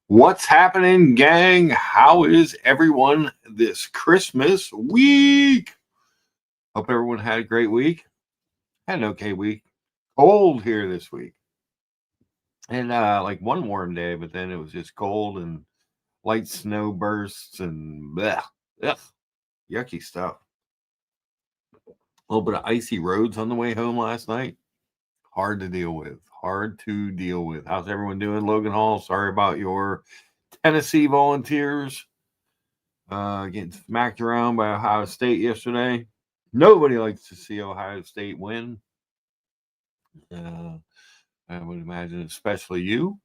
What's happening, gang? How is everyone this Christmas week? Hope everyone had a great week. Had an okay week. Cold here this week. And like one warm day, but then it was just cold and light snow bursts and bleh, ugh, yucky stuff. A little bit of icy roads on the way home last night. Hard to deal with. Hard to deal with. How's everyone doing, Logan Hall? Sorry about your Tennessee Volunteers getting smacked around by Ohio State yesterday. Nobody likes to see Ohio State win. Uh, I would imagine, especially you.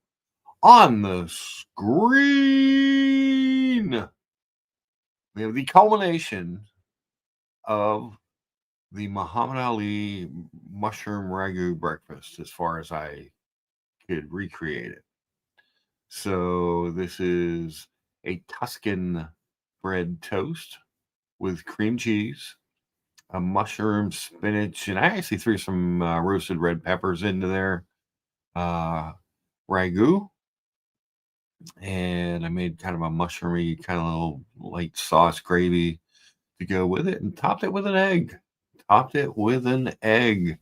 On the screen, we have the culmination of the Muhammad Ali mushroom ragu breakfast, as far as I could recreate it. So, this is a Tuscan bread toast with cream cheese, a mushroom, spinach, and I actually threw some roasted red peppers into there. Ragu, and I made kind of a mushroomy, kind of little light sauce gravy to go with it, and topped it with an egg. Topped it with an egg.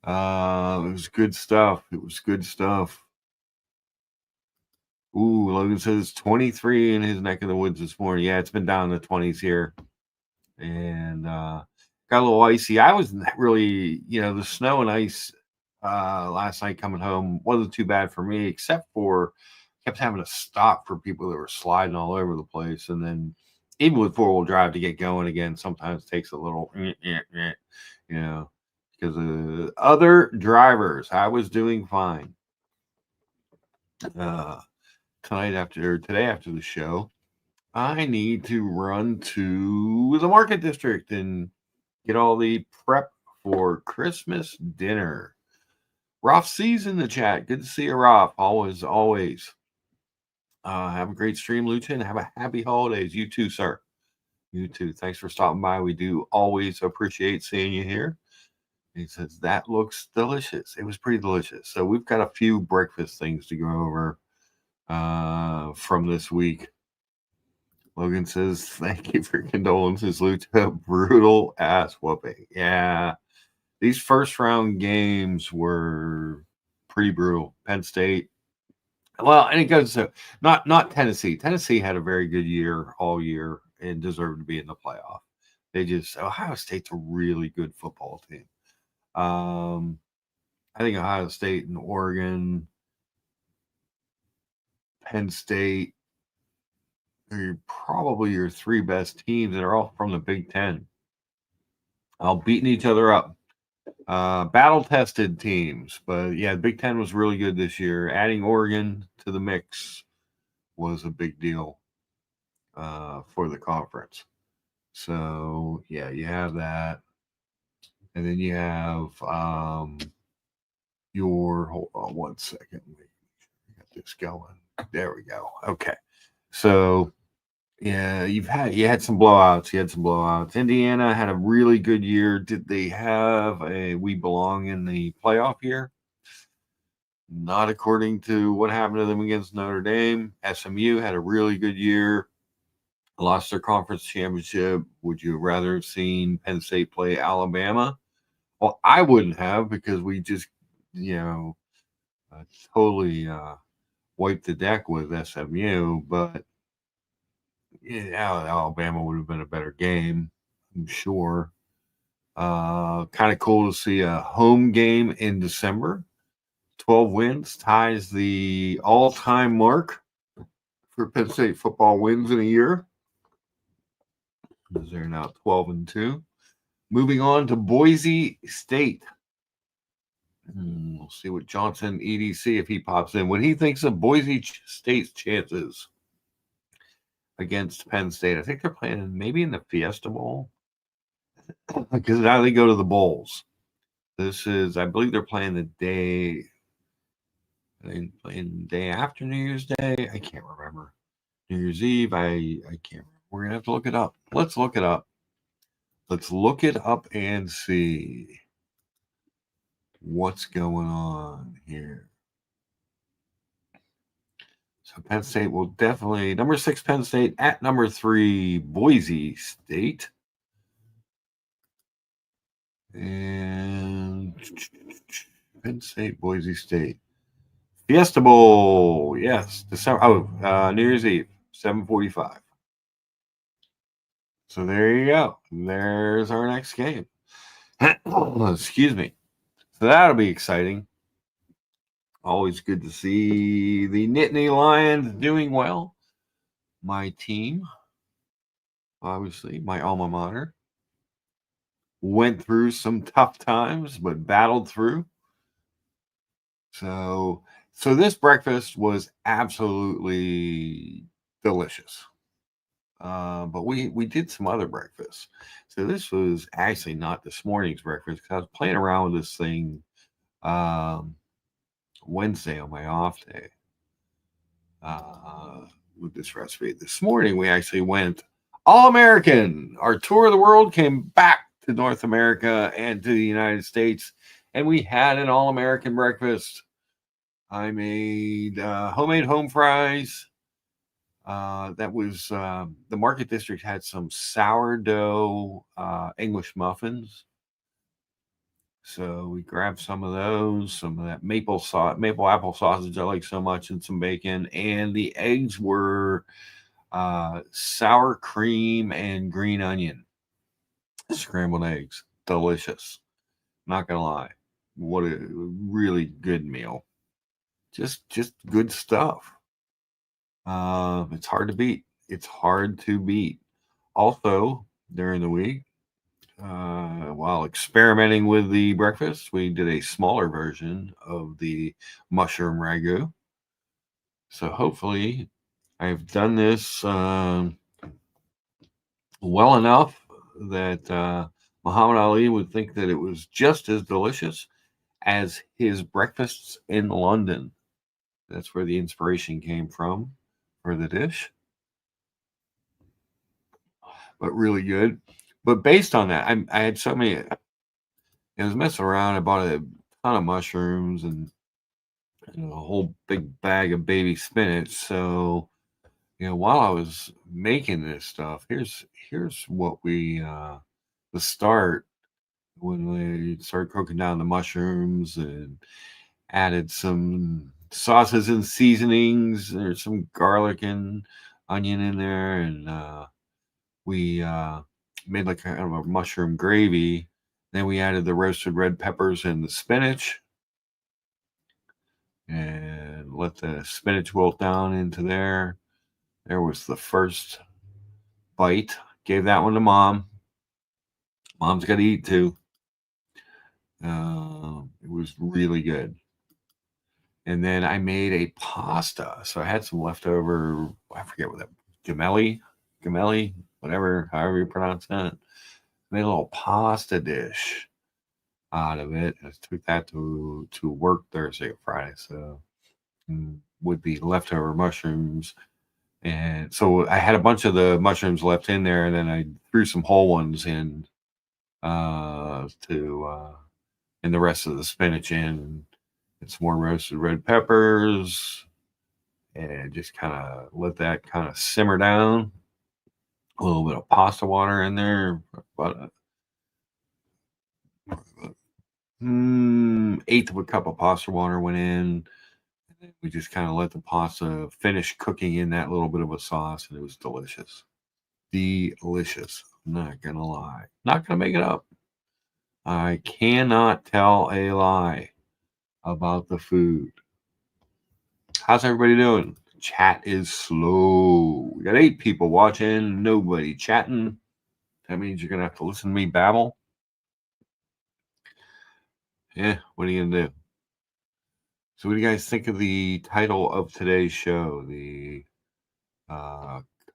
It was good stuff. It was good stuff. Ooh, Logan says 23 in his neck of the woods this morning. Yeah, it's been down in the 20s here, and got a little icy. I was really, the snow and ice last night coming home wasn't too bad for me, except for kept having to stop for people that were sliding all over the place. And then even with four-wheel drive to get going again, sometimes takes a little, because of other drivers. I was doing fine. Today after the show, I need to run to the market district and get all the prep for Christmas dinner. Rolf C's in the chat. Good to see you, Rolf. Always, always. Have a great stream, Lucha, and have a happy holidays. You too, sir. You too. Thanks for stopping by. We do always appreciate seeing you here. He says, that looks delicious. It was pretty delicious. So we've got a few breakfast things to go over from this week. Logan says, thank you for condolences, Lucha. Brutal ass whooping. Yeah. These first round games were pretty brutal. Penn State. Well, and it goes to not Tennessee. Tennessee had a very good year all year and deserved to be in the playoff. Ohio State's a really good football team. I think Ohio State and Oregon, Penn State are probably your three best teams that are all from the Big Ten. All beating each other up. Battle tested teams, but yeah, the Big Ten was really good this year. Adding Oregon to the mix was a big deal for the conference. So yeah, you have that, and then you have your. Hold on one second. Get this going. There we go. Okay, so yeah, you had some blowouts. You had some blowouts. Indiana had a really good year. Did they have a we belong in the playoff year? Not according to what happened to them against Notre Dame. SMU had a really good year. Lost their conference championship. Would you rather have seen Penn State play Alabama? Well, I wouldn't have, because we just, totally wiped the deck with SMU. But yeah, Alabama would have been a better game, I'm sure. Kind of cool to see a home game in December. 12 wins ties the all-time mark for Penn State football wins in a year. They're now 12-2. Moving on to Boise State. We'll see what Johnson EDC, if he pops in, what he thinks of Boise State's chances against Penn State. I think they're playing maybe in the Fiesta Bowl, because now they go to the bowls. This is, I believe, they're playing the day. Playing the day after New Year's Day. I can't remember. New Year's Eve. I can't remember. We're gonna have to look it up. Let's look it up. Let's look it up and see what's going on here. So Penn State will definitely number 6 Penn State at number 3 Boise State. And Penn State, Boise State. Fiesta Bowl, yes, December. New Year's Eve, 7:45. So there you go. There's our next game. Excuse me. So that'll be exciting. Always good to see the Nittany Lions doing well. My team, obviously, my alma mater, went through some tough times, but battled through. So this breakfast was absolutely delicious. But we did some other breakfasts. So this was actually not this morning's breakfast because I was playing around with this thing Wednesday on my off day with this recipe. This morning we actually went all American. Our tour of the world came back to North America and to the United States, and we had an all American breakfast. I made homemade home fries. That was the Market District had some sourdough English muffins. So we grabbed some of those, some of that maple apple sausage I like so much, and some bacon. And the eggs were sour cream and green onion scrambled eggs. Delicious. Not gonna lie. What a really good meal. Just good stuff. It's hard to beat. It's hard to beat. Also, during the week, while experimenting with the breakfast, we did a smaller version of the mushroom ragu. So hopefully, I've done this well enough that Muhammad Ali would think that it was just as delicious as his breakfasts in London. That's where the inspiration came from for the dish. But really good. But based on that, I had so many. I was messing around. I bought a ton of mushrooms and a whole big bag of baby spinach. So while I was making this stuff, here's what the start when we started cooking down the mushrooms and added some sauces and seasonings. There's some garlic and onion in there, and we made like kind of a mushroom gravy. Then we added the roasted red peppers and the spinach and let the spinach wilt down into there. There was the first bite. Gave that one to Mom. Mom's got to eat too. It was really good. And then I made a pasta. So I had some leftover, I forget what that, gemelli, whatever, however you pronounce that. Made a little pasta dish out of it. I took that to work Thursday or Friday. So with the leftover mushrooms. And so I had a bunch of the mushrooms left in there, and then I threw some whole ones in and the rest of the spinach in, and some more roasted red peppers, and just kind of let that kind of simmer down. A little bit of pasta water in there, about eighth of a cup of pasta water went in. We just kind of let the pasta finish cooking in that little bit of a sauce, and it was delicious. Delicious. I'm not going to lie. Not going to make it up. I cannot tell a lie about the food. How's everybody doing? Chat is slow. We got 8 people watching, nobody chatting. That means you're going to have to listen to me babble. Yeah, what are you going to do? So what do you guys think of the title of today's show? The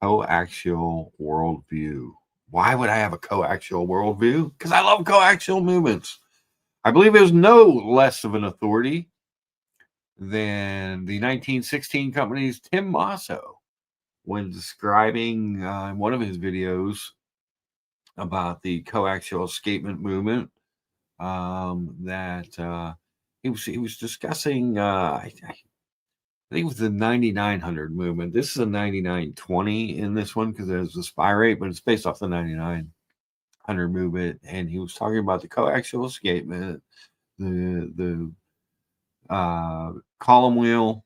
Co-Axial Worldview. Why would I have a coaxial worldview? Because I love coaxial movements. I believe there's no less of an authority than the 1916 company's Tim Mosso when describing in one of his videos about the coaxial escapement movement that he was discussing. I think it was the 9900 movement. This is a 9920 in this one because it has the spy rate, but it's based off the 9900 movement. And he was talking about the coaxial escapement, the column wheel,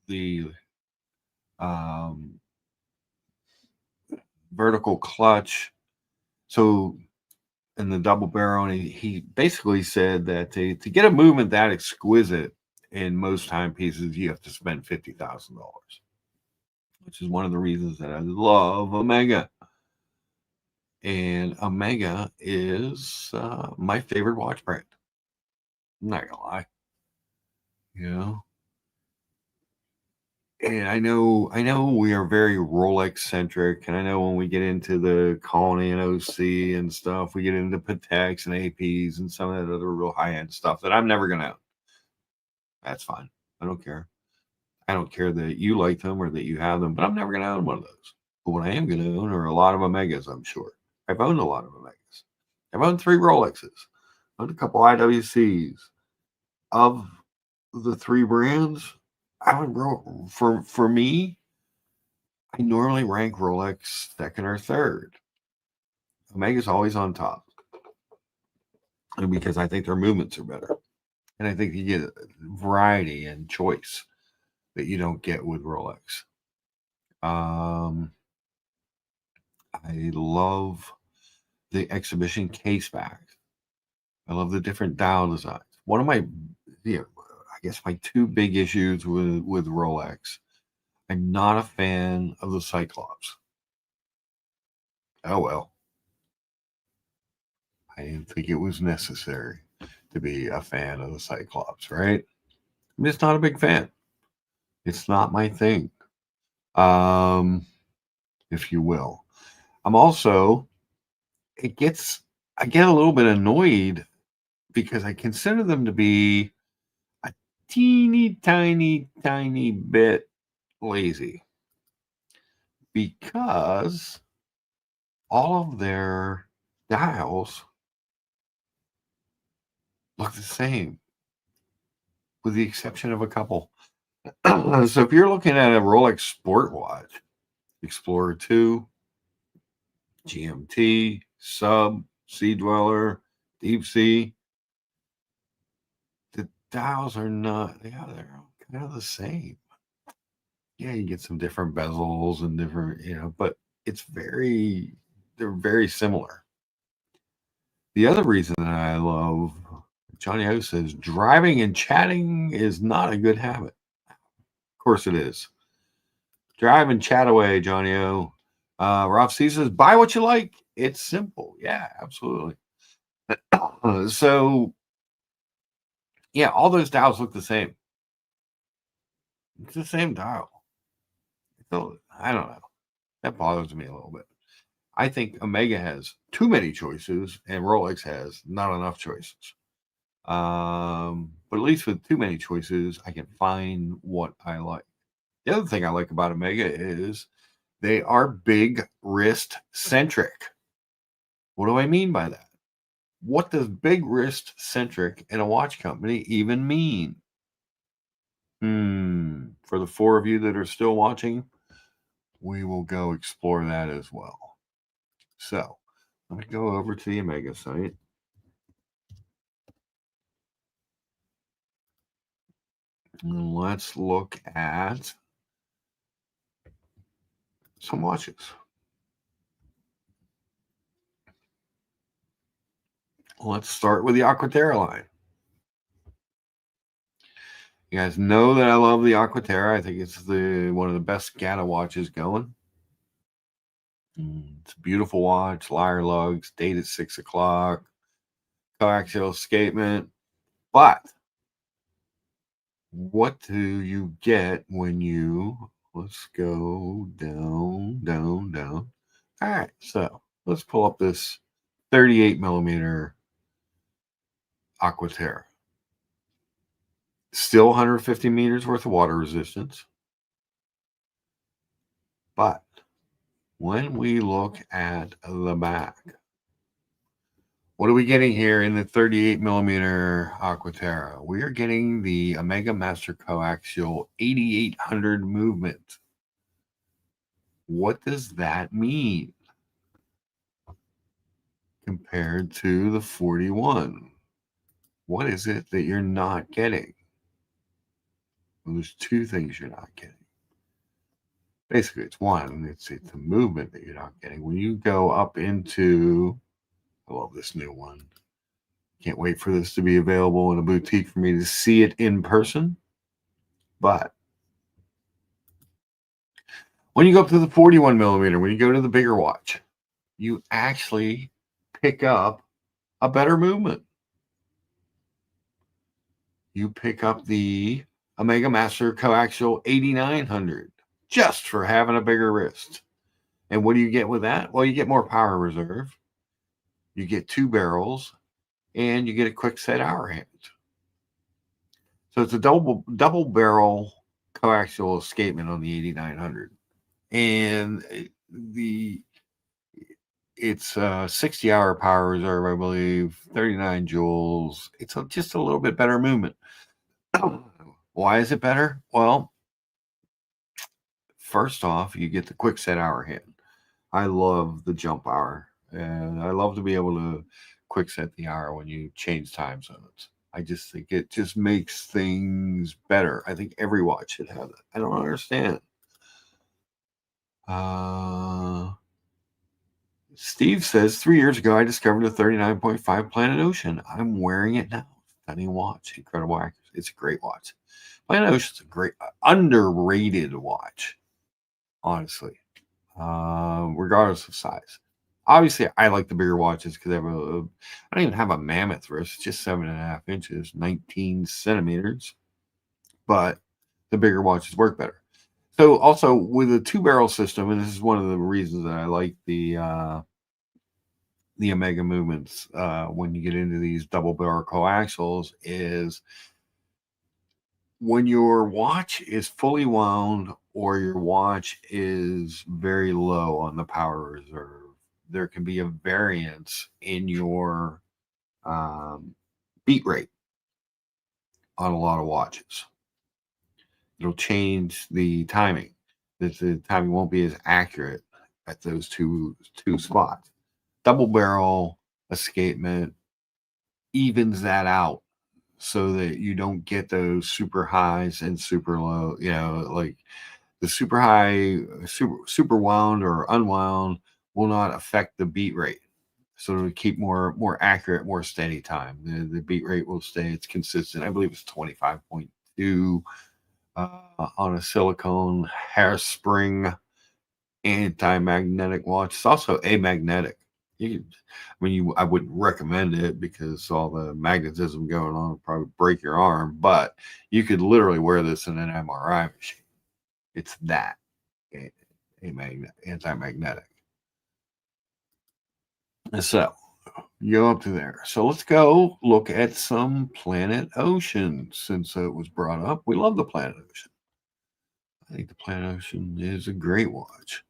the um, vertical clutch. So, and the double barrel, and he basically said that to get a movement that exquisite in most timepieces, you have to spend $50,000, which is one of the reasons that I love Omega. And Omega is my favorite watch brand. I'm not gonna lie, you know. And I know we are very Rolex centric, and I know when we get into the Colony and OC and stuff, we get into Pateks and APs and some of that other real high end stuff that I'm never gonna own. That's fine. I don't care. I don't care that you like them or that you have them, but I'm never gonna own one of those. But what I am gonna own are a lot of Omegas, I'm sure. I've owned a lot of Omegas. I've owned 3 Rolexes, owned a couple IWCs. Of the 3 brands, I would for me, I normally rank Rolex second or third. Omega's always on top, and because I think their movements are better, and I think you get variety and choice that you don't get with Rolex. I love the exhibition case back. I love the different dial designs. One of my, I guess my 2 big issues with Rolex. I'm not a fan of the Cyclops. Oh well. I didn't think it was necessary to be a fan of the Cyclops, right? I'm just not a big fan. It's not my thing, um, if you will. I'm also, it gets, I get a little bit annoyed because I consider them to be a teeny tiny bit lazy because all of their dials look the same with the exception of a couple. So if you're looking at a Rolex sport watch, Explorer 2, GMT, Sub, Sea Dweller, Deep Sea, the dials are not, yeah, they're kind of the same. Yeah, you get some different bezels and different, but it's they're very similar. The other reason that I love Johnny O says driving and chatting is not a good habit. Of course it is. Drive and chat away, Johnny O. Ralph C says, buy what you like. It's simple. Yeah, absolutely. So, yeah, all those dials look the same. It's the same dial. So, I don't know. That bothers me a little bit. I think Omega has too many choices and Rolex has not enough choices. But at least with too many choices, I can find what I like. The other thing I like about Omega is they are big wrist centric. What do I mean by that? What does big wrist centric in a watch company even mean? For the 4 of you that are still watching, we will go explore that as well. So let me go over to the Omega site. And let's look at some watches. Let's start with the Aquaterra line. You guys know that I love the Aquaterra. I think it's one of the best Gata watches going. It's a beautiful watch, lyre lugs, date at 6 o'clock, coaxial escapement. But what do you get when let's go down. All right, so let's pull up this 38 millimeter Aquaterra. Still 150 meters worth of water resistance. But when we look at the back, What are we getting here in the 38 millimeter Aquaterra? We are getting the Omega Master Coaxial 8800 movement. What does that mean compared to the 41? What is it that you're not getting? Well, there's two things you're not getting. Basically, it's one, it's a movement that you're not getting. When you go up into, I love this new one. Can't wait for this to be available in a boutique for me to see it in person. But when you go up to the 41 millimeter, when you go to the bigger watch, you actually pick up a better movement. You pick up the Omega Master Coaxial 8900 just for having a bigger wrist. And what do you get with that? Well, you get more power reserve. You get 2 barrels, and you get a quick set hour hand. So it's a double barrel coaxial escapement on the 8900. And it's 60-hour power reserve, I believe, 39 joules. It's just a little bit better movement. Why is it better? Well, first off, you get the quick set hour hand. I love the jump hour, and I love to be able to quick set the hour when you change time zones. I just think it just makes things better. I think every watch should have that. I don't understand. Steve says, 3 years ago, I discovered a 39.5 Planet Ocean. I'm wearing it now. Stunning watch. Incredible accuracy. It's a great watch. Planet Ocean's a great, underrated watch, honestly, regardless of size. Obviously, I like the bigger watches because I don't even have a mammoth wrist. It's just 7.5 inches, 19 centimeters. But the bigger watches work better. So also with a 2-barrel system, and this is one of the reasons that I like the Omega movements when you get into these double barrel coaxials, is when your watch is fully wound or your watch is very low on the power reserve, there can be a variance in your beat rate on a lot of watches. It'll change the timing. The timing won't be as accurate at those two spots. Double barrel escapement evens that out so that you don't get those super highs and super low. You know, like the super high, super wound or unwound will not affect the beat rate. So to keep more accurate, more steady time, the beat rate will stay. It's consistent. I believe it's 25.2 on a silicone hairspring anti-magnetic watch. It's also amagnetic. I wouldn't recommend it because all the magnetism going on would probably break your arm, but you could literally wear this in an MRI machine. It's that anti-magnetic. So you go up to there. So let's go look at some Planet Ocean since it was brought up. We love the Planet Ocean. I think the Planet Ocean is a great watch.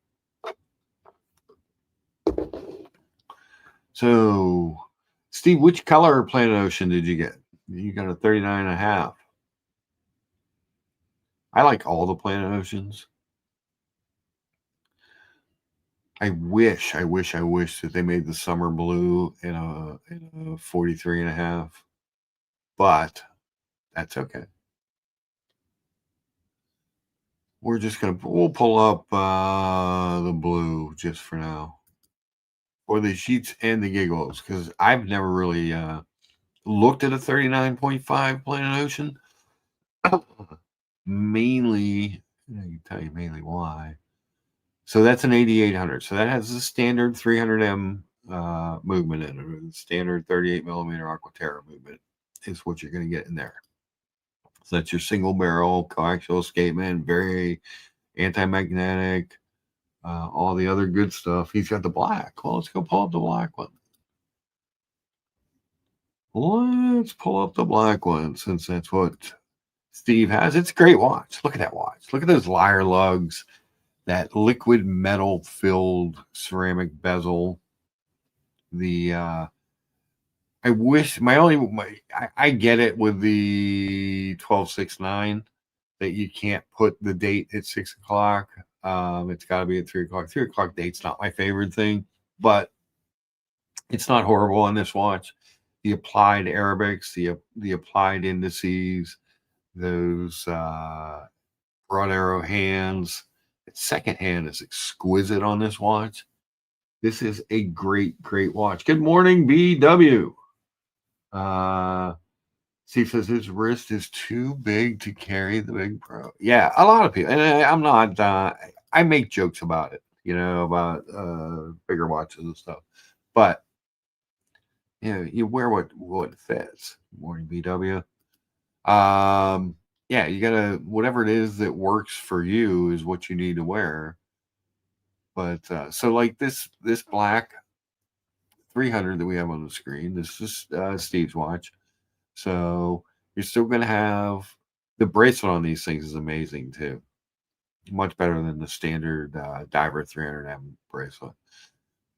So, Steve, which color Planet Ocean did you get? You got a 39.5. I like all the Planet Oceans. I wish that they made the summer blue in a 43.5, but that's okay. We'll pull up the blue just for now, or the sheets and the giggles, because I've never really looked at a 39.5 Planet Ocean. Mainly, I can tell you mainly why. So that's an 8800. So that has a standard 300M movement in it. Standard 38 millimeter Aquaterra movement is what you're going to get in there. So that's your single barrel coaxial escapement, very anti-magnetic, all the other good stuff. He's got the black. Well, let's go pull up the black one. Let's pull up the black one since that's what Steve has. It's a great watch. Look at that watch. Look at those lyre lugs, that liquid metal filled ceramic bezel, the I wish I get it with the 1269 that you can't put the date at 6 o'clock. It's got to be at 3 o'clock. 3 o'clock date's not my favorite thing, but it's not horrible on this watch. The applied Arabics, the applied indices, those broad arrow hands. Its second hand is exquisite on this watch. This is a great watch. Good morning, BW. Steve says his wrist is too big to carry the Big Pro. Yeah, a lot of people, and I'm not. I make jokes about it, about bigger watches and stuff. But you wear what fits. Morning, BW. Yeah, you gotta, whatever it is that works for you is what you need to wear. But so like this black 300 that we have on the screen, this is Steve's watch. So you're still going to have the bracelet on these things is amazing too. Much better than the standard Diver 300M bracelet.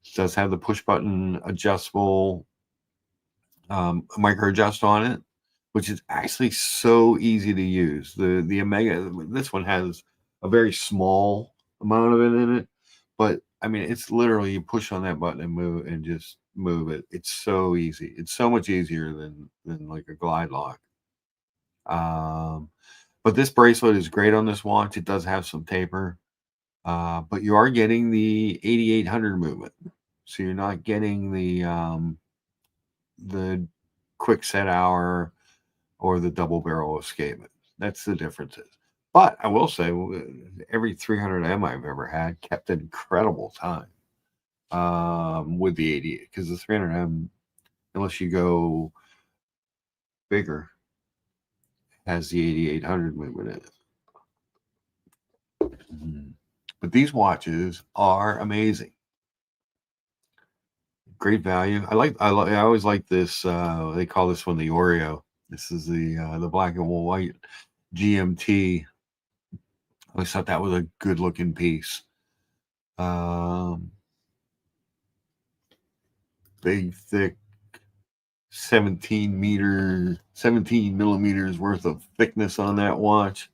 It does have the push button adjustable micro adjust on it, which is actually so easy to use. The Omega, this one has a very small amount of it in it, but I mean, it's literally you push on that button and move and just move it. It's so easy. It's so much easier than like a glide lock. But this bracelet is great on this watch. It does have some taper, but you are getting the 8800 movement, so you're not getting the quick set hour or the double barrel escapement. That's the differences. But I will say, every 300M I've ever had kept an incredible time with the 88, because the 300M, unless you go bigger, has the 8800 movement in it. But these watches are amazing. Great value. I always like this. They call this one the Oreo. This is the black and white GMT. I always thought that was a good looking piece. Big, thick, 17 millimeters worth of thickness on that watch.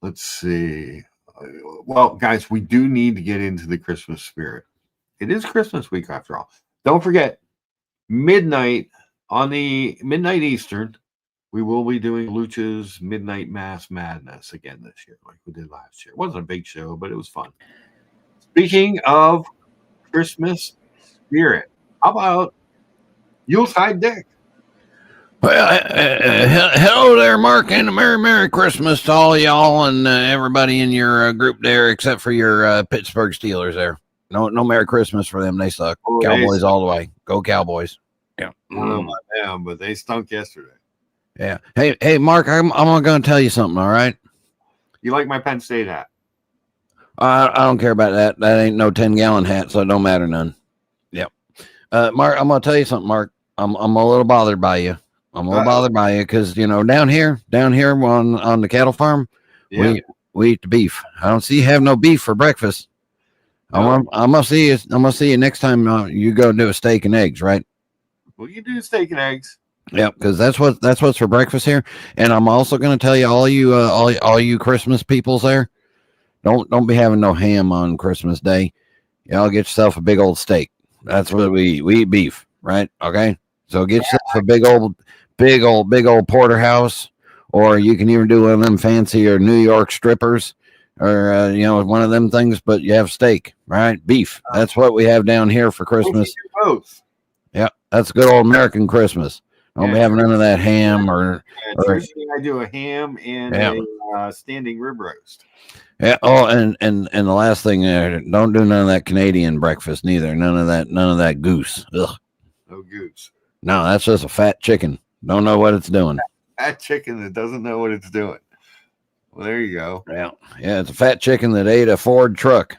Let's see. Well, guys, we do need to get into the Christmas spirit. It is Christmas week after all. Don't forget, midnight Eastern, we will be doing Lucha's Midnight Mass Madness again this year, like we did last year. It wasn't a big show, but it was fun. Speaking of Christmas spirit, how about Yuletide Dick? Well, hello there, Mark, and a Merry Christmas to all y'all and everybody in your group there, except for your Pittsburgh Steelers there. No Merry Christmas for them. They suck. Cowboys all the way. Go Cowboys. Yeah. I don't know about them, but they stunk yesterday. Yeah. Hey, Mark, I'm going to tell you something, all right? You like my Penn State hat? I don't care about that. That ain't no 10-gallon hat, so it don't matter none. Yep. Mark, I'm going to tell you something, Mark. I'm a little bothered by you. I'm a little bothered by you because, down here on the cattle farm, yeah, we eat the beef. I don't see you have no beef for breakfast. No. I'm gonna see you next time you go do a steak and eggs, right? Well, you do steak and eggs. Yep, because that's what's for breakfast here. And I'm also going to tell you, all you Christmas peoples there, don't be having no ham on Christmas Day. Y'all get yourself a big old steak. That's what we eat beef, right? Okay, so get yourself a big old porterhouse, or you can even do one of them fancy or New York strippers, or one of them things. But you have steak, right? Beef. That's what we have down here for Christmas. Both. Yeah, that's good old American Christmas. Don't be having none of that ham or Thursday I do a ham and a standing rib roast. Yeah. Oh, and the last thing there, don't do none of that Canadian breakfast neither. None of that goose. Ugh. No goose. No, that's just a fat chicken. Don't know what it's doing. Fat chicken that doesn't know what it's doing. Well, there you go. Yeah. It's a fat chicken that ate a Ford truck.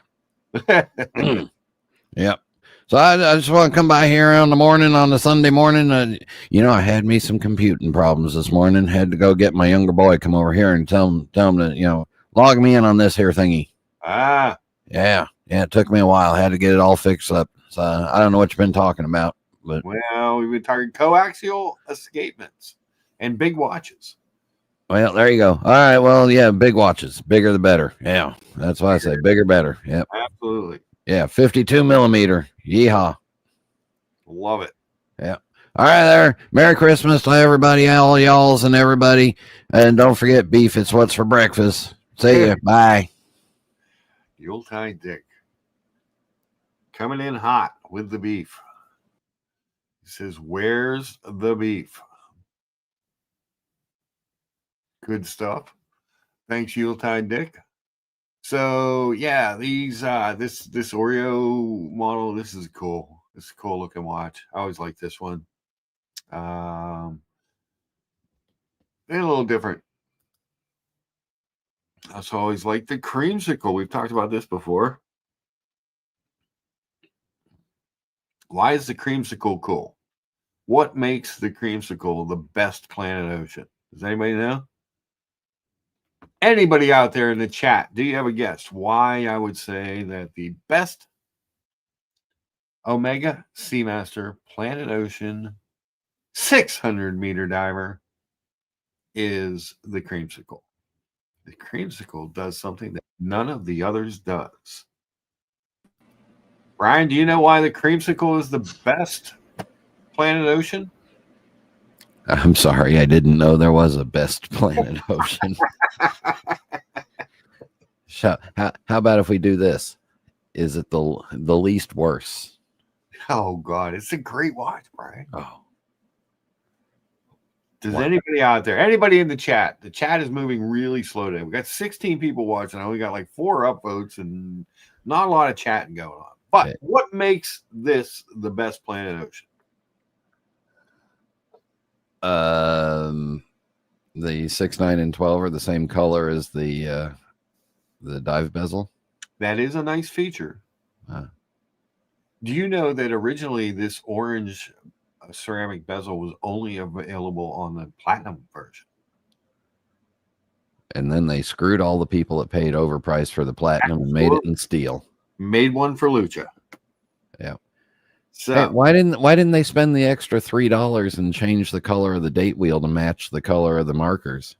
Yep. So I just want to come by here on the Sunday morning. I had me some computing problems this morning. Had to go get my younger boy come over here and tell him to, log me in on this here thingy. Ah. Yeah. It took me a while. Had to get it all fixed up. So I don't know what you've been talking about, but Well, we've been talking coaxial escapements and big watches. well, there you go. All right. Well, yeah, big watches, bigger the better. Yeah, that's why I say bigger, better. Yep. Absolutely. Yeah, 52 millimeter. Yeehaw. Love it. Yeah. All right, there. Merry Christmas to everybody, all y'alls and everybody. And don't forget, beef, it's what's for breakfast. See ya. Bye. Yuletide Dick. Coming in hot with the beef. He says, where's the beef? Good stuff. Thanks, Yuletide Dick. So yeah, these this Oreo model, this is cool. This is a cool looking watch. I always like this one. They're a little different. I also always like the creamsicle. We've talked about this before. Why is the creamsicle cool? What makes the creamsicle the best Planet Ocean? Does anybody know? Anybody out there in the chat, do you have a guess why I would say that the best Omega Seamaster Planet Ocean 600-meter diver is the creamsicle? The creamsicle does something that none of the others does. Brian, do you know why the creamsicle is the best Planet Ocean? I'm sorry, I didn't know there was a best Planet Ocean. How about if we do this? Is it the least worse? Oh God, it's a great watch, Brian. Oh. Does anybody out there, anybody in the chat? The chat is moving really slow today. We got 16 people watching. I only got like 4 upvotes and not a lot of chatting going on. But Okay. what makes this the best Planet Ocean? The 6, 9, and 12 are the same color as the dive bezel. That is a nice feature. Do you know that originally this orange ceramic bezel was only available on the platinum version? And then they screwed all the people that paid overpriced for the platinum and made it in steel. Made one for Lucha. Yeah. So hey, why didn't they spend the extra $3 and change the color of the date wheel to match the color of the markers?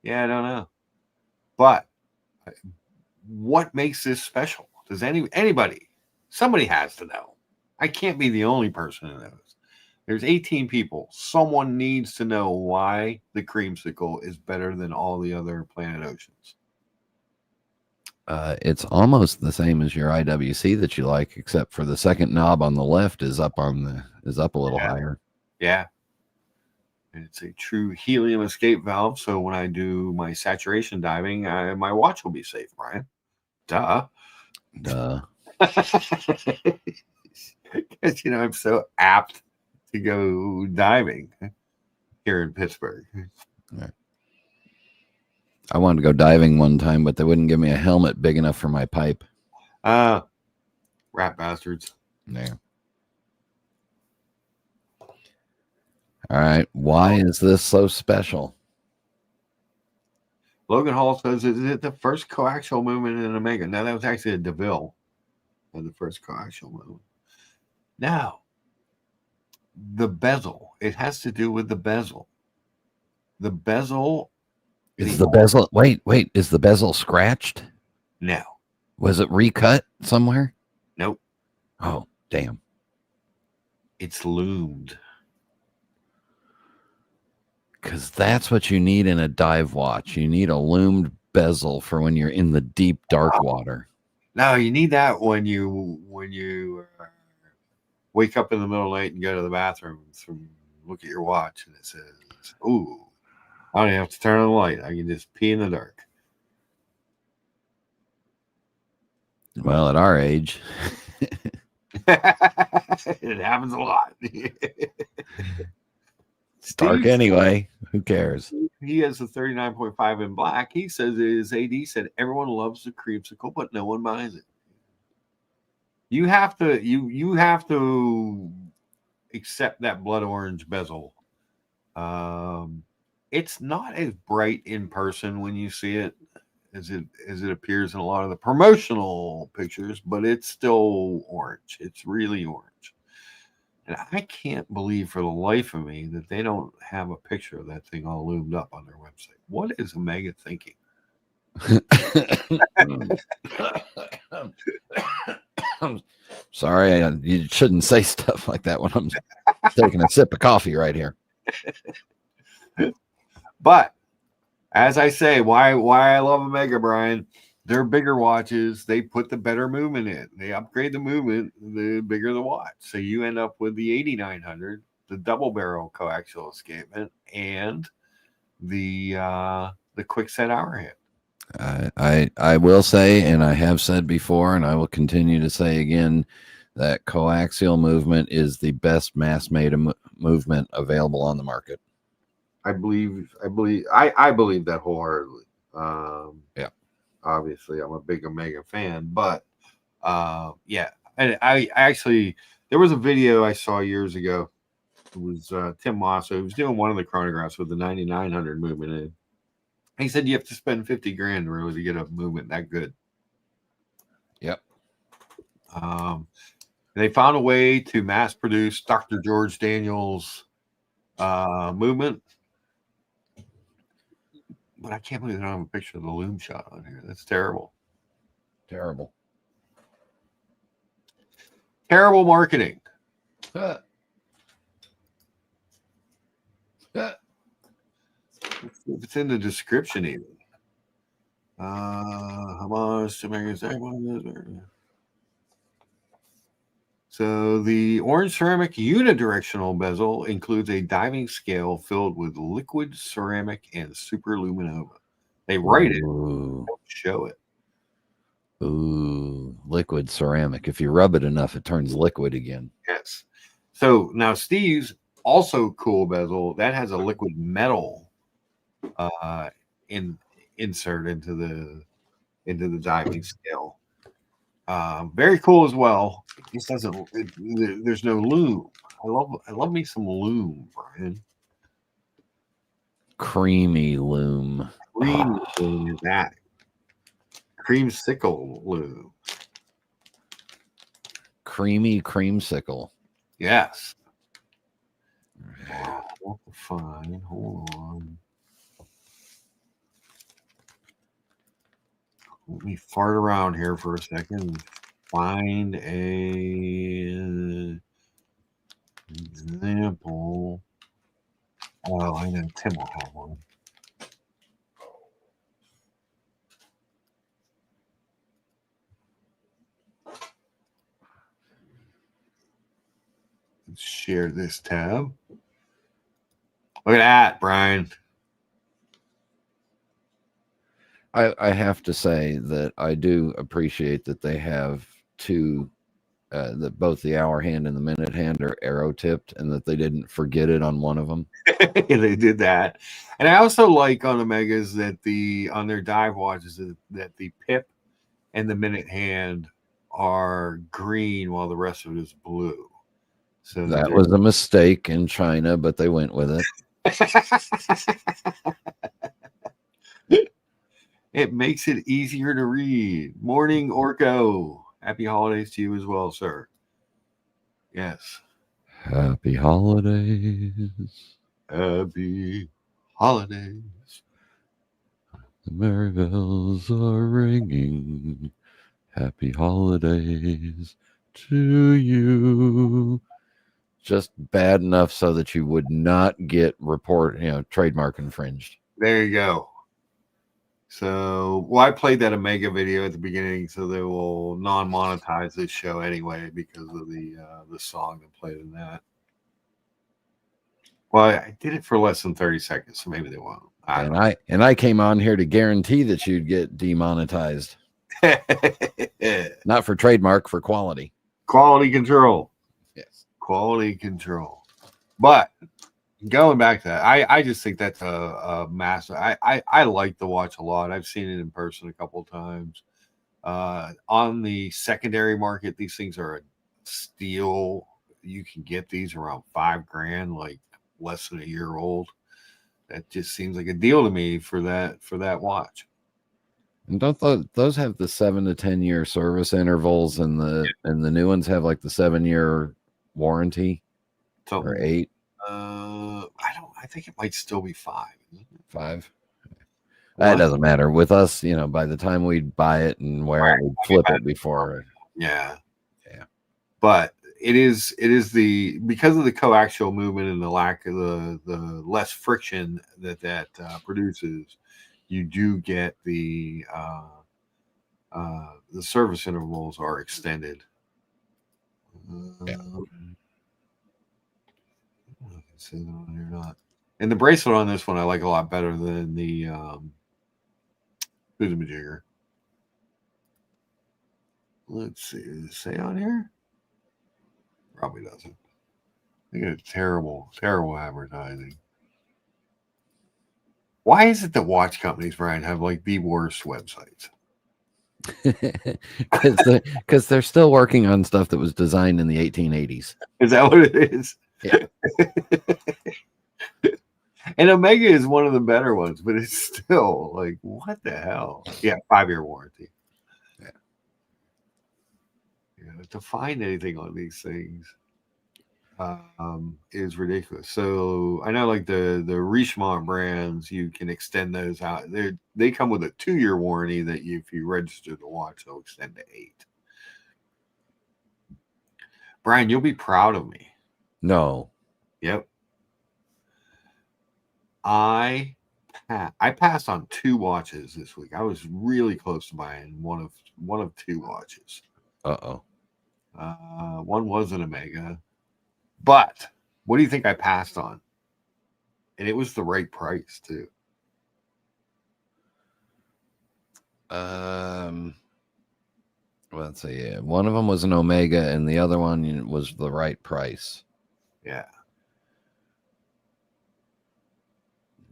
Yeah, I don't know. But what makes this special? Does anybody? Somebody has to know. I can't be the only person who knows. There's 18 people. Someone needs to know why the creamsicle is better than all the other Planet Oceans. It's almost the same as your IWC that you like, except for the second knob on the left is up a little higher. Yeah. And it's a true helium escape valve. So when I do my saturation diving, my watch will be safe, Brian. Duh. Because I'm so apt to go diving here in Pittsburgh. Right. I wanted to go diving one time, but they wouldn't give me a helmet big enough for my pipe. Rat bastards. Yeah. All right. Why is this so special? Logan Hall says, is it the first coaxial movement in Omega? No, that was actually a DeVille of the first coaxial movement. Now, the bezel. It has to do with the bezel. The bezel. Is the bezel... Wait. Is the bezel scratched? No. Was it recut somewhere? Nope. Oh, damn. It's loomed. Because that's what you need in a dive watch. You need a loomed bezel for when you're in the deep, dark water. No, you need that when you wake up in the middle of the night and go to the bathroom. Look at your watch and it says, "Ooh, I don't even have to turn on the light. I can just pee in the dark." Well, at our age, it happens a lot. It's dark anyway. Who cares? He has a 39.5 in black. He says his AD said everyone loves the creamsicle, but no one buys it. You have to accept that blood orange bezel. It's not as bright in person when you see it as it appears in a lot of the promotional pictures, but it's still orange. It's really orange. And I can't believe for the life of me that they don't have a picture of that thing all loomed up on their website. What is Omega thinking? I'm sorry, you shouldn't say stuff like that when I'm taking a sip of coffee right here. But as I say, why I love Omega, Brian, they're bigger watches. They put the better movement in. They upgrade the movement, the bigger the watch. So you end up with the 8900, the double barrel coaxial escapement, and the quick set hour hand. I will say, and I have said before, and I will continue to say again, that coaxial movement is the best mass made movement available on the market. I believe that wholeheartedly. Yeah. Obviously, I'm a big Omega fan, but yeah, and I actually there was a video I saw years ago. It was Tim Mosso. He was doing one of the chronographs with the 9900 movement in. He said you have to spend 50 grand really to get a movement that good. Yep. They found a way to mass produce Dr. George Daniels' movement. But I can't believe they don't have a picture of the loom shot on here. That's terrible. Terrible. Terrible marketing. It's in the description even. How much to make it? So the orange ceramic unidirectional bezel includes a diving scale filled with liquid ceramic and superluminova. They write it, don't show it. Ooh, liquid ceramic. If you rub it enough, it turns liquid again. Yes. So now Steve's also cool bezel that has a liquid metal insert into the diving scale. Very cool as well. It just doesn't. There's no loom. I love me some loom, Brian. Creamy loom. Cream loom is that. Creamsicle loom. Creamy creamsicle. Yes. Wow, fine. Hold on. Let me fart around here for a second and find a example. Oh, I know Tim will have one. Let's share this tab. Look at that, Brian. I have to say that I do appreciate that they have two, that both the hour hand and the minute hand are arrow tipped, and that they didn't forget it on one of them. They did that, and I also like on Omegas that on their dive watches that the pip and the minute hand are green while the rest of it is blue. So that was a mistake in China, but they went with it. It makes it easier to read. Morning, Orko. Happy holidays to you as well, sir. Yes. Happy holidays. Happy holidays. The merry bells are ringing. Happy holidays to you. Just bad enough so that you would not get trademark infringed. There you go. So, I played that Omega video at the beginning, so they will non-monetize this show anyway because of the song that played in that. Well, I did it for less than 30 seconds, so maybe they won't. I came on here to guarantee that you'd get demonetized. Not for trademark, for quality. Quality control. Yes. Quality control. But going back to that, I just think that's a massive. I like the watch a lot. I've seen it in person a couple of times. On the secondary market, these things are a steal. You can get these around $5,000, like less than a year old. That just seems like a deal to me for that watch. And don't those have the 7 to 10 year service intervals, and the new ones have like the 7-year warranty or Something. 8, I think it might still be 5. Isn't it? 5. What? That doesn't matter with us. By the time we'd buy it and wear it, we'd flip it before. Yeah. Yeah. But it is because of the coaxial movement and the lack of the less friction that produces, you do get the service intervals are extended. Yeah. I can say that on here or not. And the bracelet on this one I like a lot better than the Majigger. Let's see. Does it say on here? Probably doesn't. They got terrible advertising. Why is it that watch companies, Brian, have like the worst websites? Because they're still working on stuff that was designed in the 1880s. Is that what it is? Yeah. And Omega is one of the better ones, but it's still like, what the hell? Yeah, 5-year warranty. Yeah. To find anything on these things is ridiculous. So I know like the Richemont brands, you can extend those out. They come with a 2-year warranty that if you register the watch, they'll extend to 8. Brian, you'll be proud of me. No. Yep. I passed on 2 watches this week. I was really close to buying one of 2 watches. Uh-oh. One was an Omega. But what do you think I passed on? And it was the right price too. Let's see. Yeah. One of them was an Omega, and the other one was the right price. Yeah.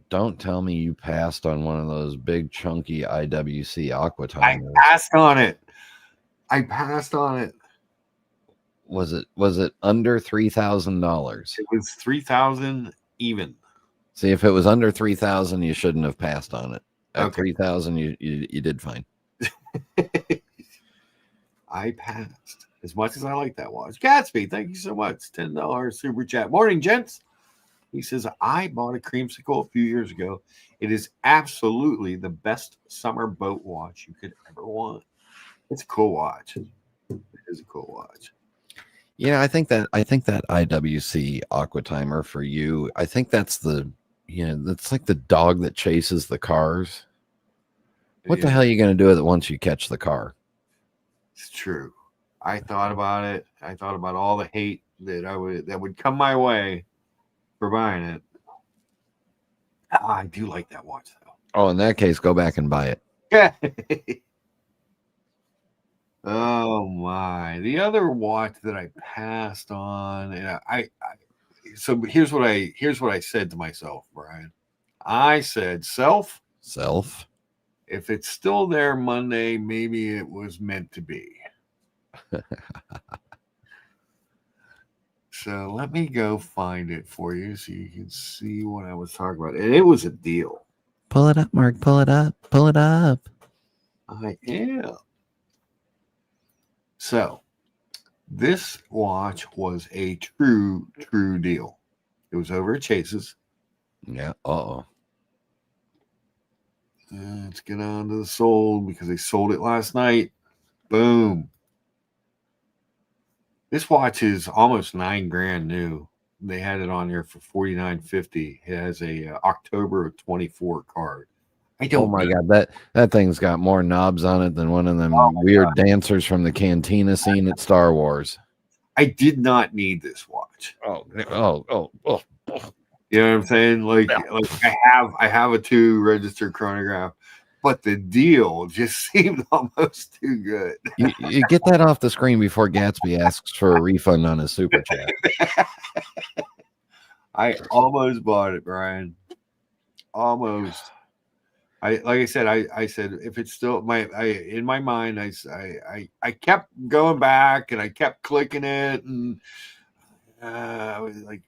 Don't tell me you passed on one of those big chunky IWC aqua I timers. passed on it. Was it under $3,000? It was 3,000 even. See, if it was under 3,000, you shouldn't have passed on it. At Okay. 3,000, you did fine. I passed as much as I like that watch. Gatsby, thank you so much. $10 super chat. Morning, gents. He says, I bought a creamsicle a few years ago. It is absolutely the best summer boat watch you could ever want. It's a cool watch. It is a cool watch. Yeah, I think that IWC aqua timer for you, I think that's that's like the dog that chases the cars. What the hell are you going to do with it once you catch the car? It's true. I thought about it. I thought about all the hate that would come my way for buying it. I do like that watch though. Oh, in that case, go back and buy it. Yeah. Oh my! The other watch that I passed on, and so here's what I said to myself, Brian. I said, self. If it's still there Monday, maybe it was meant to be. So let me go find it for you so you can see what I was talking about. And it was a deal. Pull it up, Mark. Pull it up. Pull it up. I am. So this watch was a true deal. It was over at Chase's. Yeah. Let's get on to the sold because they sold it last night. Boom. This watch is almost $9,000 new. They had it on here for $49.50. It has a October of 24 card. Oh my God, that thing's got more knobs on it than one of them weird dancers from the cantina scene at Star Wars. I did not need this watch. Oh. You know what I'm saying? Like I have a 2 registered chronograph, but the deal just seemed almost too good. You get that off the screen before Gatsby asks for a refund on his super chat. I almost bought it, Brian. Almost. I said if it's still in my mind, I kept going back and I kept clicking it, and I was like,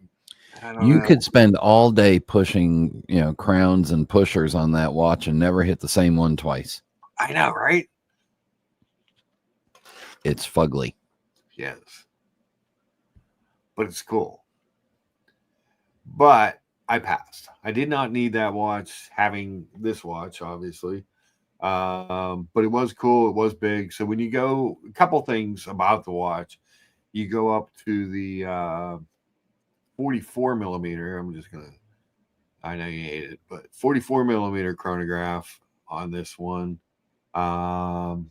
I don't know. Could spend all day pushing crowns and pushers on that watch and never hit the same one twice. I know, right? It's fugly. Yes. But it's cool. But I passed. I did not need that watch, having this watch, obviously. But it was cool. It was big. So when you go, a couple things about the watch, you go up to the 44 millimeter. I know you hate it, but 44 millimeter chronograph on this one. Um,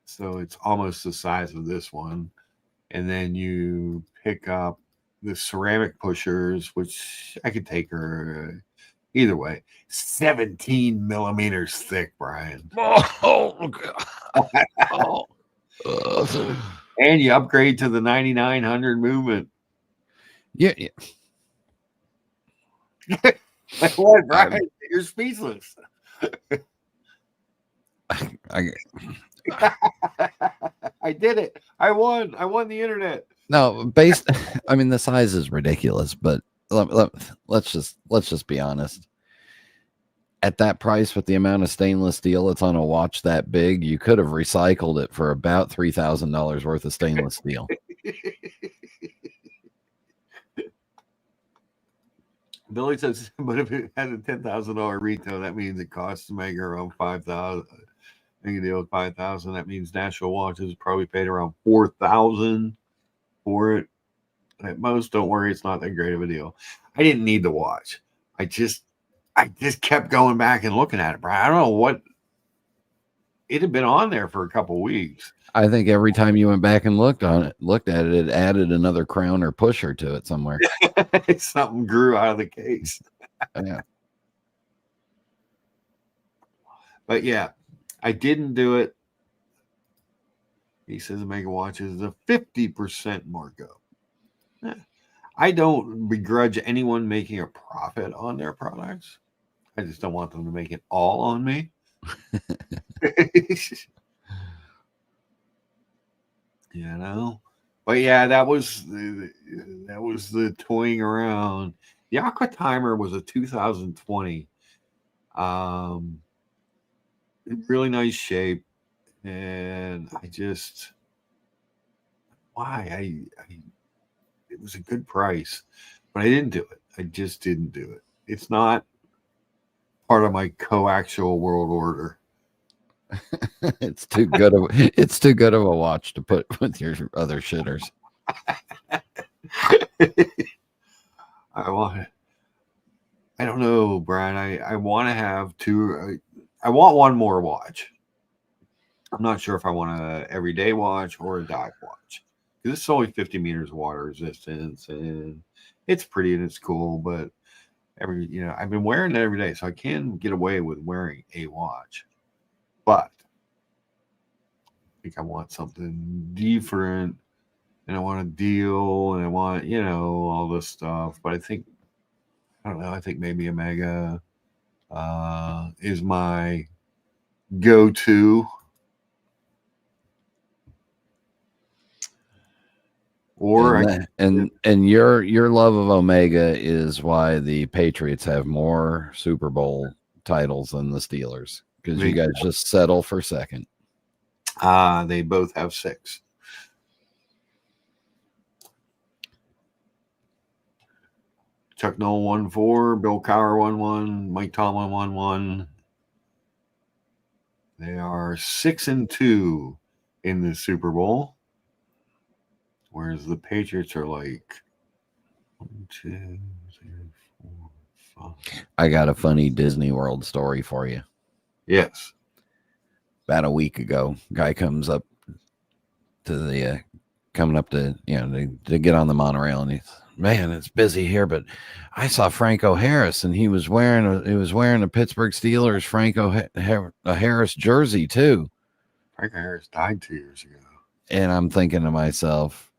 so it's almost the size of this one. And then you pick up the ceramic pushers, which I could take her either way. 17 millimeters thick, Brian. Oh, God. Oh. And you upgrade to the 9900 movement. Yeah. Like what, Brian? You're speechless. I I did it. I won. I won the internet. No, I mean, the size is ridiculous, but let's just be honest. At that price, with the amount of stainless steel that's on a watch that big, you could have recycled it for about $3,000 worth of stainless steel. Billy says, but if it has a $10,000 retail, that means it costs Mega around 5,000. Make a deal with 5,000. That means National Watches probably paid around 4,000 for it at most. Don't worry, it's not that great of a deal. I didn't need the watch. I just kept going back and looking at it, Brian. I don't know what it had been on there for a couple weeks. I think every time you went back and looked at it, it added another crown or pusher to it somewhere. Something grew out of the case. Yeah. But yeah, I didn't do it. He says Mega Watches is a 50% markup. I don't begrudge anyone making a profit on their products. I just don't want them to make it all on me. You know, but yeah, that was the toying around. The Aqua Timer was a 2020. Really nice shape, and it was a good price, but I didn't do it. I just didn't do it. It's not part of my coaxial world order. It's too good of a watch to put with your other shitters. I don't know, Brian. I want to have two. I want one more watch. I'm not sure if I want a everyday watch or a dive watch, because it's only 50 meters of water resistance, and it's pretty and it's cool. But I've been wearing it every day, so I can get away with wearing a watch. But I think I want something different, and I want a deal, and I want all this stuff. But I don't know. I think maybe a Mega is my go-to. Or and your love of Omega is why the Patriots have more Super Bowl titles than the Steelers, because you guys just settle for second. They both have 6. Chuck Noll won 4, Bill Cowher won 1, Mike Tomlin won 1. They are 6-2 in the Super Bowl, whereas the Patriots are like 1, 2, 3, 4, 5. I got a funny Disney World story for you. Yes. About a week ago, guy comes up to to get on the monorail, and he's, man, it's busy here, but I saw Franco Harris, and he was wearing a Pittsburgh Steelers Franco Harris jersey too. Franco Harris died 2 years ago. And I'm thinking to myself,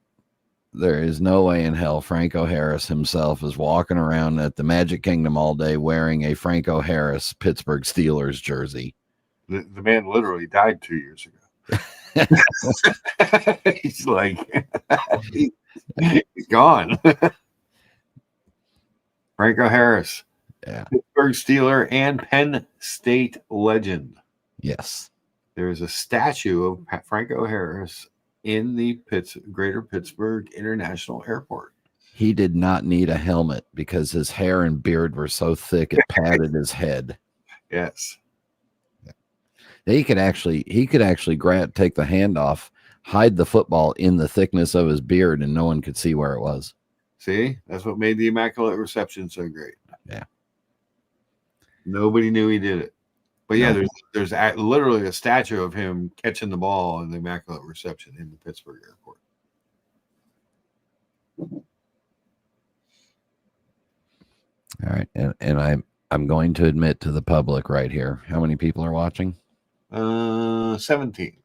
there is no way in hell Franco Harris himself is walking around at the Magic Kingdom all day wearing a Franco Harris Pittsburgh Steelers jersey. The man literally died 2 years ago. He's like, he's gone. Franco Harris, yeah, Pittsburgh Steeler and Penn State legend. Yes. There is a statue of Franco Harris in the Greater Pittsburgh International Airport. He did not need a helmet because his hair and beard were so thick it padded his head. Yes. He could actually take the hand off, hide the football in the thickness of his beard, and no one could see where it was. See, that's what made the Immaculate Reception so great. Yeah. Nobody knew he did it. But yeah, there's literally a statue of him catching the ball in the Immaculate Reception in the Pittsburgh Airport. All right, and I'm going to admit to the public right here. How many people are watching? 17.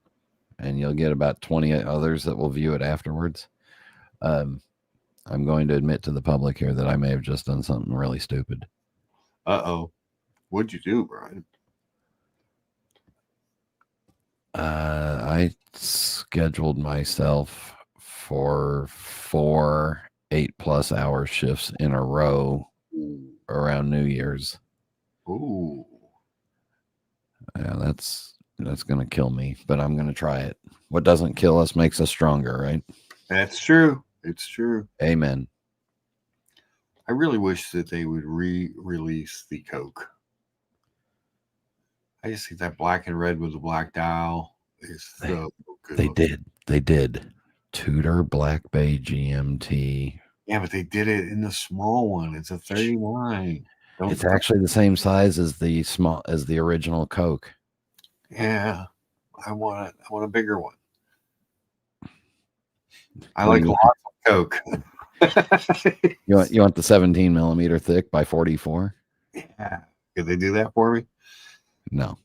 And you'll get about 20 others that will view it afterwards. I'm going to admit to the public here that I may have just done something really stupid. Uh-oh. What'd you do, Brian? I scheduled myself for 4 8+ hour shifts in a row around New Year's. Ooh. Yeah, that's going to kill me, but I'm going to try it. What doesn't kill us makes us stronger, right? That's true. It's true. Amen. I really wish that they would re-release the Coke. I just think that black and red with the black dial is so good. They did. Tudor Black Bay GMT. Yeah, but they did it in the small one. It's a 39. It's actually the same size as the original Coke. Yeah, I want it. I want a bigger one. I like lots of Coke. You want the 17 millimeter thick by 44? Yeah. Could they do that for me? No.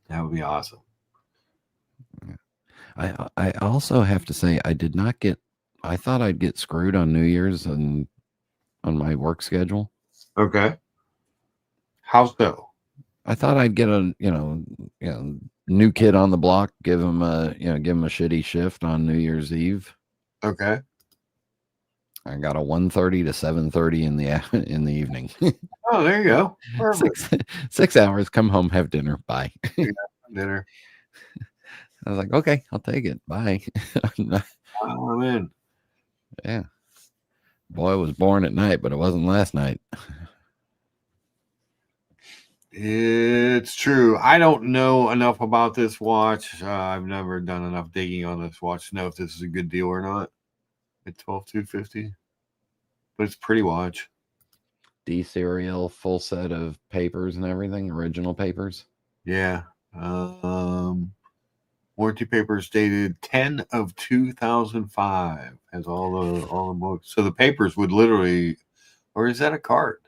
That would be awesome. I also have to say I thought I'd get screwed on New Year's and on my work schedule. Okay. How so? I thought I'd get a new kid on the block, give him a shitty shift on New Year's Eve. Okay. I got a 1:30 to 7:30 in the evening. Oh, there you go. Perfect. 6 hours. Come home, have dinner. Bye. Yeah, dinner. I was like, okay, I'll take it. Bye. Oh, I'm in. Yeah. Boy was born at night, but it wasn't last night. It's true. I don't know enough about this watch. I've never done enough digging on this watch to know if this is a good deal or not. At $12,250, but it's a pretty watch. D serial, full set of papers and everything, original papers. Yeah. Warranty papers dated 10 of 2005. Has all the books. So the papers would literally, or is that a card?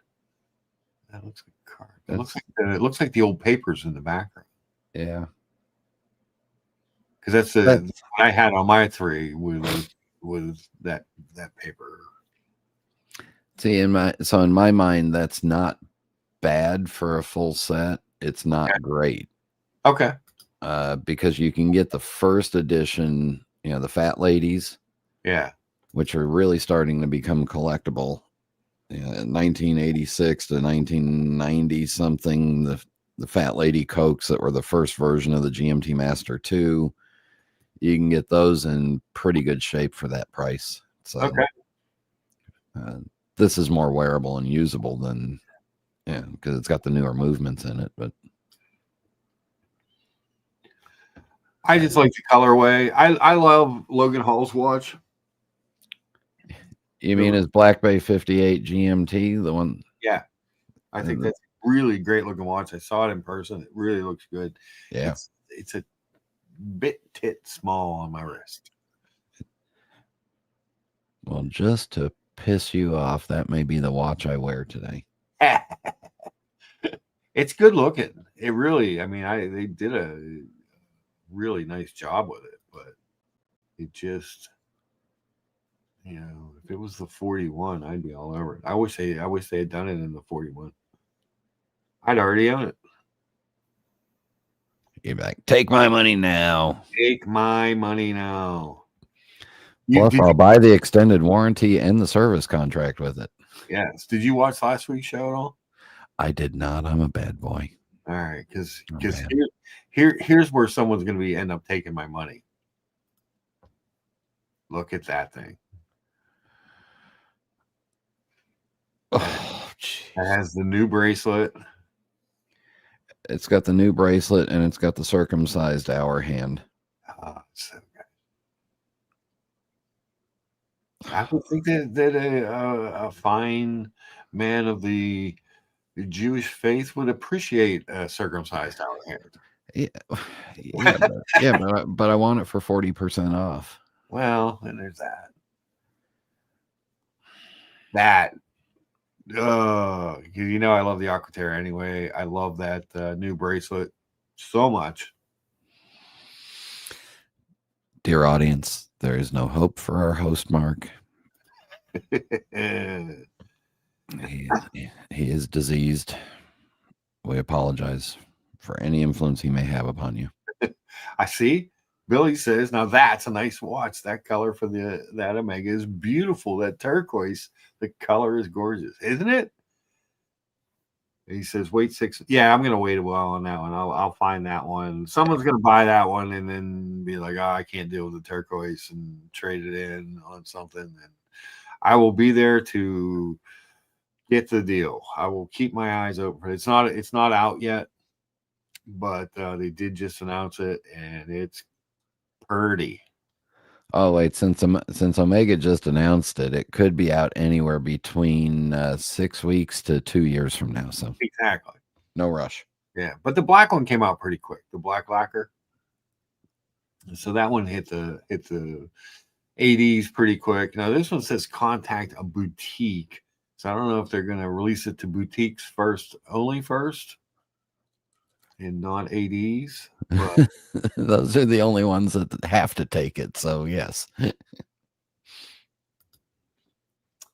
That looks like a card. It looks like the old papers in the background. Yeah. Because that's the I had on my 3 was that paper. See, in my mind, that's not bad for a full set. It's not great. Okay. Because you can get the first edition, the Fat Ladies. Yeah. Which are really starting to become collectible. 1986 to 1990 something, the Fat Lady Cokes that were the first version of the GMT Master 2. You can get those in pretty good shape for that price. So, okay. This is more wearable and usable than, because it's got the newer movements in it. But I just like the colorway. I love Logan Hall's watch. You mean his Black Bay 58 GMT, the one? Yeah, I think that's a really great looking watch. I saw it in person. It really looks good. Yeah, it's a bit small on my wrist. Well, just to piss you off, that may be the watch I wear today. It's good looking. It really, they did a really nice job with it, but it just, if it was the 41, I'd be all over it. I wish they had done it in the 41. I'd already own it. You're like, take my money now. Take my money now. Plus, I'll buy the extended warranty and the service contract with it. Yes. Did you watch last week's show at all? I did not. I'm a bad boy. All right, because Oh, man. here's where someone's going to end up taking my money. Look at that thing. Oh, It jeez. has the new bracelet. It's got the new bracelet and it's got the circumcised hour hand. So I would think that a fine man of the Jewish faith would appreciate a circumcised hour hand. But I want it for 40% off. Well, and there's that. That. You know I love the Aquaterra anyway. I love that new bracelet so much. Dear audience, there is no hope for our host, Mark. He is diseased. We apologize for any influence he may have upon you. I see. Billy says, now that's a nice watch. That color for that Omega is beautiful. That turquoise, the color is gorgeous, isn't it? He says, wait 6. Yeah, I'm going to wait a while on that one. I'll find that one. Someone's going to buy that one and then be like, oh, I can't deal with the turquoise and trade it in on something. And I will be there to get the deal. I will keep my eyes open. It's not out yet, but they did just announce it and it's pretty. Oh wait, since Omega just announced it, it could be out anywhere between 6 weeks to 2 years from now. So Exactly. no rush. Yeah, but the black one came out pretty quick. The black lacquer. So that one hit the 80s pretty quick. Now this one says contact a boutique. So I don't know if they're going to release it to boutiques first, and not ADs. But Those are the only ones that have to take it. So yes.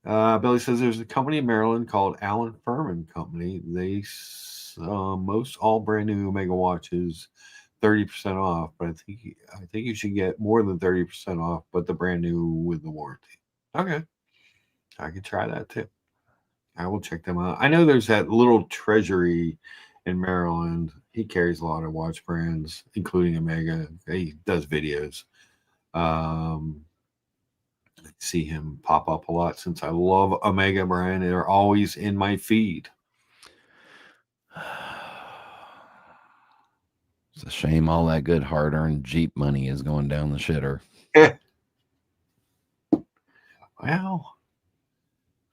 Billy says there's a company in Maryland called Allen Furman Company. They most all brand new Omega watches 30% off, but I think you should get more than 30% off, but the brand new with the warranty. Okay, I can try that too. I will check them out. I know there's that little treasury in Maryland. He carries a lot of watch brands, including Omega. He does videos. I see him pop up a lot since I love Omega brand. They're always in my feed. It's a shame all that good hard-earned Jeep money is going down the shitter. Well,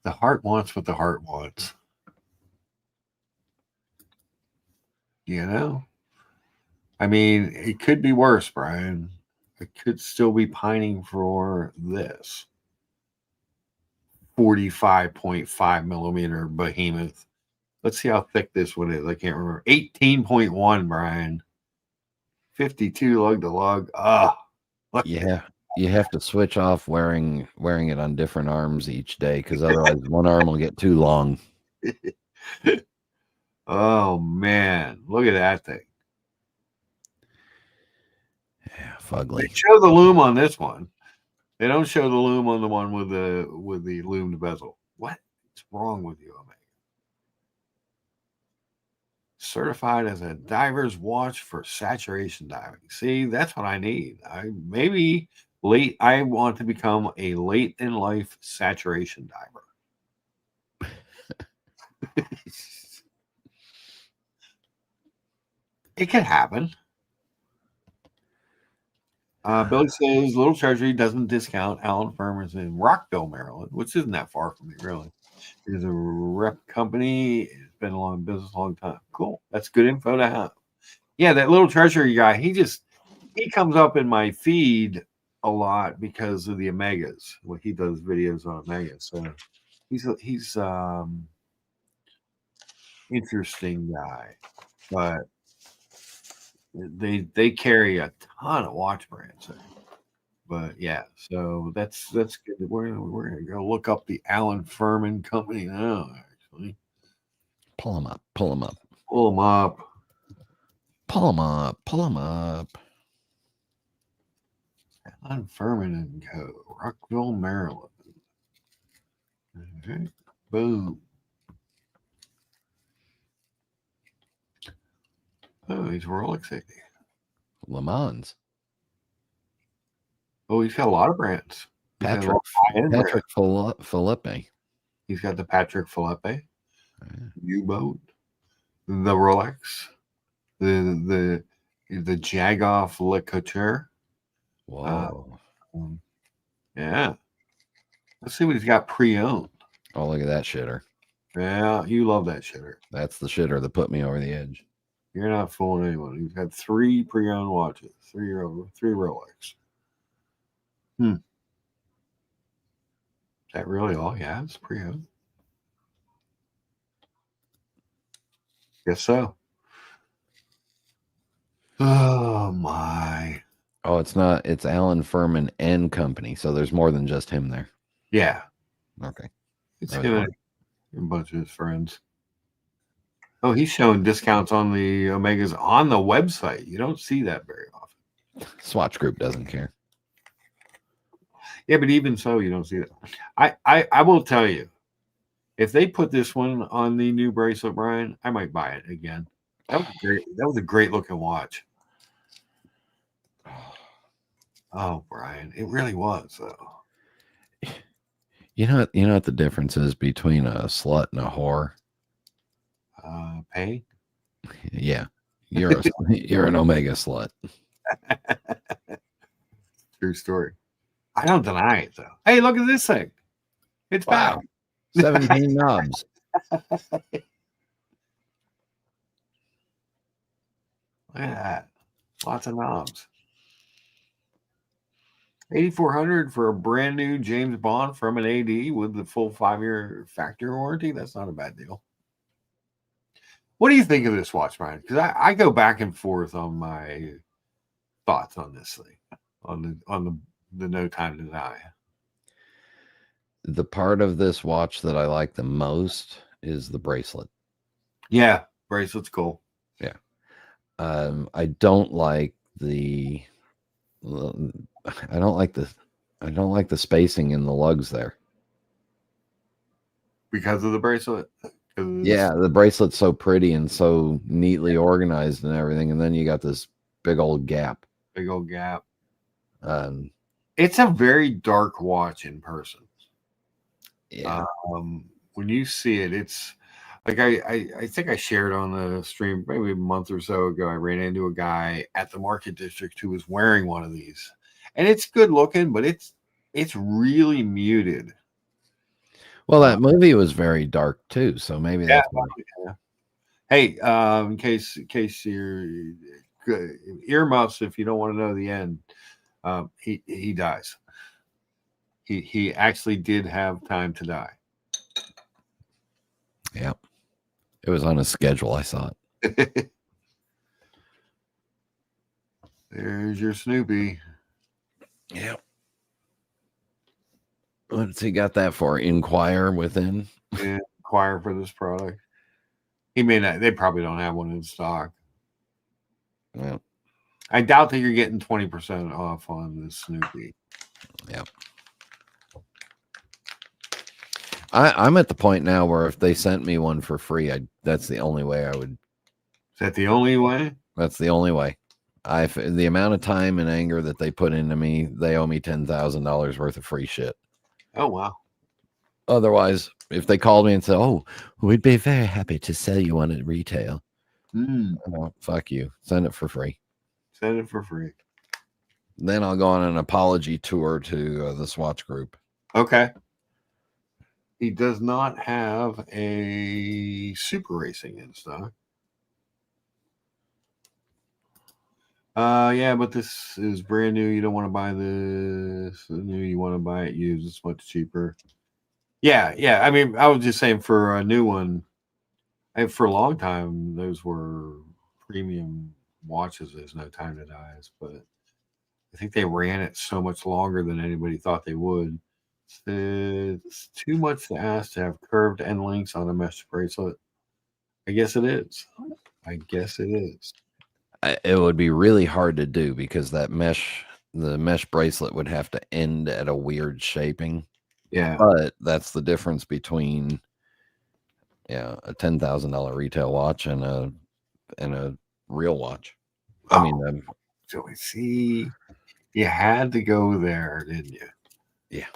the heart wants what the heart wants. You know? I mean, it could be worse, Brian. I could still be pining for this 45.5 millimeter behemoth. Let's see how thick this one is. I can't remember. 18.1, Brian. 52 lug to lug. Yeah, you have to switch off wearing it on different arms each day because otherwise one arm will get too long. Oh man, look at that thing. Yeah, They fugly. show the loom on this one. They don't show the loom on the one with the loomed bezel. What's wrong with you, Omega? Certified as a diver's watch for saturation diving. See, that's what I need. I want to become a late in life saturation diver. It could happen. Billy says Little Treasury doesn't discount Allen Furman's in Rockville, Maryland, which isn't that far from me, really. It is a rep company. It's been in business a long time. Cool. That's good info to have. Yeah, that Little Treasury guy, he comes up in my feed a lot because of the Omegas. Well, he does videos on Omegas. So he's interesting guy. But they carry a ton of watch brands. But yeah, so that's good. We're gonna go look up the Allen Furman Company now. Actually, Pull them up. Pull them up. pull them up. Pull them up. Pull them up. Allen Furman and Co. Rockville, Maryland. Okay. Boom. Oh, he's Rolex 80. Le Mans. Oh, he's got a lot of brands. He's got a lot Patrick of high-end brands. Patrick Philippe. He's got the Patrick Philippe Yeah. U-boat, the Rolex, the Jagoff Le Couture. Whoa. Yeah. Let's see what he's got pre-owned. Oh, look at that shitter. Yeah, you love that shitter. That's the shitter that put me over the edge. You're not fooling anyone. He's got 3 pre-owned watches, 3 Rolex. Is that really all he has pre-owned? Guess so. Oh my. Oh, it's not. It's Alan Furman and Company. So there's more than just him there. Yeah. Okay. It's That was him and a bunch of his friends. Oh, he's showing discounts on the Omegas on the website. You don't see that very often. Swatch Group doesn't care. Yeah, but even so, you don't see that. I will tell you, if they put this one on the new bracelet, Brian, I might buy it again. That was great. That was a great looking watch. Oh, Brian, it really was though. You know what the difference is between a slut and a whore? Pay? Yeah. You're an Omega slut. True story. I don't deny it though. Hey, look at this thing. It's Wow. back. 17 knobs. Look at that. Lots of knobs. 8,400 for a brand new James Bond from an AD with the full 5-year factory warranty. That's not a bad deal. What do you think of this watch, Brian? Because I go back and forth on my thoughts on this thing, on the No Time to Die. The part of this watch that I like the most is the bracelet. Yeah, bracelet's cool. Yeah. I don't like the spacing in the lugs there. Because of the bracelet? Yeah, the bracelet's so pretty and so neatly organized and everything, and then you got this big old gap. Big old gap. Um, It's a very dark watch in person. yeah. When you see it, it's like I think I shared on the stream maybe a month or so ago. I ran into a guy at the Market District who was wearing one of these, and it's good looking, but it's really muted. Well, that movie was very dark too, so maybe that's why. Yeah. Hey, in case you're earmuffs, if you don't want to know the end, he dies. He actually did have time to die. Yeah. It was on a schedule. I saw it. There's your Snoopy. Yeah. What's he got that for? Inquire within? Yeah, inquire for this product. He may not. They probably don't have one in stock. Yeah. I doubt that you're getting 20% off on this Snoopy. Yeah. I'm at the point now where if they sent me one for free, that's the only way I would. Is that the only way? That's the only way. The amount of time and anger that they put into me, they owe me $10,000 worth of free shit. Oh, wow. Otherwise, if they called me and said, "Oh, we'd be very happy to sell you one at retail," oh, fuck you. Send it for free. Send it for free. Then I'll go on an apology tour to the Swatch Group. Okay. He does not have a Super Racing in stock. Yeah, but this is brand new. You don't want to buy this new. You want to buy it used. It's much cheaper. Yeah. I mean, I was just saying for a new one, and for a long time, those were premium watches. There's No Time to Die, but I think they ran it so much longer than anybody thought they would. It's too much to ask to have curved end links on a mesh bracelet. I guess it is. It would be really hard to do because the mesh bracelet would have to end at a weird shaping. Yeah. But that's the difference between a $10,000 retail watch and a real watch. I mean, so see, you had to go there, didn't you? Yeah.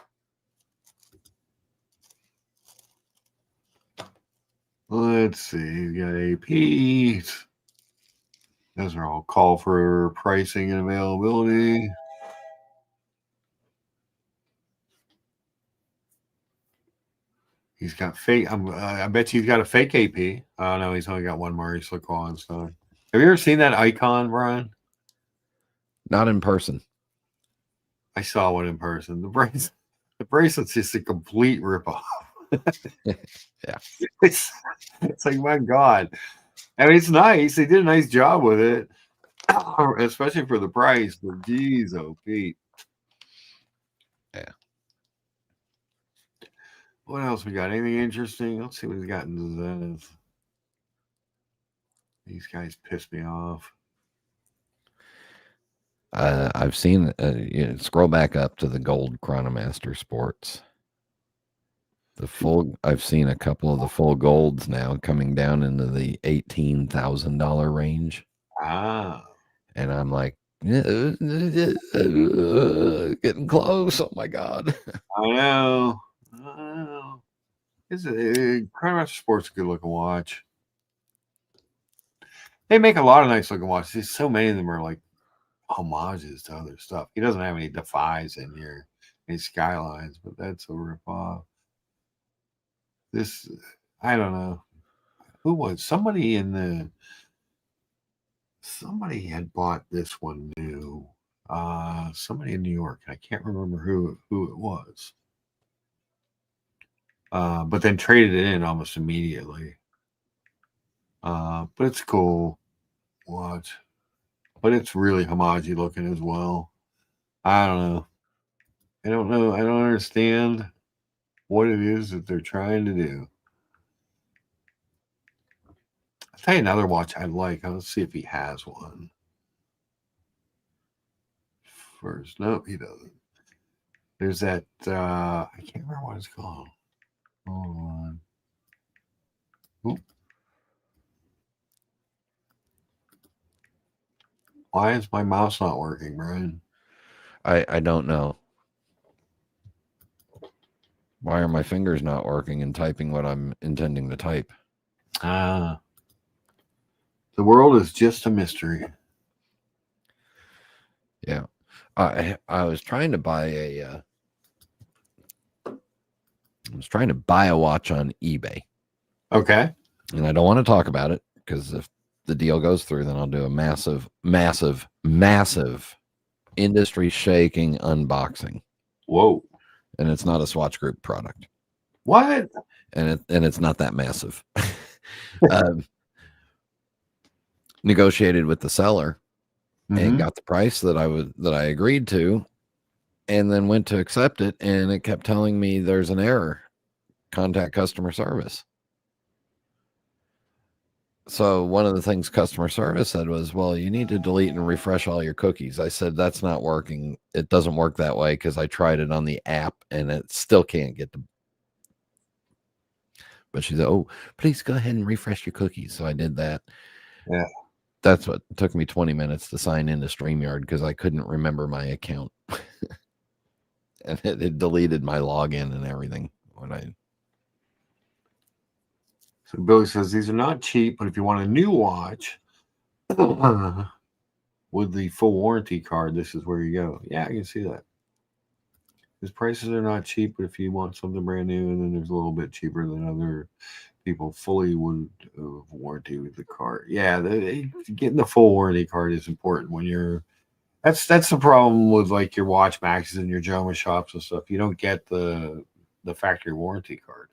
Let's see. You got APs. Those are all call for pricing and availability. He's got fake. I bet you he's got a fake AP. Oh no, he's only got one Maurice Lacroix. So, have you ever seen that icon, Brian? Not in person. I saw one in person. The bracelet's just a complete ripoff. Yeah. It's like my God. I mean, it's nice. They did a nice job with it, especially for the price. But geez, oh Pete. Yeah. What else we got? Anything interesting? Let's see what he's got in Zenith. These guys piss me off. I've seen. Scroll back up to the gold Chronomaster Sports. The full. I've seen a couple of the full golds now coming down into the $18,000 range, Ah, and I'm like, getting close. Oh my God. I know. I know. It's Chronomaster Sports a good looking watch. They make a lot of nice looking watches. So many of them are like homages to other stuff. He doesn't have any Defies in here, any Skylines, but that's a ripoff. This, I don't know. Who was somebody in the somebody had bought this one new. Somebody in New York. I can't remember who it was. But then traded it in almost immediately. But it's cool watch. But it's really homage looking as well. I don't know. I don't know. I don't understand what it is that they're trying to do. I'll tell you another watch I like. Let's see if he has one. First, no, he doesn't. There's that. I can't remember what it's called. Hold on. Oop. Why is my mouse not working, Brian? I don't know. Why are my fingers not working and typing what I'm intending to type? The world is just a mystery. Yeah. I was trying to buy a watch on eBay. Okay. And I don't want to talk about it because if the deal goes through, then I'll do a massive industry shaking unboxing. Whoa. And it's not a Swatch Group product. What? And it's not that massive. Negotiated with the seller and got the price that I agreed to, and then went to accept it, and it kept telling me there's an error. Contact customer service. So one of the things customer service said was, well, you need to delete and refresh all your cookies. I said, that's not working. It doesn't work that way because I tried it on the app and it still can't get to. But she said, oh, please go ahead and refresh your cookies. So I did that. Yeah. That's what took me 20 minutes to sign into StreamYard because I couldn't remember my account. And it deleted my login and everything when I. So Billy says these are not cheap, but if you want a new watch with the full warranty card, this is where you go. Yeah, I can see that. His prices are not cheap, but if you want something brand new, and then there's a little bit cheaper than other people fully would warranty with the card. Yeah, getting the full warranty card is important when you're. That's the problem with like your Watch Maxes and your Joma shops and stuff. You don't get the factory warranty card,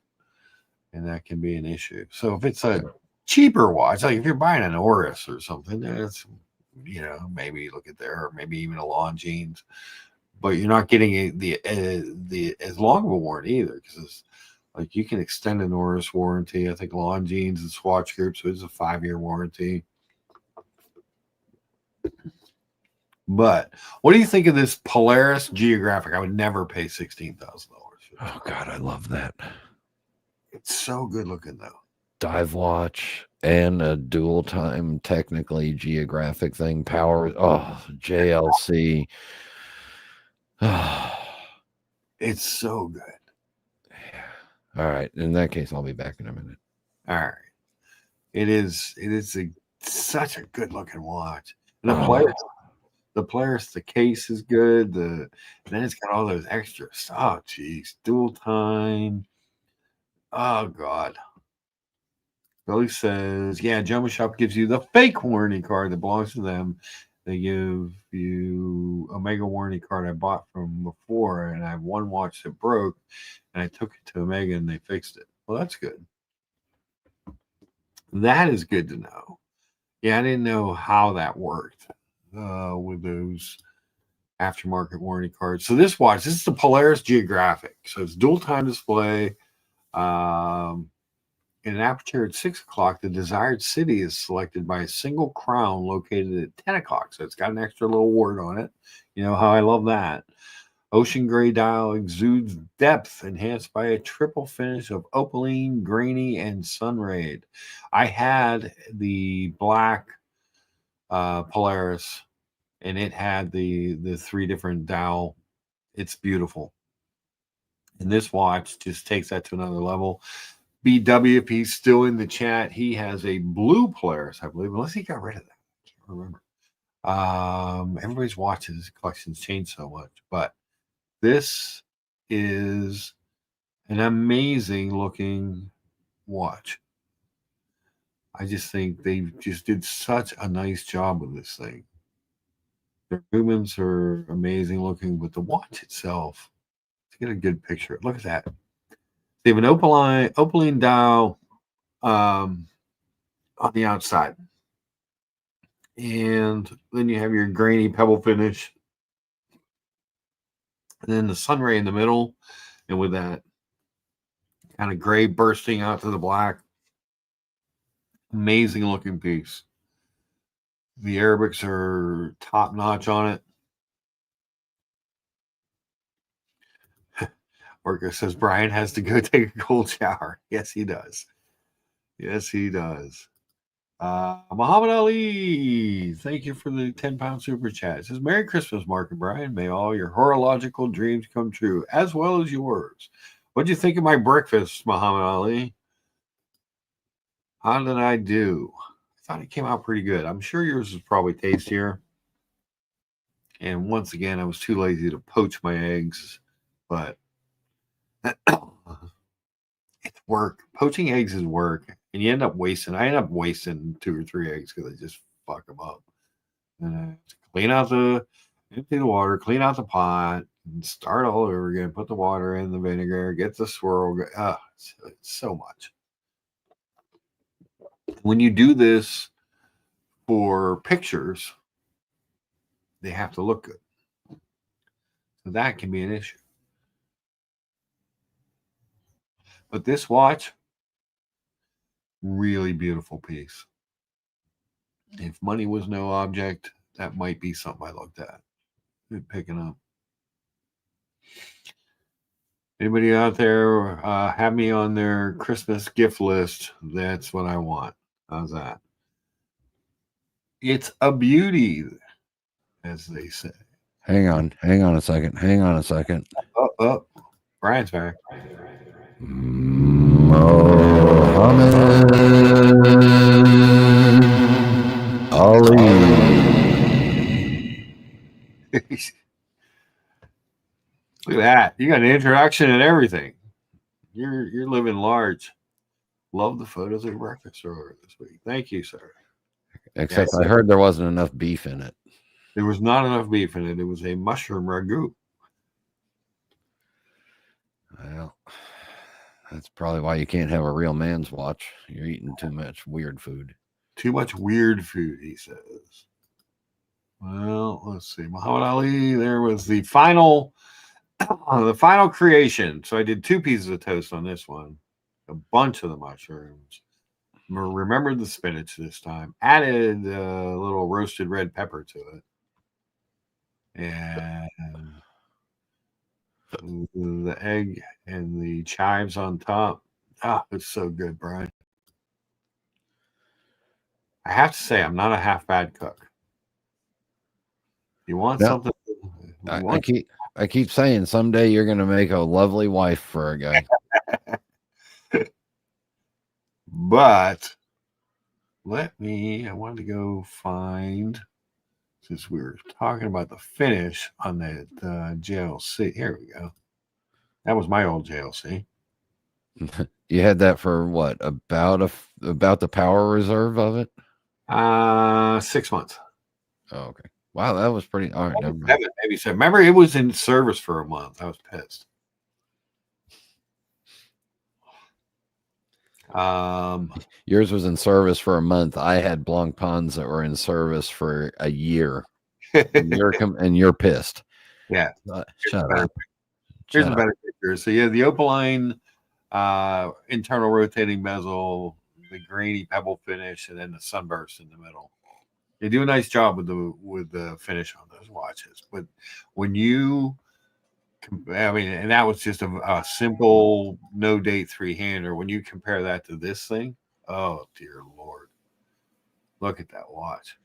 and that can be an issue. So if it's a cheaper watch, like if you're buying an Oris or something, that's maybe look at there, or maybe even a Longines, but you're not getting the as long of a warranty either because like you can extend an Oris warranty. I think Longines and Swatch Group, so it's a 5-year warranty. But what do you think of this Polaris Geographic? I would never pay $16,000. Oh God, I love that. It's so good looking though. dive watch and a dual time, technically geographic thing. Power. Oh, JLC. Oh, It's so good. all right. In that case, I'll be back in a minute. All right. It is such a good looking watch. And Oh, the case is good. Then it's got all those extras. Oh geez, dual time. Oh god. Billy says, yeah, Jumbo Shop gives you the fake warranty card that belongs to them. They give you a mega warranty card I bought from before, and I have one watch that broke, and I took it to Omega and they fixed it. Well, that's good. That is good to know. Yeah, I didn't know how that worked with those aftermarket warranty cards. So this is the Polaris Geographic. So it's dual time display. Um, in an aperture at 6 o'clock, the desired city is selected by a single crown located at 10 o'clock. So it's got an extra little word on it. You know how I love that. Ocean gray dial exudes depth, enhanced by a triple finish of opaline, grainy, and sunrayed. I had the black Polaris, and it had the three different dial. It's beautiful, and this watch just takes that to another level. BW, if he's still in the chat, he has a blue Polaris, I believe, unless he got rid of that. I can't remember. Everybody's watches collections change so much, but this is an amazing looking watch. I just think they just did such a nice job with this thing. The movements are amazing looking, but the watch itself, let's get a good picture. Look at that. They have an opaline dial on the outside. And then you have your grainy pebble finish. And then the sunray in the middle. And with that kind of gray bursting out to the black. Amazing looking piece. The Arabics are top notch on it. Worker says Brian has to go take a cold shower. Yes, he does. Yes, he does. Muhammad Ali, thank you for the 10-pound super chat. It says, Merry Christmas, Mark and Brian. May all your horological dreams come true, as well as yours. What'd you think of my breakfast, Muhammad Ali? How did I do? I thought it came out pretty good. I'm sure yours is probably tastier. And once again, I was too lazy to poach my eggs, but it's work. Poaching eggs is work, and you end up wasting. I end up wasting 2 or 3 eggs because I just fuck them up. And I have to clean out empty the water, clean out the pot, and start all over again. Put the water in the vinegar, get the swirl. It's so much. When you do this for pictures, they have to look good. So that can be an issue. But this watch, really beautiful piece. If money was no object, that might be something I looked at. Good picking up. Anybody out there have me on their Christmas gift list? That's what I want. How's that? It's a beauty, as they say. hang on a second. Hang on a second. Oh, Brian's back. Mohammed Ali. Look at that. You got an introduction and everything. You're living large. Love the photos of your breakfast earlier this week. Thank you, sir. Except I heard there wasn't enough beef in it. There was not enough beef in it. It was a mushroom ragu. Well, that's probably why you can't have a real man's watch. You're eating too much weird food. Too much weird food, he says. Well, let's see. Muhammad Ali, there was the final creation. So I did 2 pieces of toast on this one. A bunch of the mushrooms. Remembered the spinach this time. Added a little roasted red pepper to it. And the egg and the chives on top. Ah, it's so good, Brian. I have to say, I'm not a half bad cook. You want No, something? I, You I want keep I keep saying someday you're gonna make a lovely wife for a guy. But I wanted to go find, since we were talking about the finish on that JLC. Here we go. That was my old JLC. You had that for what? About the power reserve of it? 6 months. Oh, okay. Wow, that was pretty. All right, never mind. Maybe 7. Remember, it was in service for a month. I was pissed. Yours was in service for a month. I had Blanc Ponds that were in service for a year, and you're pissed. Yeah. Shut Better, up. here's Shut a up. better picture. So yeah, the Opaline internal rotating bezel, the grainy pebble finish, and then the sunburst in the middle. They do a nice job with the finish on those watches. But when you, I mean, and that was just a simple no date 3-hander. When you compare that to this thing, oh dear Lord, look at that watch.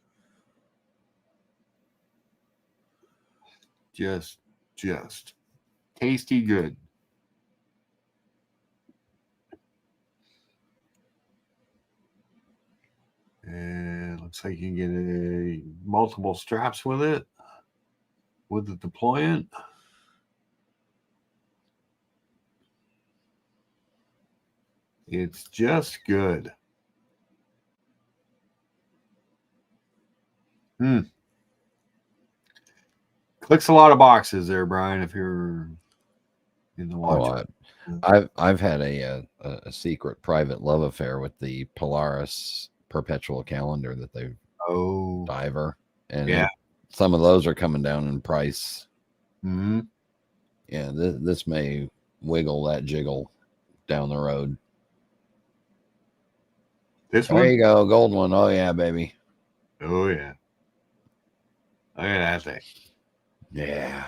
Just tasty good. And looks like you can get multiple straps with it, with the deployant. It's just good. Clicks a lot of boxes there, Brian, if you're in the watch. I've had a secret private love affair with the Polaris perpetual calendar that they diver, and yeah. some of those are coming down in price. Mm-hmm. Yeah, this may wiggle that jiggle down the road. There you go, gold one. Oh yeah, baby. Oh yeah. Look at that thing. Yeah.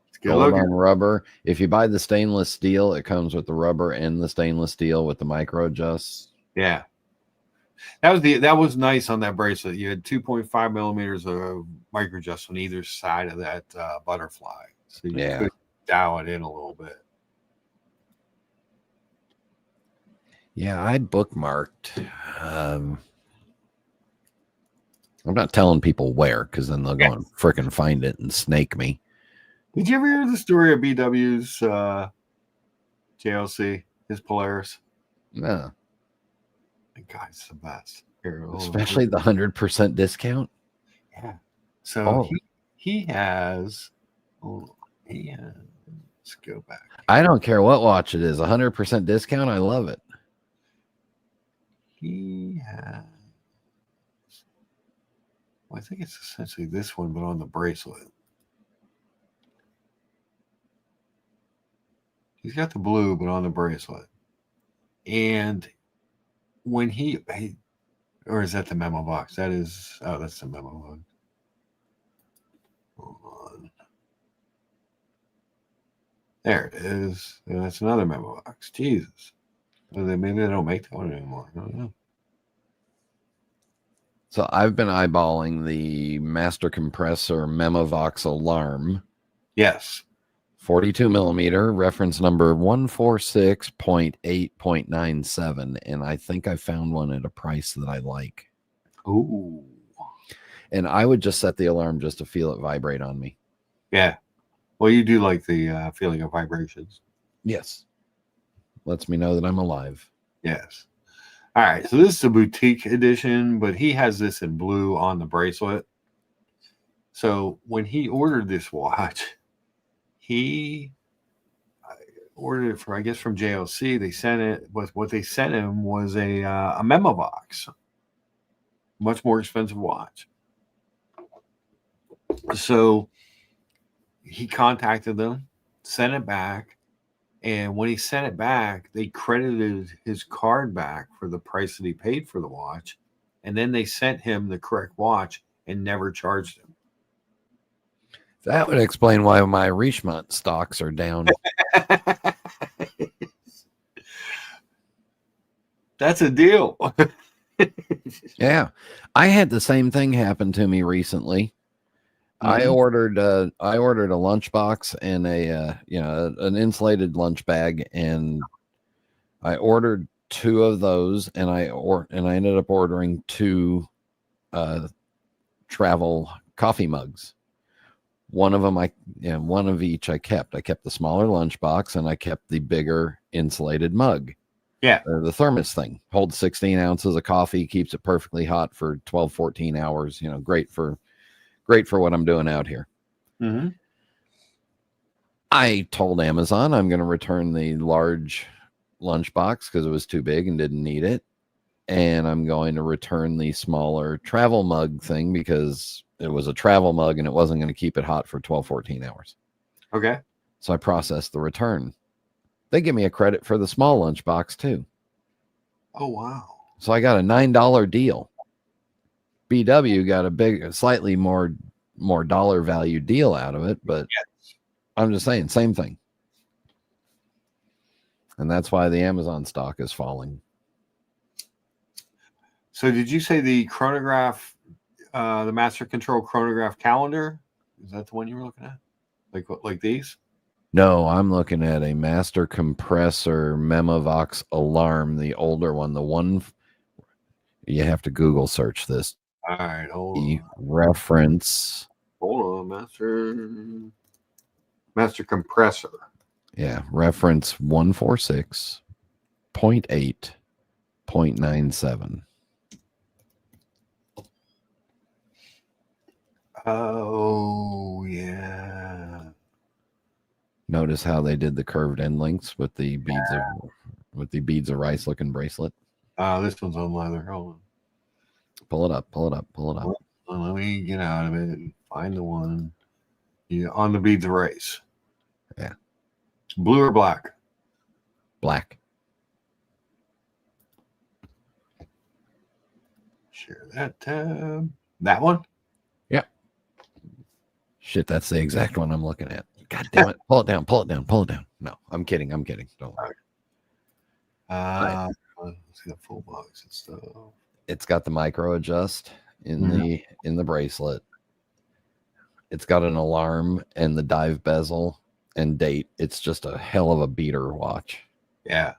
It's good gold looking. on rubber. If you buy the stainless steel, it comes with the rubber and the stainless steel with the micro adjusts. Yeah. That was nice on that bracelet. You had 2.5 millimeters of micro adjust on either side of that butterfly, so you could dial it in a little bit. Yeah, I bookmarked. I'm not telling people where, because then they'll go and frickin' find it and snake me. Did you ever hear the story of BW's JLC, his Polaris? No. The guy's the best. Especially the 100% discount. Yeah. So he has. Let's go back. I don't care what watch it is. 100% discount. I love it. He has. Well, I think it's essentially this one, but on the bracelet. He's got the blue, but on the bracelet. And when or is that the memo box? That's the memo box. Hold on. There it is. And that's another memo box. Jesus. Maybe they don't make that one anymore. I don't know. So I've been eyeballing the Master Compressor Memovox alarm. Yes. 42 millimeter, reference number 146.8.97. And I think I found one at a price that I like. Ooh. And I would just set the alarm just to feel it vibrate on me. Yeah. Well, you do like the feeling of vibrations. Yes. Lets me know that I'm alive. Yes. All right. So this is a boutique edition, but he has this in blue on the bracelet. So when he ordered this watch, he ordered it from JLC. They sent it, but what they sent him was a memo box, much more expensive watch. So he contacted them, sent it back, and when he sent it back, they credited his card back for the price that he paid for the watch, and then they sent him the correct watch and never charged him. That would explain why my Richemont stocks are down. That's a deal. Yeah. I had the same thing happen to me recently. I ordered a lunchbox and an insulated lunch bag, and I ordered two of those, and I ended up ordering two travel coffee mugs. One of them one of each I kept. I kept the smaller lunchbox, and I kept the bigger insulated mug. Yeah. The thermos thing holds 16 ounces of coffee, keeps it perfectly hot for 12, 14 hours. Great for what I'm doing out here. Mm-hmm. I told Amazon I'm going to return the large lunchbox because it was too big and didn't need it. And I'm going to return the smaller travel mug thing because it was a travel mug and it wasn't going to keep it hot for 12, 14 hours. Okay. So I processed the return. They give me a credit for the small lunchbox too. Oh, wow. So I got a $9 deal. BW got a slightly more dollar value deal out of it, but Yes. I'm just saying, same thing. And that's why the Amazon stock is falling. So did you say the chronograph, the Master Control chronograph calendar? Is that the one you were looking at? Like these? No, I'm looking at a Master Compressor Memovox alarm, the older one, the one you have to Google search this. All right, hold The on. reference. Hold on, Master Compressor. Yeah, reference 146.8.97. Oh, yeah. Notice how they did the curved end links with the beads of rice looking bracelet. This one's on leather. Hold Pull it up. on. Let me get out of it and find the one. Yeah, on the beads of rice. Yeah. Blue or black? Black. Share that tab. That one? Yeah. Shit, that's the exact one I'm looking at. God damn it. Pull it down. No, I'm kidding. Don't worry. Let's see the full box and stuff. It's got the micro adjust in the bracelet. It's got an alarm and the dive bezel and date. It's just a hell of a beater watch. Yeah.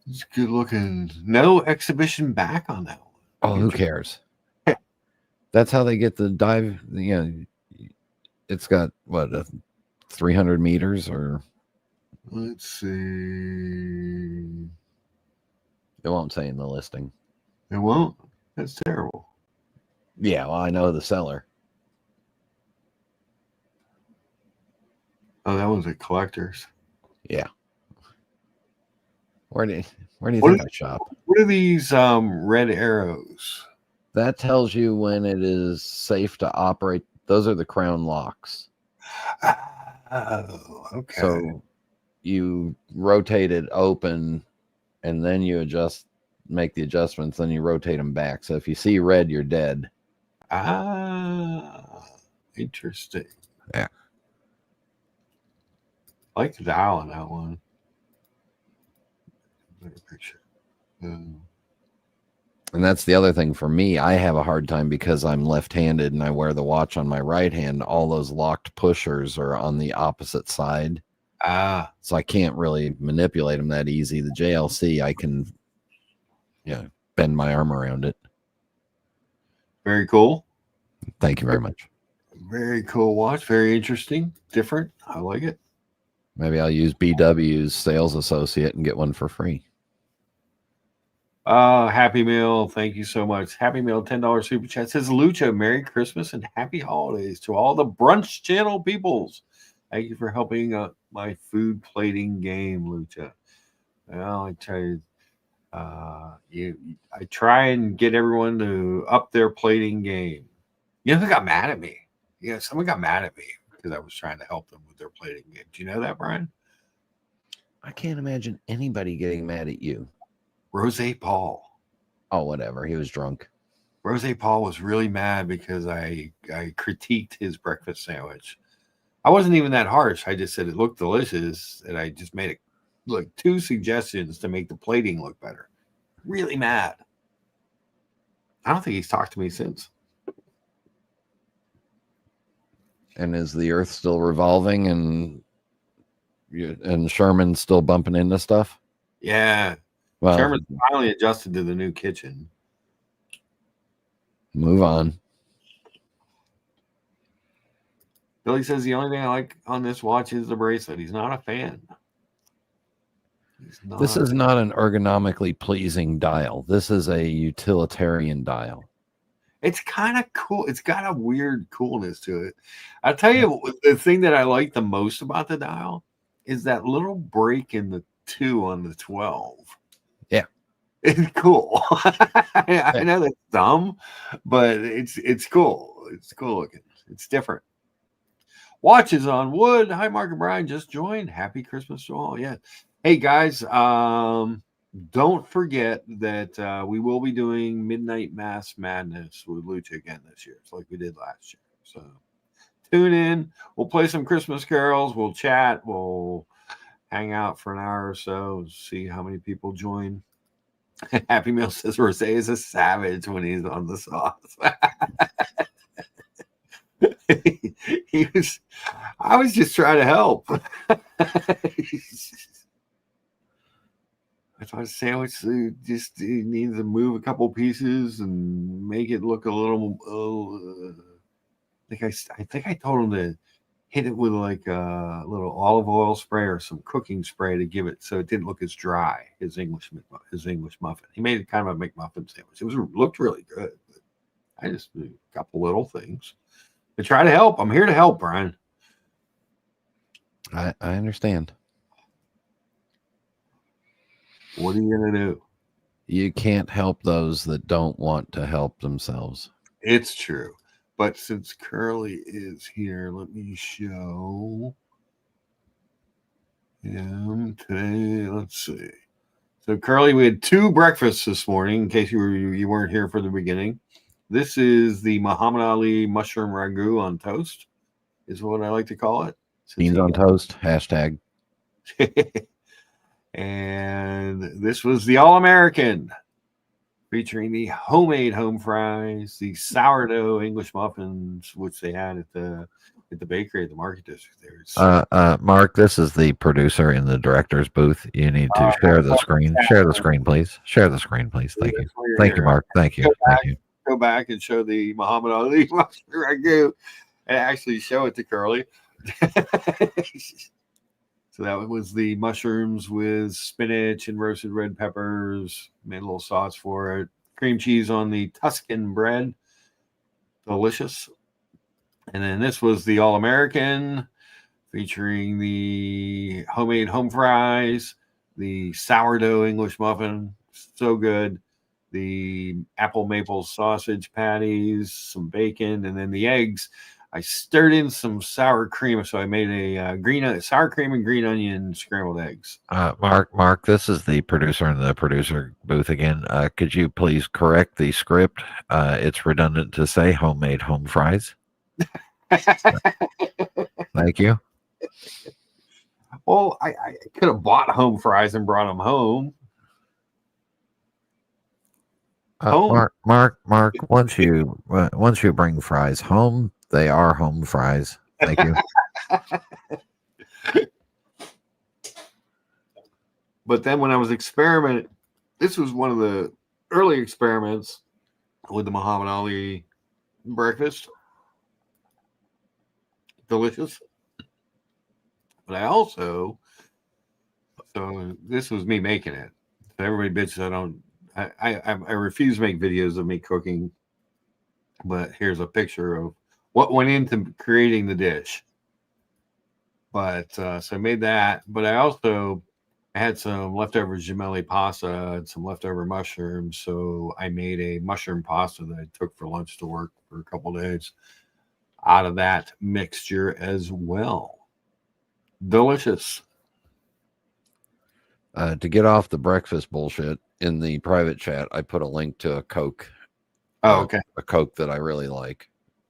It's good looking. No exhibition back on that one. Oh, who cares? That's how they get the dive. It's got what, 300 meters or. Let's see. It won't say in the listing. It won't. That's terrible. Yeah, well, I know the seller. Oh, that one's a collector's. Yeah. Where do you think I shop? What are these red arrows? That tells you when it is safe to operate. Those are the crown locks. Oh, okay. So you rotate it open and then you make the adjustments, then you rotate them back. So if you see red, you're dead. Interesting. Yeah. I like the dial on that one. Look at a picture. And that's the other thing for me. I have a hard time because I'm left-handed and I wear the watch on my right hand. All those locked pushers are on the opposite side. So I can't really manipulate them that easy. The JLC, I can, bend my arm around it. Very cool. Thank you very much. Very cool watch. Very interesting. Different. I like it. Maybe I'll use BW's sales associate and get one for free. Happy Meal. Thank you so much. Happy Meal, $10 super chat. Says Lucha, Merry Christmas and Happy Holidays to all the Brunch Channel peoples. Thank you for helping my food plating game, Lucha. Well, I tell you, I try and get everyone to up their plating game. You know who got mad at me? Yeah, someone got mad at me because I was trying to help them with their plating game. Do you know that, Brian? I can't imagine anybody getting mad at you. Rose Paul. Oh, whatever. He was drunk. Rose Paul was really mad because I critiqued his breakfast sandwich. I wasn't even that harsh. I just said it looked delicious, and I just made it like 2 suggestions to make the plating look better. Really mad. I don't think he's talked to me since. And is the Earth still revolving and Sherman's still bumping into stuff? Yeah. Well, Sherman's finally adjusted to the new kitchen. move on. Billy says the only thing I like on this watch is the bracelet. He's not a fan. This is not an ergonomically pleasing dial. This is a utilitarian dial. It's kind of cool. It's got a weird coolness to it. I'll tell you, the thing that I like the most about the dial is that little break in the 2 on the 12. Yeah. It's cool. I know that's dumb, but it's cool. It's cool looking. It's different. Watches on wood. Hi, Mark and Brian just joined. Happy Christmas to all. Yeah. Hey guys, don't forget that we will be doing Midnight Mass Madness with Lucha again this year. It's like we did last year. So tune in. We'll play some Christmas carols. We'll chat. We'll hang out for an hour or so. See how many people join. Happy Meal says Rosé is a savage when he's on the sauce. I was just trying to help. I thought sandwich just needs to move a couple pieces and make it look a little. I think I told him to hit it with like a little olive oil spray or some cooking spray to give it so it didn't look as dry. His English muffin. He made it kind of a McMuffin sandwich. Looked really good. I just did a couple little things. I try to help. I'm here to help, Brian. I understand. What are you going to do? You can't help those that don't want to help themselves. It's true. But since Curly is here, let me show him today. Let's see. So, Curly, we had 2 breakfasts this morning, in case you weren't here for the beginning. This is the Muhammad Ali mushroom ragu on toast, is what I like to call it. Beans on toast, hashtag. And this was the All-American, featuring the homemade home fries, the sourdough English muffins, which they had at the bakery at the Market District. There, Mark, this is the producer in the director's booth. You need to share the screen. Share the screen, please. Share the screen, please. Thank you. Thank you, Mark. Thank you. Thank you. Go back and show the Muhammad Ali mushroom ragu, and actually show it to Curly. So that was the mushrooms with spinach and roasted red peppers. Made a little sauce for it. Cream cheese on the Tuscan bread. Delicious. And then this was the All-American, featuring the homemade home fries, the sourdough English muffin. So good. The apple maple sausage patties, some bacon, and then the eggs. I stirred in some sour cream, so I made a sour cream and green onion scrambled eggs. Mark, this is the producer in the producer booth again. Could you please correct the script? It's redundant to say homemade home fries. Thank you. Well, I could have bought home fries and brought them home. Mark, once you bring fries home, they are home fries. Thank you. But then when I was experimenting, this was one of the early experiments with the Muhammad Ali breakfast. Delicious. But I also, so this was me making it. So everybody bitches I refuse to make videos of me cooking, but here's a picture of what went into creating the dish. But so I made that, but I had some leftover gemelli pasta and some leftover mushrooms. So I made a mushroom pasta that I took for lunch to work for a couple of days out of that mixture as well. Delicious. To get off the breakfast bullshit, in the private chat, I put a link to a Coke. Oh, okay. A Coke that I really like.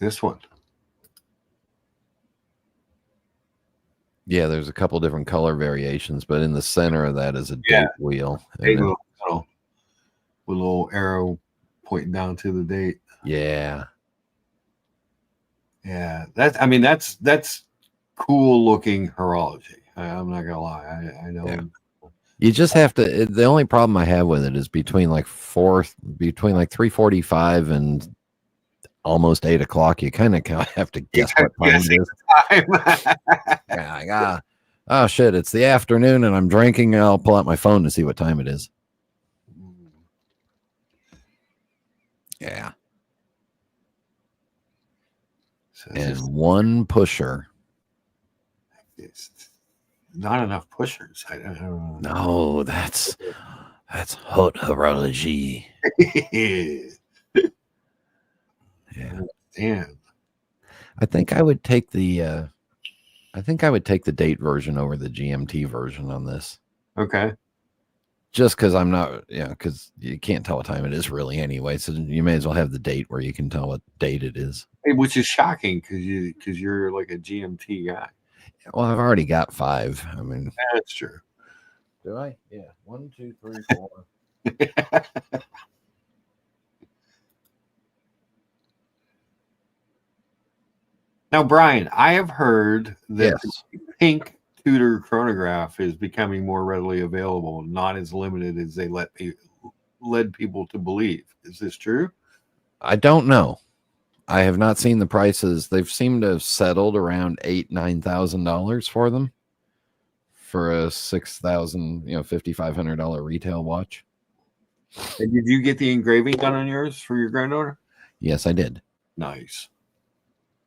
This one. Yeah, there's a couple different color variations, but in the center of that is a Yeah. date wheel. Date And wheel, with a little arrow pointing down to the date. yeah. Yeah, that's cool looking horology. I'm not gonna lie. I know. Yeah. You just have to. The only problem I have with it is between like 3:45 and almost 8 o'clock. You kind of have to guess what time it is. Yeah, like, oh shit, it's the afternoon and I'm drinking. And I'll pull out my phone to see what time it is. Yeah. So And one pusher. it's not enough pushers. I don't know. No, that's hot horology. Yeah. Damn. I think I would take the date version over the GMT version on this. Okay. Just because I'm not, because you can't tell what time it is really anyway. So you may as well have the date where you can tell what date it is. Which is shocking because you're like a GMT guy. Well, I've already got 5. I mean, That's true. do I? Yeah. 1, 2, 3, 4. Now, Brian, I have heard that Yes. the pink Tudor chronograph is becoming more readily available, not as limited as they led people to believe. Is this true? I don't know. I have not seen the prices. They've seemed to have settled around $8,000-$9,000 for them for a $6,000, $5,500 retail watch. And did you get the engraving done on yours for your granddaughter? Yes, I did. Nice.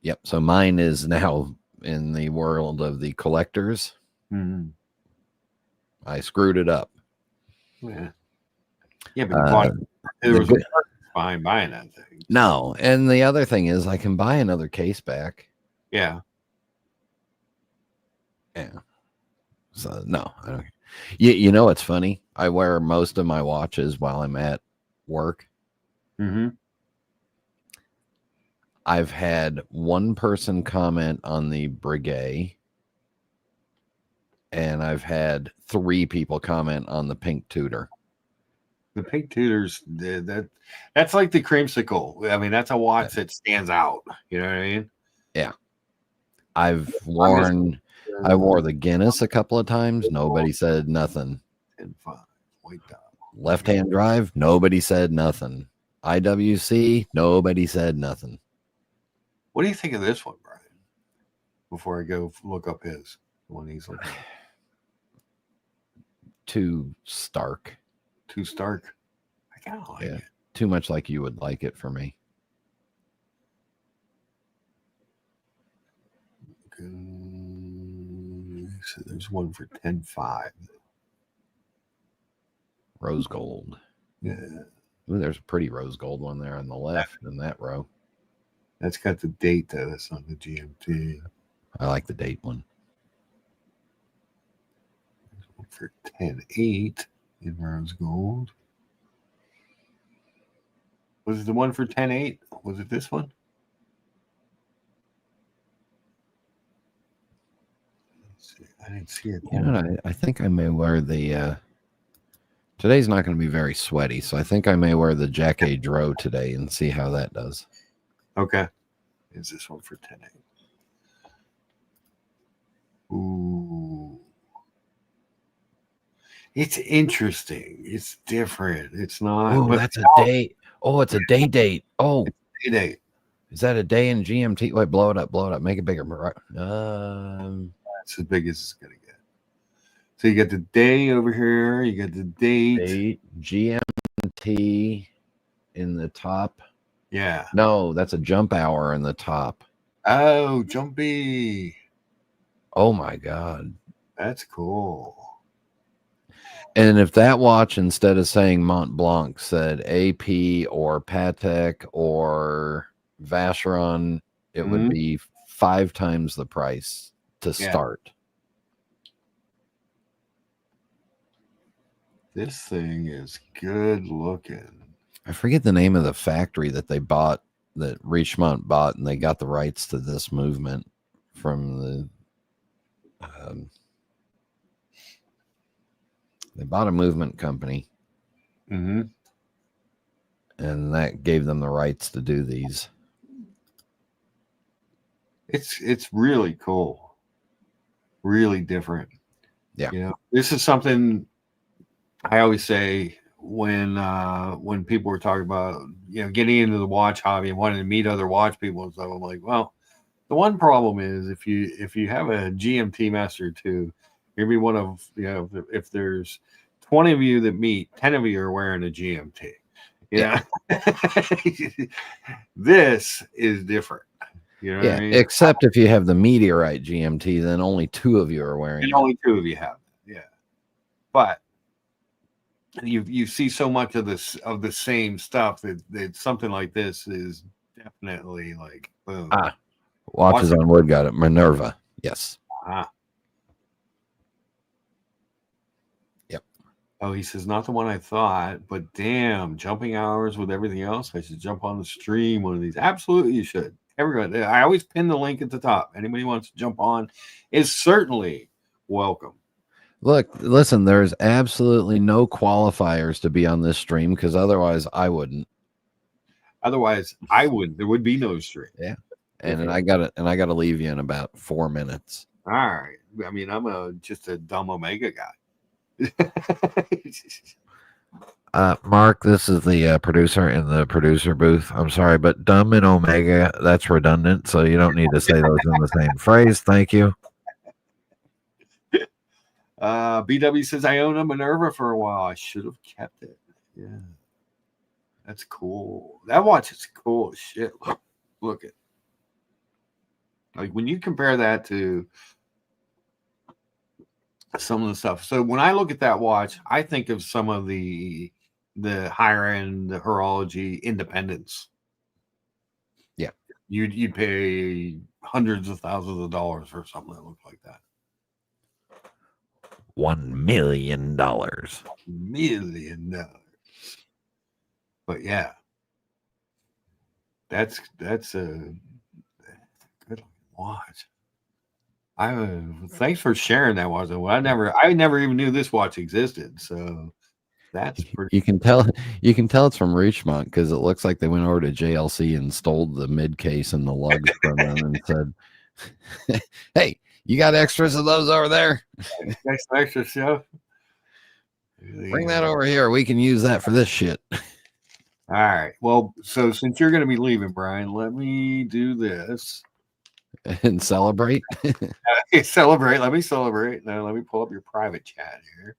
Yep. So mine is now in the world of the collectors. Mm-hmm. I screwed it up. Yeah. Yeah, but you bought there was a purpose behind buying that thing. No, and the other thing is I can buy another case back. Yeah. Yeah. So no, I don't. You know what's funny? I wear most of my watches while I'm at work. Mm-hmm. I've had one person comment on the Breguet, and I've had 3 people comment on the pink Tudor. The pink Tudors, that's like the creamsicle. I mean, that's a watch that stands out. You know what I mean? Yeah. I wore the Guinness a couple of times. Nobody said nothing. 10-5. Wake up. Left-hand drive. Nobody said nothing. IWC. Nobody said nothing. What do you think of this one, Brian? Before I go look up the one he's looking at. Too stark. Too stark. I kind of like it. Too much like you would like it for me. So there's one for 10-5. Rose gold. Yeah. Ooh, there's a pretty rose gold one there on the left in that row. That's got the date though. That's on the GMT. I like the date one. There's one for 10-8 in rose gold. Was it the one for 10-8? Was it this one? Let's see. I didn't see it. You know, I think I may wear the. Today's not going to be very sweaty, so I think I may wear the Jack A. Dro today and see how that does. Okay. Is this one for 10-8? Ooh. It's interesting. It's different. It's not. Oh, that's a date. Oh, it's a date. Oh, date. Is that a day in GMT? Wait, blow it up. Make it bigger. That's as big as it's gonna get. So you got the day over here. You got the date. GMT in the top. Yeah. No, that's a jump hour in the top. Oh, jumpy. Oh my God. That's cool. And if that watch, instead of saying Mont Blanc, said AP or Patek or Vacheron, it would be 5 times the price to start. This thing is good looking. I forget the name of the factory that they bought Richemont bought, and they got the rights to this movement from the. They bought a movement company, Mm-hmm. and that gave them the rights to do these. It's really cool, really different. Yeah. This is something I always say when people were talking about getting into the watch hobby and wanting to meet other watch people and stuff. I'm like, well, the one problem is if you have a GMT Master 2, you're gonna be one of if there's 20 of you that meet, 10 of you are wearing a GMT. Yeah. This is different. You know what I mean? Except if you have the Meteorite GMT, then only 2 of you are wearing And it. only 2 of you have it. Yeah. But you see so much of the same stuff that something like this is definitely like boom. Watches on wood got it. Minerva. Yes. Yep. Oh, he says not the one I thought, but damn, jumping hours with everything else. I should jump on the stream one of these. Absolutely, you should. Everyone, I always pin the link at the top. Anybody who wants to jump on is certainly welcome. Look, listen, there's absolutely no qualifiers to be on this stream because otherwise I wouldn't. Otherwise, I would. There would be no stream. Yeah. And I gotta leave you in about 4 minutes. All right. I mean, I'm just a dumb Omega guy. Mark, this is the producer in the producer booth. I'm sorry, but dumb and Omega, that's redundant, so you don't need to say those in the same phrase. Thank you. BW says, I own a Minerva for a while. I should have kept it. Yeah. That's cool. That watch is cool as shit. Look at. Like when you compare that to some of the stuff. So when I look at that watch, I think of some of the higher end, the horology independents. Yeah. You'd pay hundreds of thousands of dollars for something that looked like that. $1 million. $1 million. But yeah. That's a good watch. Thanks for sharing that watch. I never even knew this watch existed. So that's pretty. You can tell it's from Richemont because it looks like they went over to JLC and stole the mid case and the lugs from them and said, "Hey, you got extras of those over there? Next extra stuff. Bring that over here. We can use that for this shit." All right. Well, so since you're going to be leaving, Brian, let me do this and celebrate. Celebrate. Let me celebrate. Now let me pull up your private chat here.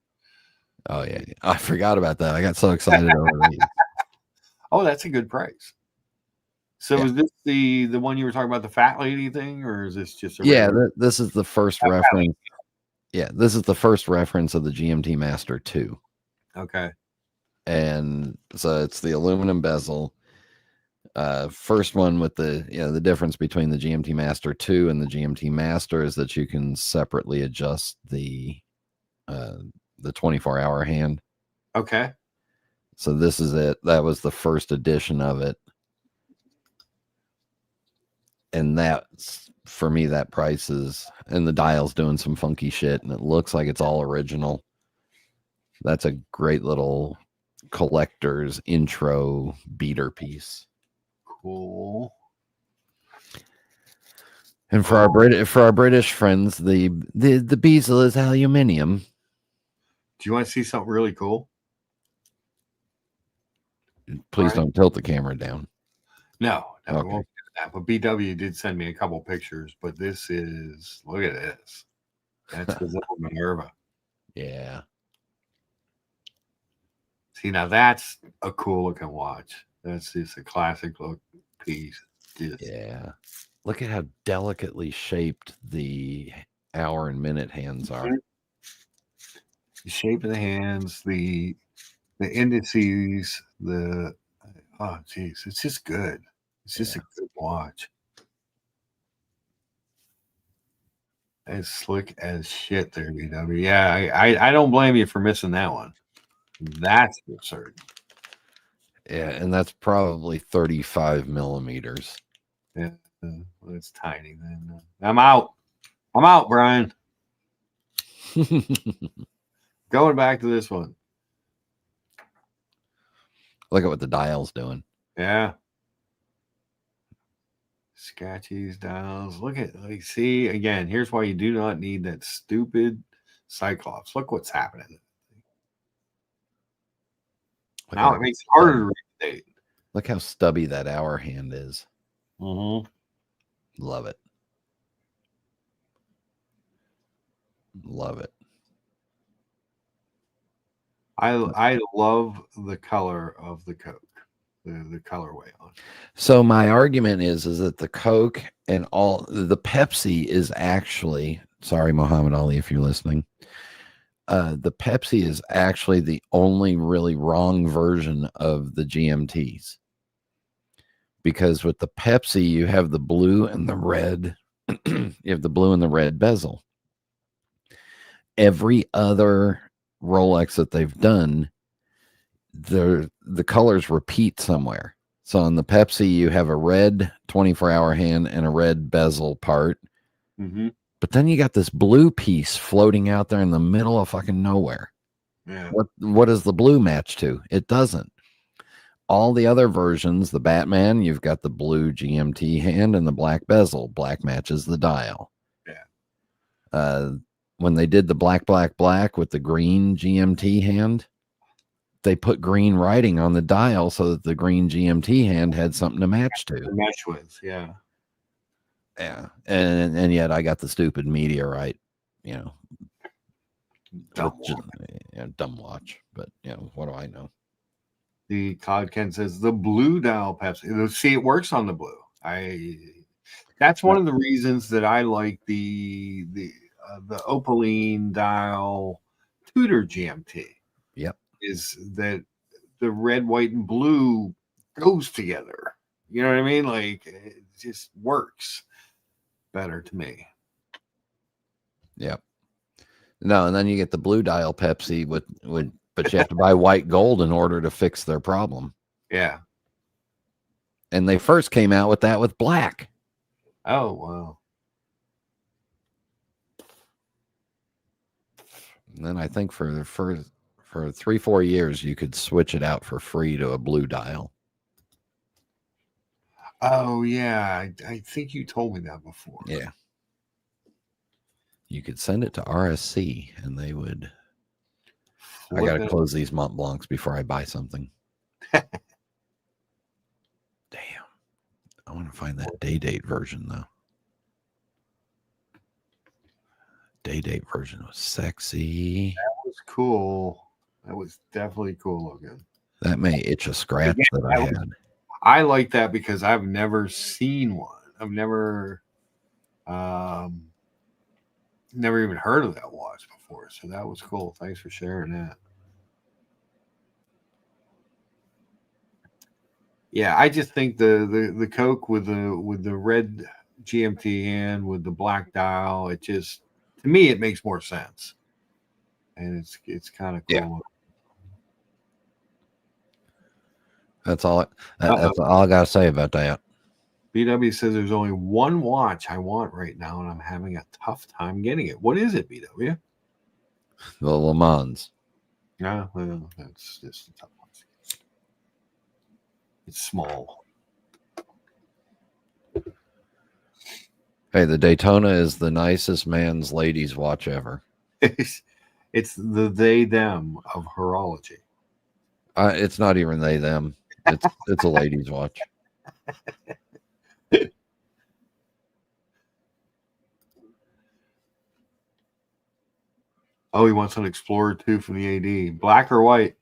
Oh yeah, I forgot about that. I got so excited over these. Oh, that's a good price. So is this the one you were talking about, the fat lady thing, or is this just a this is the first reference. Yeah, this is the first reference of the GMT Master 2. Okay. And so it's the aluminum bezel. First one with the difference between the GMT Master 2 and the GMT Master is that you can separately adjust the 24-hour hand. Okay. So this is it. That was the first edition of it. And that's, for me, that price is, and the dial's doing some funky shit, and it looks like it's all original. That's a great little collector's intro beater piece. Cool. And for our British friends, the bezel is aluminium. Do you want to see something really cool? Please don't tilt the camera down. No, okay. We won't do that. But BW did send me a couple pictures. But this is, look at this. That's the little Minerva. Yeah. See, now that's a cool looking watch. That's just a classic look piece. Yeah. Look at how delicately shaped the hour and minute hands are. The shape of the hands, the indices, oh geez, it's just good. It's just a good watch. It's slick as shit there, BW. Yeah, I don't blame you for missing that one. That's absurd. Yeah, and that's probably 35 millimeters. Yeah, well, it's tiny then. I'm out. I'm out, Brian. Going back to this one. Look at what the dial's doing. Yeah. Scratchies, dials. Look at, like, see, again, here's why you do not need that stupid Cyclops. Look what's happening. Look Now how it makes it harder to read the date. Look how stubby that hour hand is. Mm-hmm. Love it. Love it. I love the color of the Coke, the colorway on it. So my argument is that the Coke and all the Pepsi is actually, sorry, Muhammad Ali, if you're listening, the Pepsi is actually the only really wrong version of the GMTs. Because with the Pepsi, you have the blue and the red. You have the blue and the red bezel. Every other Rolex that they've done, the colors repeat somewhere. So on the Pepsi, you have a red 24-hour hand and a red bezel part. Mm-hmm. But then you got this blue piece floating out there in the middle of fucking nowhere. Yeah. What does the blue match to? It doesn't. All the other versions, the Batman, you've got the blue GMT hand and the black bezel. Black matches the dial. Yeah. When they did the black with the green GMT hand, they put green writing on the dial so that the green GMT hand had something to match to. Mesh with, yeah. Yeah. And yet I got the stupid meteorite, dumb watch. But what do I know? The Codken says the blue dial Pepsi. See, it works on the blue. That's one of the reasons that I like the opaline dial Tudor GMT. Yep. Is that the red, white, and blue goes together? You know what I mean? Like, it just works better to me. Yep. No, and then you get the blue dial Pepsi but you have to buy white gold in order to fix their problem. Yeah. And they first came out with that with black. Oh, wow. And then I think for 3-4 years, you could switch it out for free to a blue dial. Oh, yeah. I think you told me that before. Yeah. You could send it to RSC and they would. I got to close these Mont Blancs before I buy something. Damn. I want to find that day date version, though. Day date version was sexy. That was cool. That was definitely cool looking. That may itch a scratch that I had. I like that because I've never seen one. I've never even heard of that watch before. So that was cool. Thanks for sharing that. Yeah, I just think the Coke with the red GMT hand with the black dial, it just, to me, it makes more sense. And it's kind of cool. Yeah. That's all I gotta say about that. BW says there's only one watch I want right now, and I'm having a tough time getting it. What is it, BW? The Le Mans. Yeah, well, that's just a tough one. It's small. Hey, the Daytona is the nicest man's ladies watch ever. It's the they them of horology. It's not even they them. It's a ladies watch. Oh, he wants an Explorer 2 from the AD. Black or white?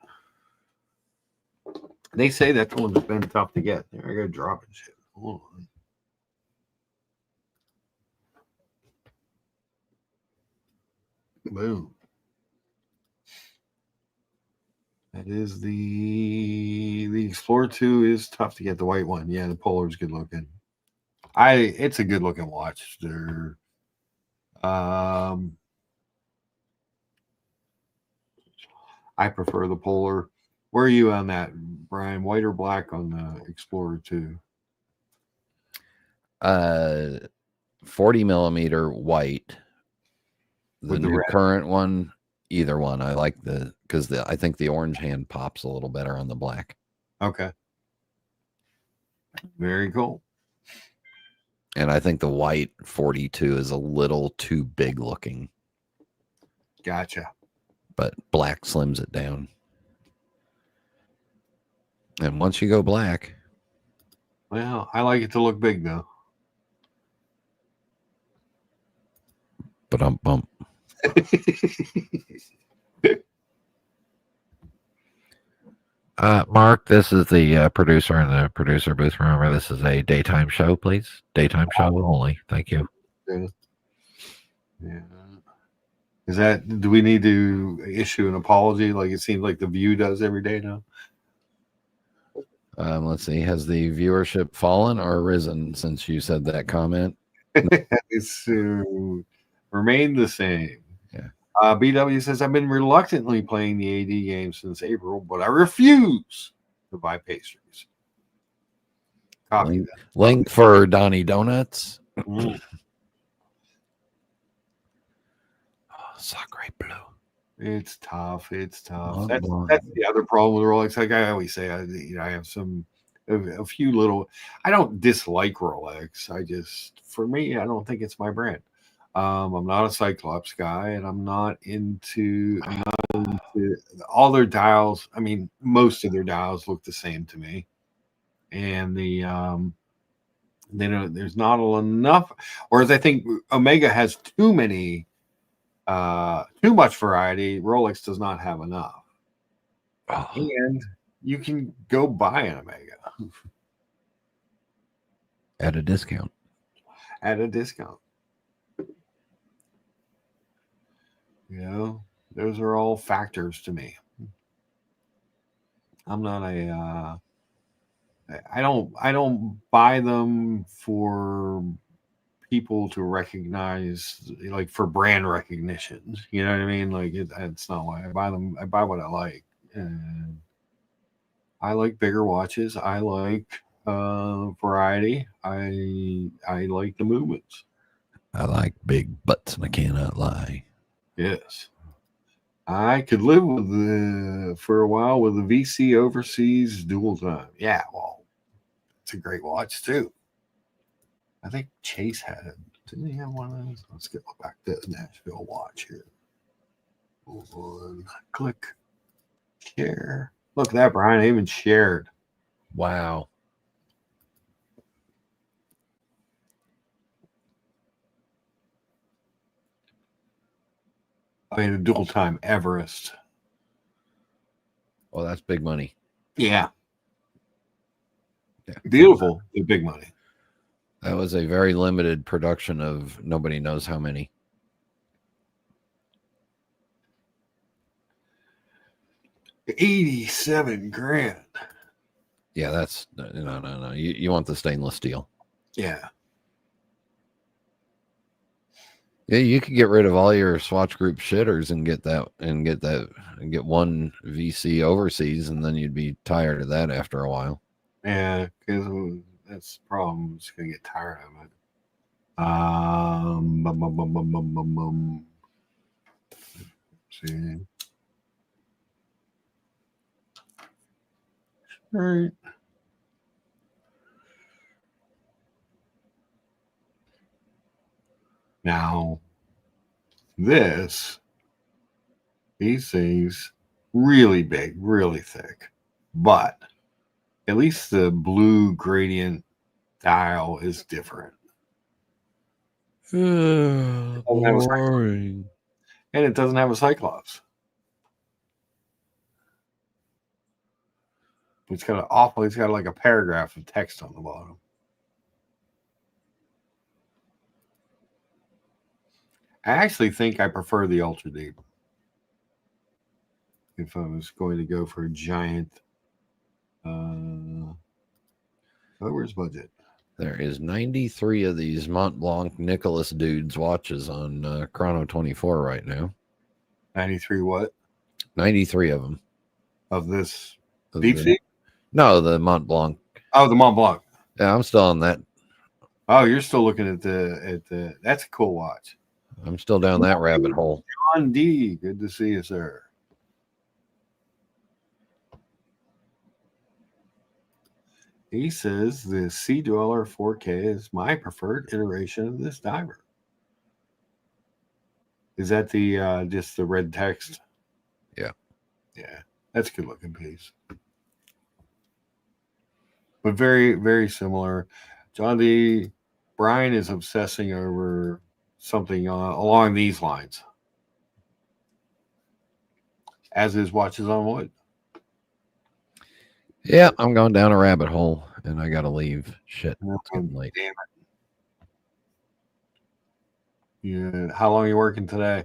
They say that one's been tough to get. There, I gotta drop it. Shit. Hold on. Boom. That is the Explorer 2 is tough to get. The white one. Yeah, the Polar's good looking. It's a good looking watch. They're I prefer the Polar. Where are you on that, Brian? White or black on the Explorer 2? 40 millimeter white. The With the new red. current one, either one. I like because I think the orange hand pops a little better on the black. Okay. Very cool. And I think the white 42 is a little too big looking. Gotcha. But black slims it down. And once you go black. Well, I like it to look big, though. But bump. Mark, this is the producer in the producer booth. Remember, this is a daytime show, please. Daytime show only. Thank you. Yeah. Do we need to issue an apology like it seems like The View does every day now? Let's see. Has the viewership fallen or risen since you said that comment? It's remained the same. Yeah. BW says, I've been reluctantly playing the AD game since April, but I refuse to buy pastries. Copy link for Donnie Donuts. that. Sacre bleu. It's tough. That's the other problem with Rolex. Like I always say, I have a few little. I don't dislike Rolex. For me, I don't think it's my brand. I'm not a Cyclops guy, and I'm not into all their dials. I mean, most of their dials look the same to me, and there's not enough. Whereas I think Omega has too much variety. Rolex does not have enough. And you can go buy an Omega at a discount. Those are all factors to me. I'm not I don't buy them for people to recognize, like for brand recognition. You know what I mean? Like it's not why I buy them. I buy what I like, and I like bigger watches. I like variety. I like the movements. I like big butts, and I cannot lie. Yes, I could live with for a while with the VC Overseas Dual Time. Yeah, well, it's a great watch too. I think Chase had it. Didn't he have one of those? Let's get back to the Nashville watch here. Click. Share. Look at that, Brian. I even shared. Wow. I mean, a dual time Everest. Well, that's big money. Yeah. Beautiful. Big money. That was a very limited production of nobody knows how many. $87,000. Yeah, that's no. You want the stainless steel. Yeah. Yeah, you could get rid of all your Swatch Group shitters and get one VC Overseas, and then you'd be tired of that after a while. Yeah, because that's the problem. I'm just gonna get tired of it. See. All right. Now, these things really big, really thick, but at least the blue gradient dial is different. Boring. And it doesn't have a Cyclops. It's got like a paragraph of text on the bottom. I actually think I prefer the Ultra Deep. If I was going to go for a giant, where's budget? There is 93 of these Mont Blanc Nicholas dudes watches on Chrono 24 right now. 93 what? 93 of them. Of this Deep sea? No, the Mont Blanc. Oh, the Mont Blanc. Yeah, I'm still on that. Oh, you're still looking at the. That's a cool watch. I'm still down that rabbit hole. John D. Good to see you, sir. He says the Sea Dweller 4K is my preferred iteration of this diver. Is that the just the red text? Yeah. Yeah, that's a good looking piece. But very, very similar. John D. Brian is obsessing over something along these lines, as is Watches on Wood. Yeah, I'm going down a rabbit hole, and I got to leave. Shit, it's getting late. Damn it. Yeah. How long are you working today?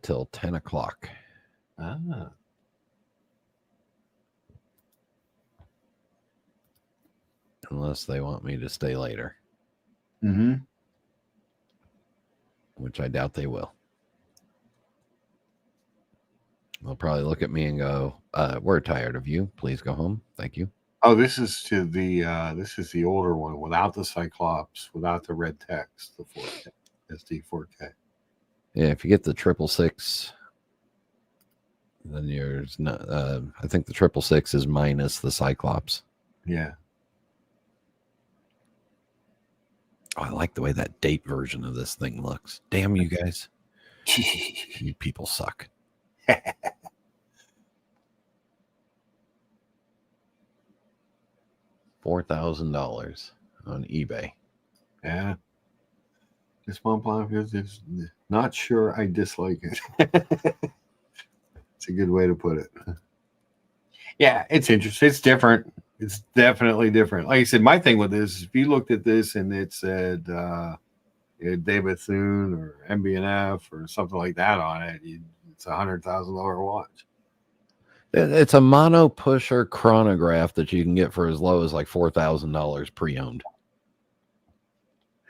Till 10 o'clock. Ah. Unless they want me to stay later, Mm-hmm. which I doubt they will. They'll probably look at me and go, we're tired of you. Please go home. Thank you. Oh, this is the older one without the Cyclops, without the red text, the 4K, SD 4K. Yeah, if you get the 666, then yours not. I think the 666 is minus the Cyclops. Yeah. Oh, I like the way that date version of this thing looks. Damn you guys. You people suck. $4,000 on eBay. Yeah. This Mont Blanc is not sure I dislike it. It's a good way to put it. Yeah, it's interesting. It's different. It's definitely different. Like I said, my thing with this is if you looked at this and it said David Thune or MB&F or something like that on it, it's $100,000 watch. It's a mono pusher chronograph that you can get for as low as like $4,000 pre-owned.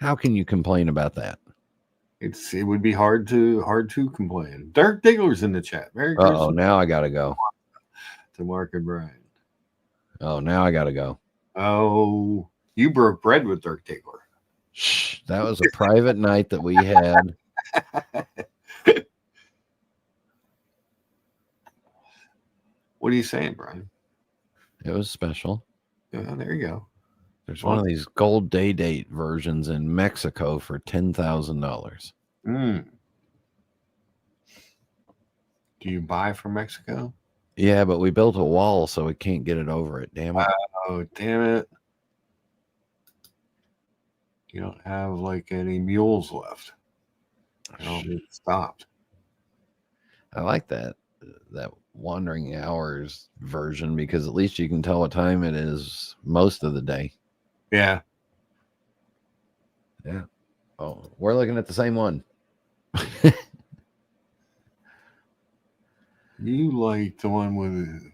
How can you complain about that? It would be hard to complain. Dirk Diggler's in the chat. Merry Christmas. Oh, now I gotta go. To Mark and Brian. Oh, now I gotta go. Oh, you broke bread with Dirk Diggler. Shh, that was a private night that we had. What are you saying, Brian? It was special. Yeah, there you go. There's one of these gold day date versions in Mexico for $10,000. Do you buy from Mexico? Yeah, but we built a wall so we can't get it over it. Damn it. Oh, damn it. You don't have like any mules left. I don't need it stopped. I like that wandering hours version because at least you can tell what time it is most of the day. Yeah. Yeah. Oh, we're looking at the same one. You like the one with,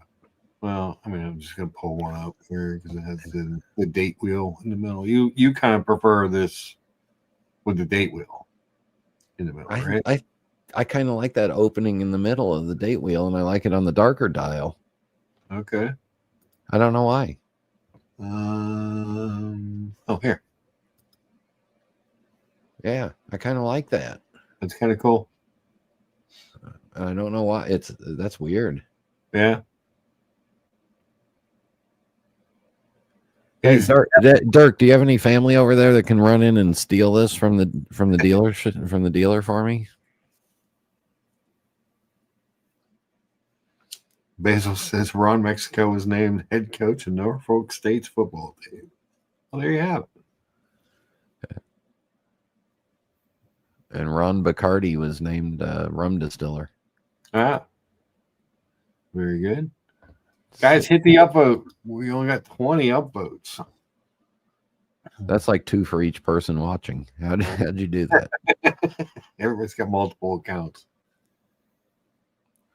well, I mean, I'm just going to pull one up here because it has the date wheel in the middle. You kind of prefer this with the date wheel in the middle, right? I kind of like that opening in the middle of the date wheel, and I like it on the darker dial. Okay. I don't know why. Oh, here. Yeah, I kind of like that. That's kind of cool. I don't know why. That's weird. Yeah. Hey, Dirk, do you have any family over there that can run in and steal this from the dealer for me? Basil says Ron Mexico was named head coach of Norfolk State's football team. Well, there you have it. And Ron Bacardi was named rum distiller. Ah, very good. Guys, hit the upvote. We only got 20 upvotes. That's like 2 for each person watching. How'd you do that? Everybody's got multiple accounts.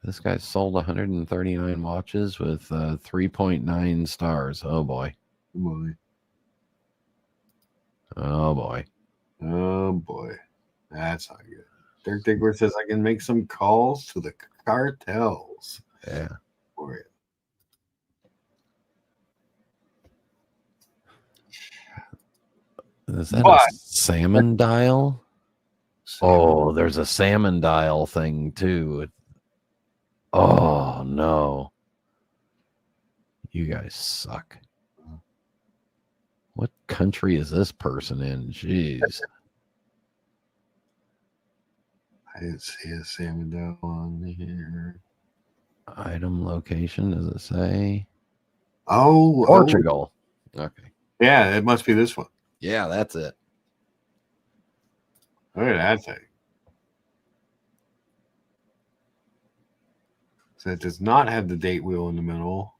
This guy sold 139 watches with 3.9 stars. Oh boy. Oh boy. Oh boy. That's not good. Dirk Diggler says I can make some calls to the cartels. Yeah. for you. Is that a But salmon dial? Oh, there's a salmon dial thing too. Oh no. You guys suck. What country is this person in? Jeez. I didn't see a salmon down on here. Item location, does it say? Oh, Portugal. Okay. Yeah, it must be this one. Yeah, that's it. Look at that thing. So it does not have the date wheel in the middle.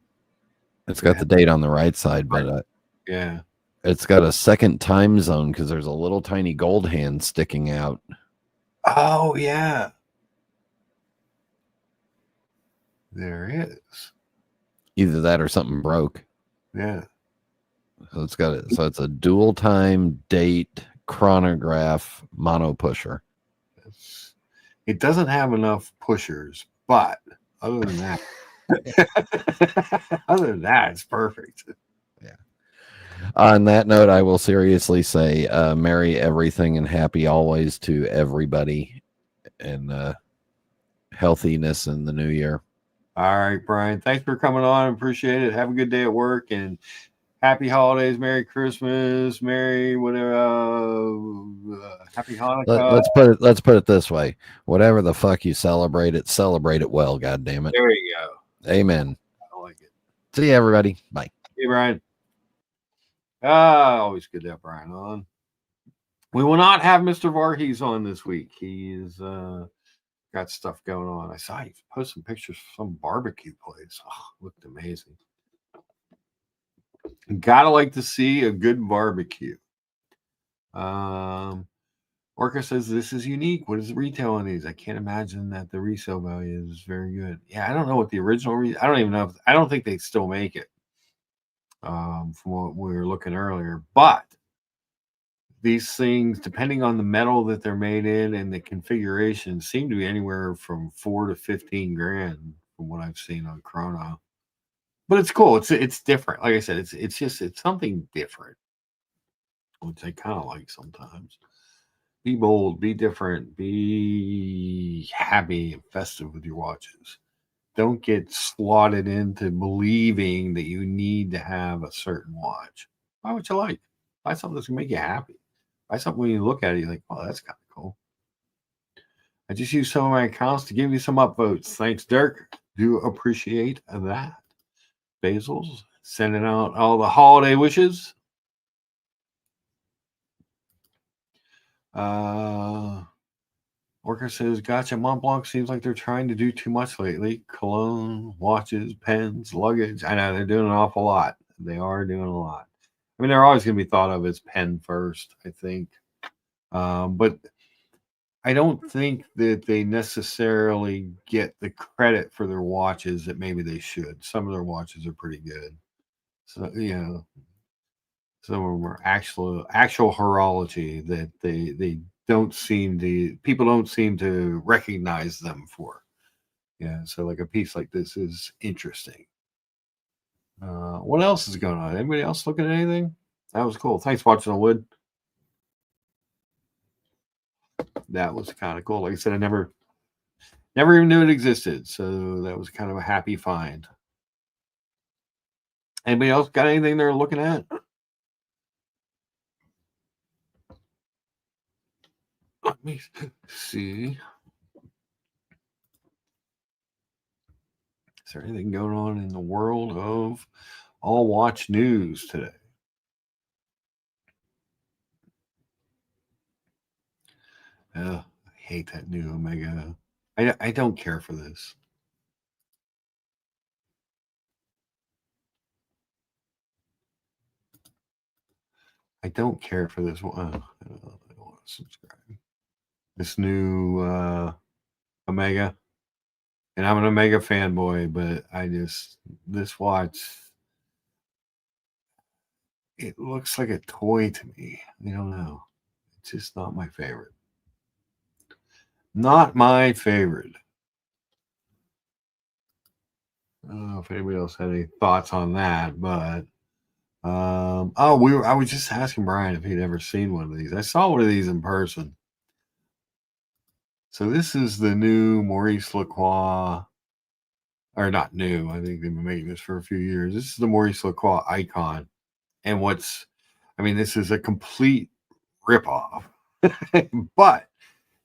It's got the date on the right side, but yeah, it's got a second time zone because there's a little tiny gold hand sticking out. Oh yeah, there is. Either that or something broke. Yeah. So it's got it. So it's a dual time date chronograph mono pusher. It doesn't have enough pushers, but other than that, it's perfect. Yeah. On that note, I will seriously say, merry everything and happy always to everybody, and healthiness in the new year. All right, Brian. Thanks for coming on. Appreciate it. Have a good day at work and happy holidays, Merry Christmas, Merry whatever, Happy Hanukkah. Let's put it this way: whatever the fuck you celebrate it well. God damn it! There you go. Amen. I like it. See you, everybody. Bye. Hey, Brian. Always good to have Brian on. We will not have Mr. Varghese on this week. He's got stuff going on. I saw he posted some pictures from some barbecue place. Oh, looked amazing. Gotta like to see a good barbecue. Orca says this is unique. What is the retail on these? I can't imagine that the resale value is very good. Yeah, I don't know what the original. I don't even know. I don't think they still make it. From what we were looking earlier, but these things, depending on the metal that they're made in and the configuration, seem to be anywhere from $4 to $15,000 from what I've seen on Chrono. But it's cool. It's different. Like I said, it's something different, which I kind of like sometimes. Be bold, be different, be happy and festive with your watches. Don't get slotted into believing that you need to have a certain watch. Buy what you like. Buy something that's gonna make you happy. Buy something when you look at it, you're like, oh, that's kind of cool. I just use some of my accounts to give you some upvotes. Thanks, Dirk. Do appreciate that. Basil's sending out all the holiday wishes. Orca says, gotcha. Montblanc seems like they're trying to do too much lately. Cologne, watches, pens, luggage. I know they're doing an awful lot. They are doing a lot. I mean, they're always going to be thought of as pen first, I think. But I don't think that they necessarily get the credit for their watches that maybe they should. Some of their watches are pretty good. So, some of them are actual horology that they don't seem to, people don't seem to recognize them for. Yeah, so like a piece like this is interesting. What else is going on? Anybody else looking at anything? That was cool. Thanks for watching the wood. That was kind of cool. Like I said, I never even knew it existed, so that was kind of a happy find. Anybody else got anything they're looking at? Let me see. Is there anything going on in the world of all watch news today? I hate that new Omega. I don't care for this. I don't care for this one. I don't want to subscribe. This new Omega. And I'm an Omega fanboy, but this watch, it looks like a toy to me. I don't know. It's just not my favorite. Not my favorite. don't know if anybody else had any thoughts on that, but I was just asking Brian if he'd ever seen one of these. I saw one of these in person. So this is the new Maurice Lacroix, or not new. I think they've been making this for a few years. This is the Maurice Lacroix icon, and this is a complete ripoff, but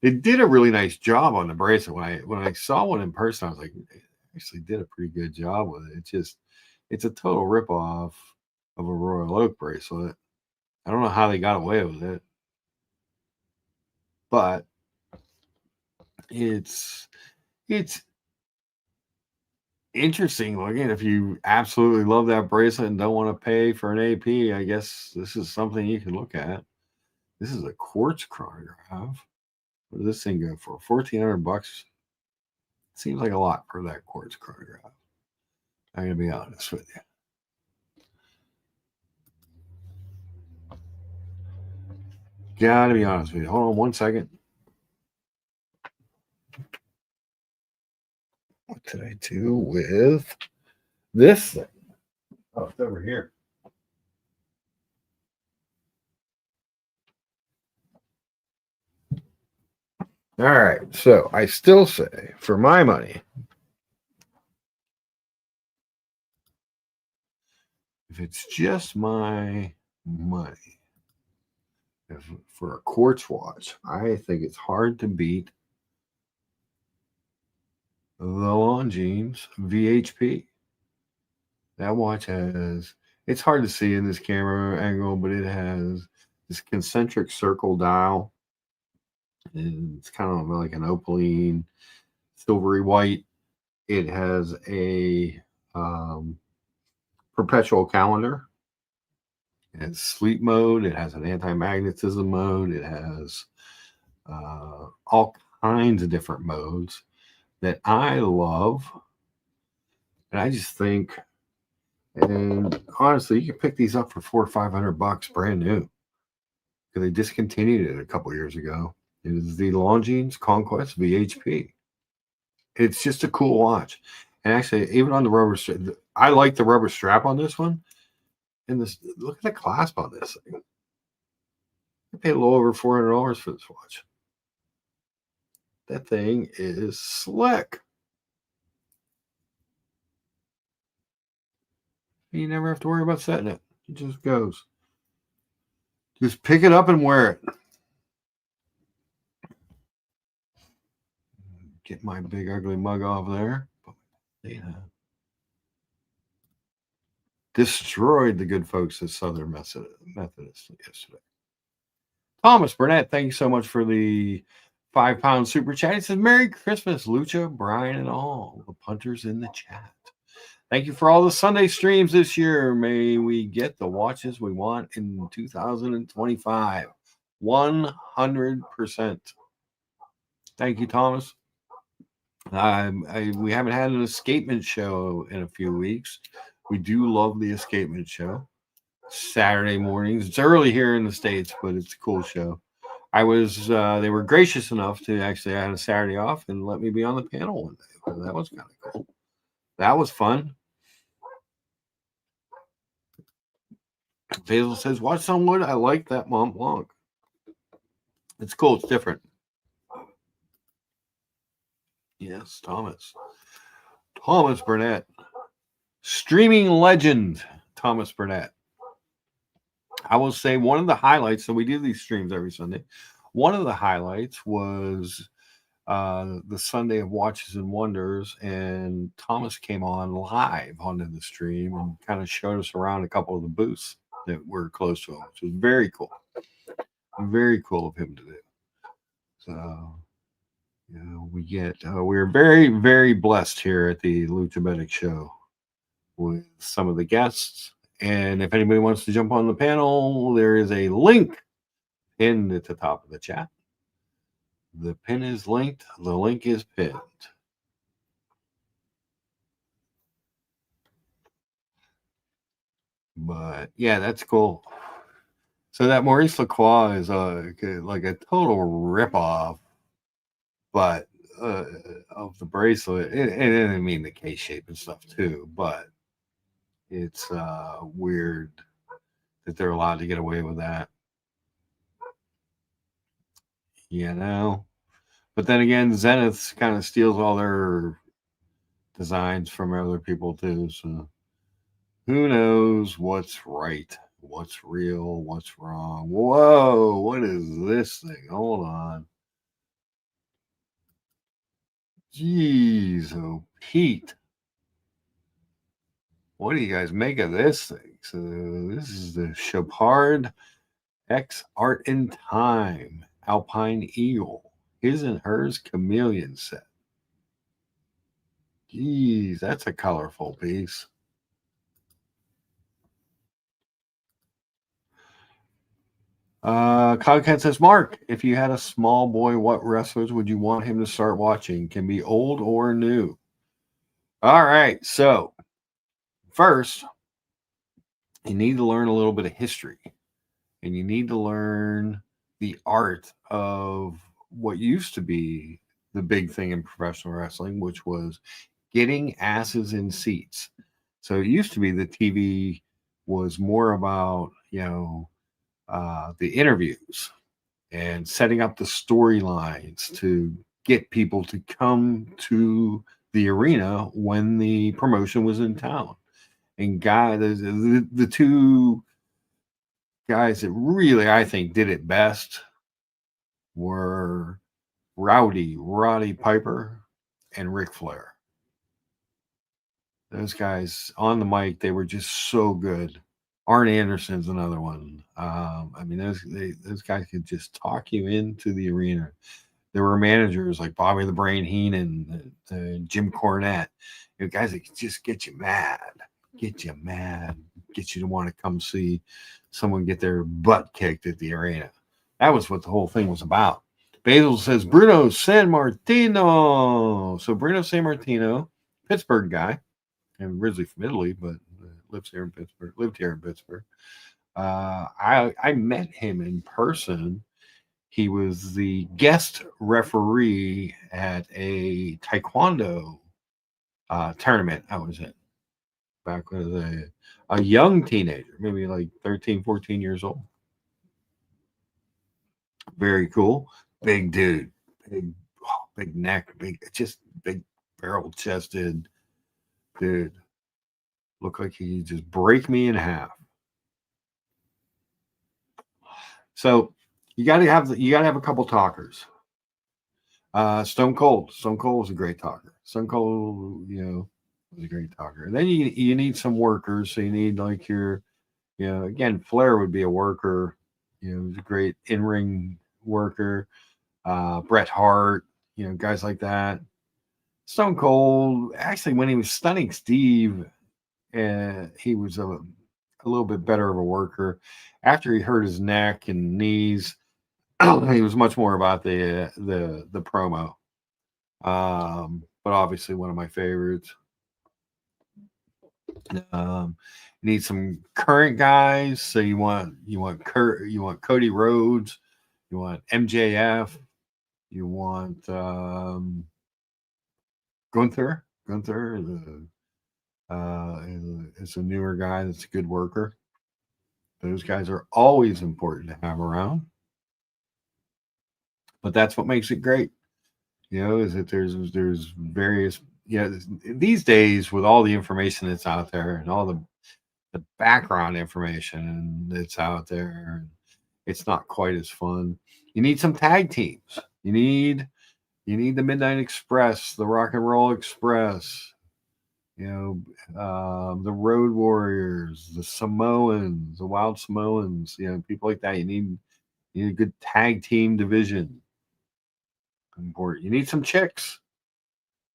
it did a really nice job on the bracelet. When I saw one in person, I was like, it actually did a pretty good job with it. It's a total ripoff of a Royal Oak bracelet. I don't know how they got away with it, but it's interesting looking. If you absolutely love that bracelet and don't want to pay for an AP, I guess this is something you can look at. This is a quartz chronograph. What does this thing go for? $1,400. Seems like a lot for that quartz chronograph. I'm gonna be honest with you. Gotta be honest with you. Hold on one second. What did I do with this thing? Oh, it's over here. All right. So I still say, for my money, if it's just my money, for a quartz watch, I think it's hard to beat the Longines VHP. That watch it's hard to see in this camera angle, but it has this concentric circle dial. And it's kind of like an opaline, silvery white. It has a perpetual calendar. It has sleep mode. It has an anti-magnetism mode. It has all kinds of different modes that I love. And I just think, and honestly, you can pick these up for $400 or $500 brand new, because they discontinued it a couple years ago. It is the Longines Conquest VHP. It's just a cool watch. And actually, even on the rubber strap, I like the rubber strap on this one. And look at the clasp on this thing. I paid a little over $400 for this watch. That thing is slick. You never have to worry about setting it. It just goes. Just pick it up and wear it. Get my big ugly mug off there. Yeah. Destroyed the good folks at Southern Methodist yesterday. Thomas Burnett, thank you so much for the £5 super chat. He says, Merry Christmas, Lucha, Brian, and all the punters in the chat. Thank you for all the Sunday streams this year. May we get the watches we want in 2025. 100%. Thank you, Thomas. We haven't had an escapement show in a few weeks. We do love the escapement show. Saturday mornings. It's early here in the States, but it's a cool show. They were gracious enough to actually have a Saturday off and let me be on the panel one day. So that was kind of cool. That was fun. Basil says, watch someone. I like that Mont Blanc. It's cool. It's different. Yes, Thomas. Thomas Burnett. Streaming legend, Thomas Burnett. I will say one of the highlights, so we do these streams every Sunday. One of the highlights was the Sunday of Watches and Wonders, and Thomas came on live onto the stream and kind of showed us around a couple of the booths that were close to him, which was very cool. Very cool of him to do. So, we're very, very blessed here at the Lucha Medic Show with some of the guests. And if anybody wants to jump on the panel, there is a link pinned at the top of the chat. The pin is linked. The link is pinned. But yeah, that's cool. So that Maurice Lacroix is like a total ripoff, but of the bracelet. And I mean the case shape and stuff too, but it's weird that they're allowed to get away with that, you know. But then again, Zenith kind of steals all their designs from other people too. So who knows what's right, what's real, what's wrong? Whoa, what is this thing? Hold on. Jeez, oh Pete, what do you guys make of this thing? So this is the Chopard X Art in Time Alpine Eagle. His and hers chameleon set. Jeez, that's a colorful piece. Content says, Mark, if you had a small boy, what wrestlers would you want him to start watching? Can be old or new. All right. So, first, you need to learn a little bit of history and you need to learn the art of what used to be the big thing in professional wrestling, which was getting asses in seats. So, it used to be the TV was more about, the interviews and setting up the storylines to get people to come to the arena when the promotion was in town. And the two guys that really I think did it best were Roddy Piper and Ric Flair. Those guys on the mic, they were just so good. Arn Anderson's another one. I mean, those guys could just talk you into the arena. There were managers like Bobby the Brain Heenan, Jim Cornette, guys that could just get you mad, get you to want to come see someone get their butt kicked at the arena. That was what the whole thing was about. Basil says Bruno San Martino. So Bruno San Martino, Pittsburgh guy, and originally from Italy, but lived here in Pittsburgh. I met him in person. He was the guest referee at a taekwondo tournament I was in back when I was a young teenager, maybe like 13, 14 years old. Very cool. Big dude. Big neck, just big barrel chested dude. Looked like he could just break me in half. So you gotta have a couple talkers. Stone Cold. Stone Cold was a great talker. Stone Cold, was a great talker. And then you need some workers. So you need like again, Flair would be a worker. He's a great in ring worker. Bret Hart, guys like that. Stone Cold, actually, when he was stunning Steve, he was a little bit better of a worker. After he hurt his neck and knees, he was much more about the promo. But obviously one of my favorites. Need some current guys. So you want Cody Rhodes, you want MJF, you want Gunther. Gunther is a newer guy that's a good worker. Those guys are always important to have around. But that's what makes it great. Is that there's various these days with all the information that's out there and all the background information that's out there, it's not quite as fun. You need some tag teams. You need the Midnight Express, the Rock and Roll Express, the Road Warriors, the Samoans, the Wild Samoans, people like that. You need a good tag team division. Important. You need some chicks.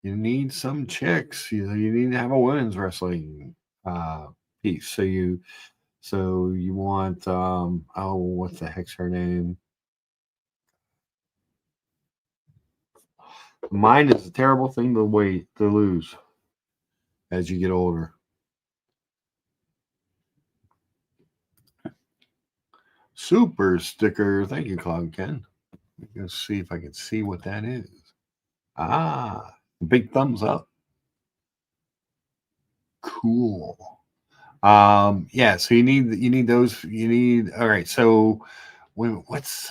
You need some chicks. You need to have a women's wrestling piece. So you want what the heck's her name? Mind is a terrible thing to lose as you get older. Super sticker. Thank you, Cloud Ken. Let's see if I can see what that is. Ah, big thumbs up. Cool. Yeah, so you need those. You need all right. So what's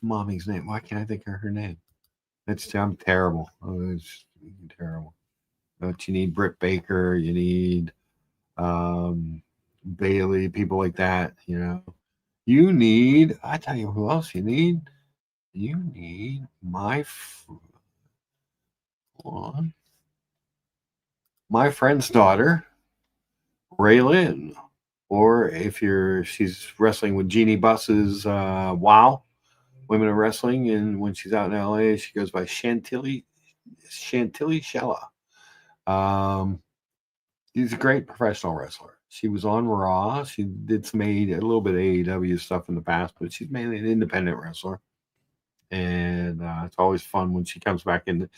mommy's name? Why can't I think of her name? I'm terrible. Oh, it's terrible. But you need Britt Baker. You need um, Bailey. People like that. You know. You need. I tell you who else you need. You need hold on, my friend's daughter, Raylyn. Or if she's wrestling with Jeannie Buss's Wow Women of Wrestling, and when she's out in LA, she goes by Chantilly Shella. Um, she's a great professional wrestler. She was on Raw. She did a little bit of AEW stuff in the past, but she's mainly an independent wrestler. And it's always fun when she comes back into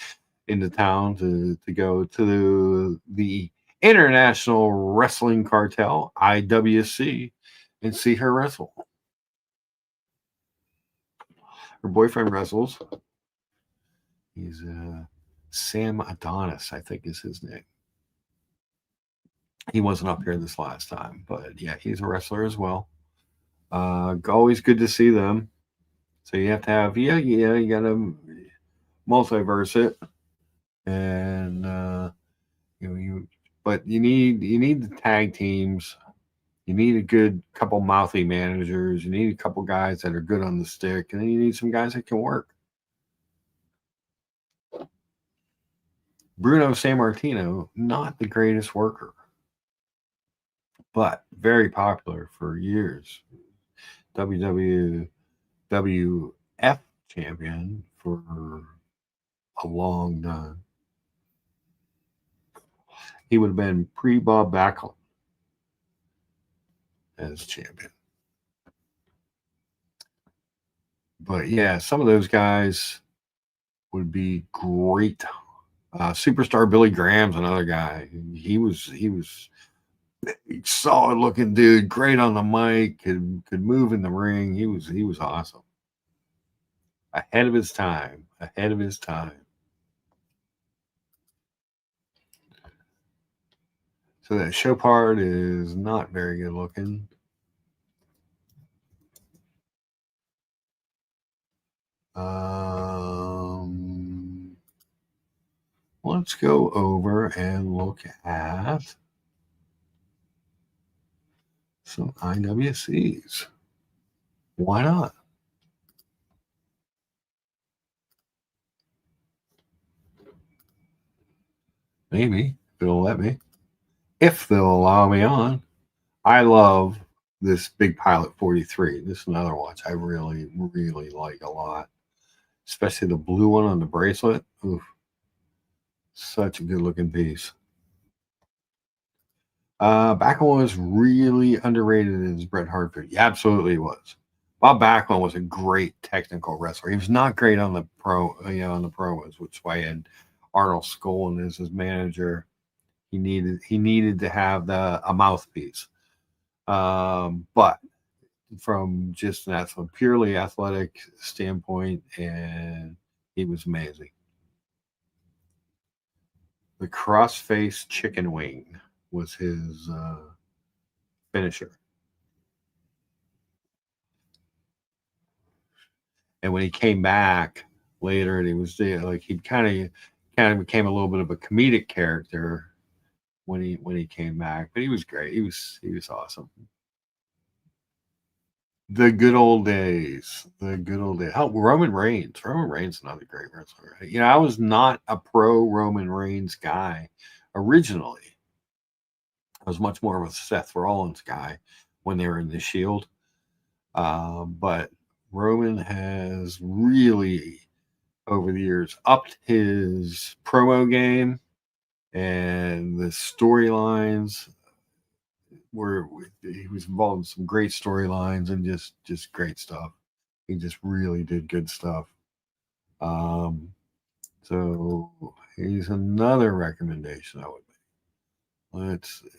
town to go to the International Wrestling Cartel (IWC) and see her wrestle. Her boyfriend wrestles. He's Sam Adonis, I think is his name. He wasn't up here this last time, but yeah, he's a wrestler as well. Always good to see them. So you have to have you got to multiverse it, and but you need the tag teams. You need a good couple mouthy managers. You need a couple guys that are good on the stick, and then you need some guys that can work. Bruno Sammartino, not the greatest worker, but very popular for years. WWF champion for a long time. He would have been pre Bob Backlund as champion. But yeah, some of those guys would be great. Superstar Billy Graham's another guy. He was solid looking dude, great on the mic, could move in the ring. He was awesome. Ahead of his time. Ahead of his time. So that show part is not very good looking. Let's go over and look at some IWCs. Why not? Maybe if it'll let me. If they'll allow me on. I love this Big Pilot 43. This is another watch I really, really like a lot. Especially the blue one on the bracelet. Oof. Such a good looking piece. Backlund was really underrated as Bret Hart. He absolutely was. Bob Backlund was a great technical wrestler. He was not great on the on the promos, which is why he had Arnold Skaaland as his manager. He needed to have a mouthpiece. But from just an purely athletic standpoint, and he was amazing. The crossface chicken wing was his finisher. And when he came back later, and he was like he kind of became a little bit of a comedic character when he came back, but he was great. He was awesome. The good old days. The good old days. Oh, Roman Reigns. Roman Reigns is another great wrestler. I was not a pro Roman Reigns guy originally. I was much more of a Seth Rollins guy when they were in the Shield. But Roman has really, over the years, upped his promo game and the storylines. Where he was involved in some great storylines and just great stuff. He just really did good stuff. So he's another recommendation I would make. Let's see.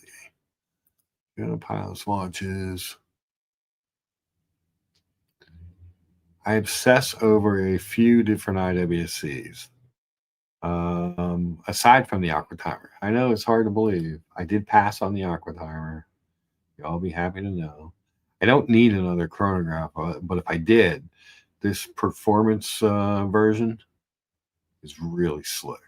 Gonna pile swatches. I obsess over a few different IWCs. Aside from the aqua timer. I know it's hard to believe. I did pass on the aqua timer. Y'all be happy to know. I don't need another chronograph, but if I did, this performance version is really slick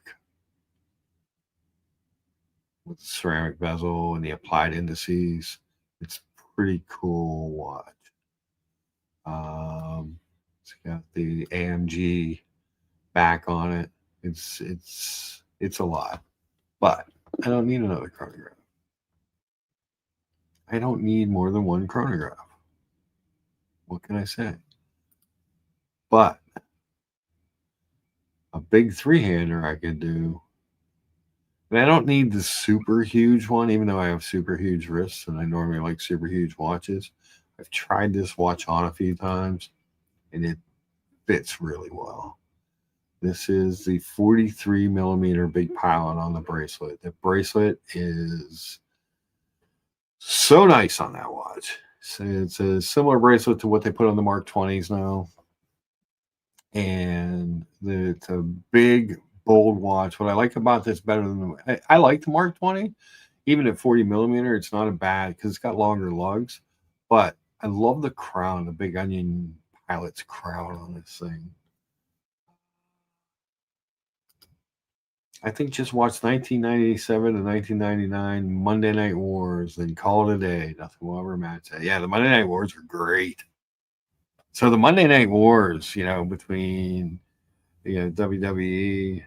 with the ceramic bezel and the applied indices. It's pretty cool watch. It's got the AMG back on it. It's a lot, but I don't need another chronograph. I don't need more than one chronograph. What can I say? But a big three-hander I could do. And I don't need the super huge one, even though I have super huge wrists and I normally like super huge watches. I've tried this watch on a few times and it fits really well. This is the 43 millimeter big pilot on the bracelet. The bracelet is so nice on that watch. So it's a similar bracelet to what they put on the Mark 20s now. And it's a big, bold watch. What I like about this better than I like the Mark 20, even at 40 millimeter, it's not a bad because it's got longer lugs. But I love the crown, the big onion pilot's crown on this thing. I think just watch 1997 to 1999 Monday Night Wars, then call it a day. Nothing will ever match that. Yeah, the Monday Night Wars were great. So the Monday Night Wars, between WWE,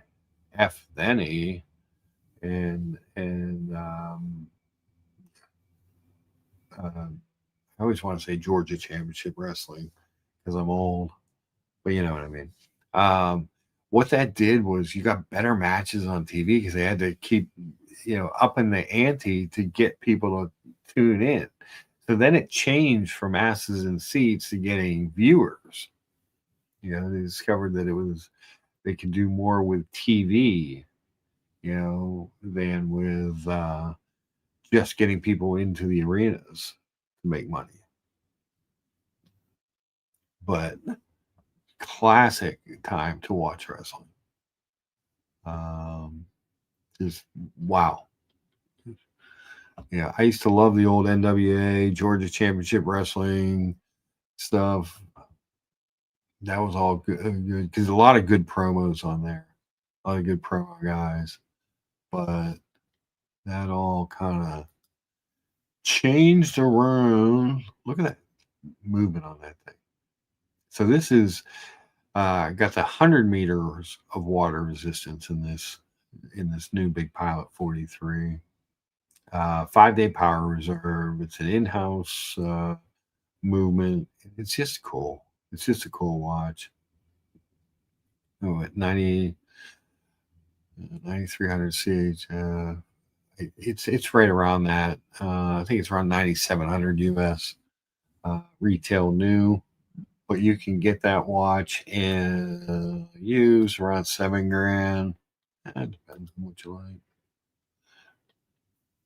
F then E, and I always want to say Georgia Championship Wrestling because I'm old, but you know what I mean. What that did was you got better matches on TV because they had to keep up in the ante to get people to tune in. So then it changed from asses and seats to getting viewers. They discovered that they could do more with TV, than with just getting people into the arenas to make money. But classic time to watch wrestling. Just wow. Yeah, I used to love the old NWA, Georgia Championship Wrestling stuff. That was all good because a lot of good promos on there, a lot of good promo guys. But that all kind of changed around. Look at that movement on that thing. So this is got the 100 meters of water resistance in this new big pilot 43. 5-day power reserve. It's an in-house movement. It's just cool. It's just a cool watch. Oh, at 9300 CH. It's right around that. I think it's around 9700 US. Retail new, but you can get that watch in used around $7,000. That depends on what you like.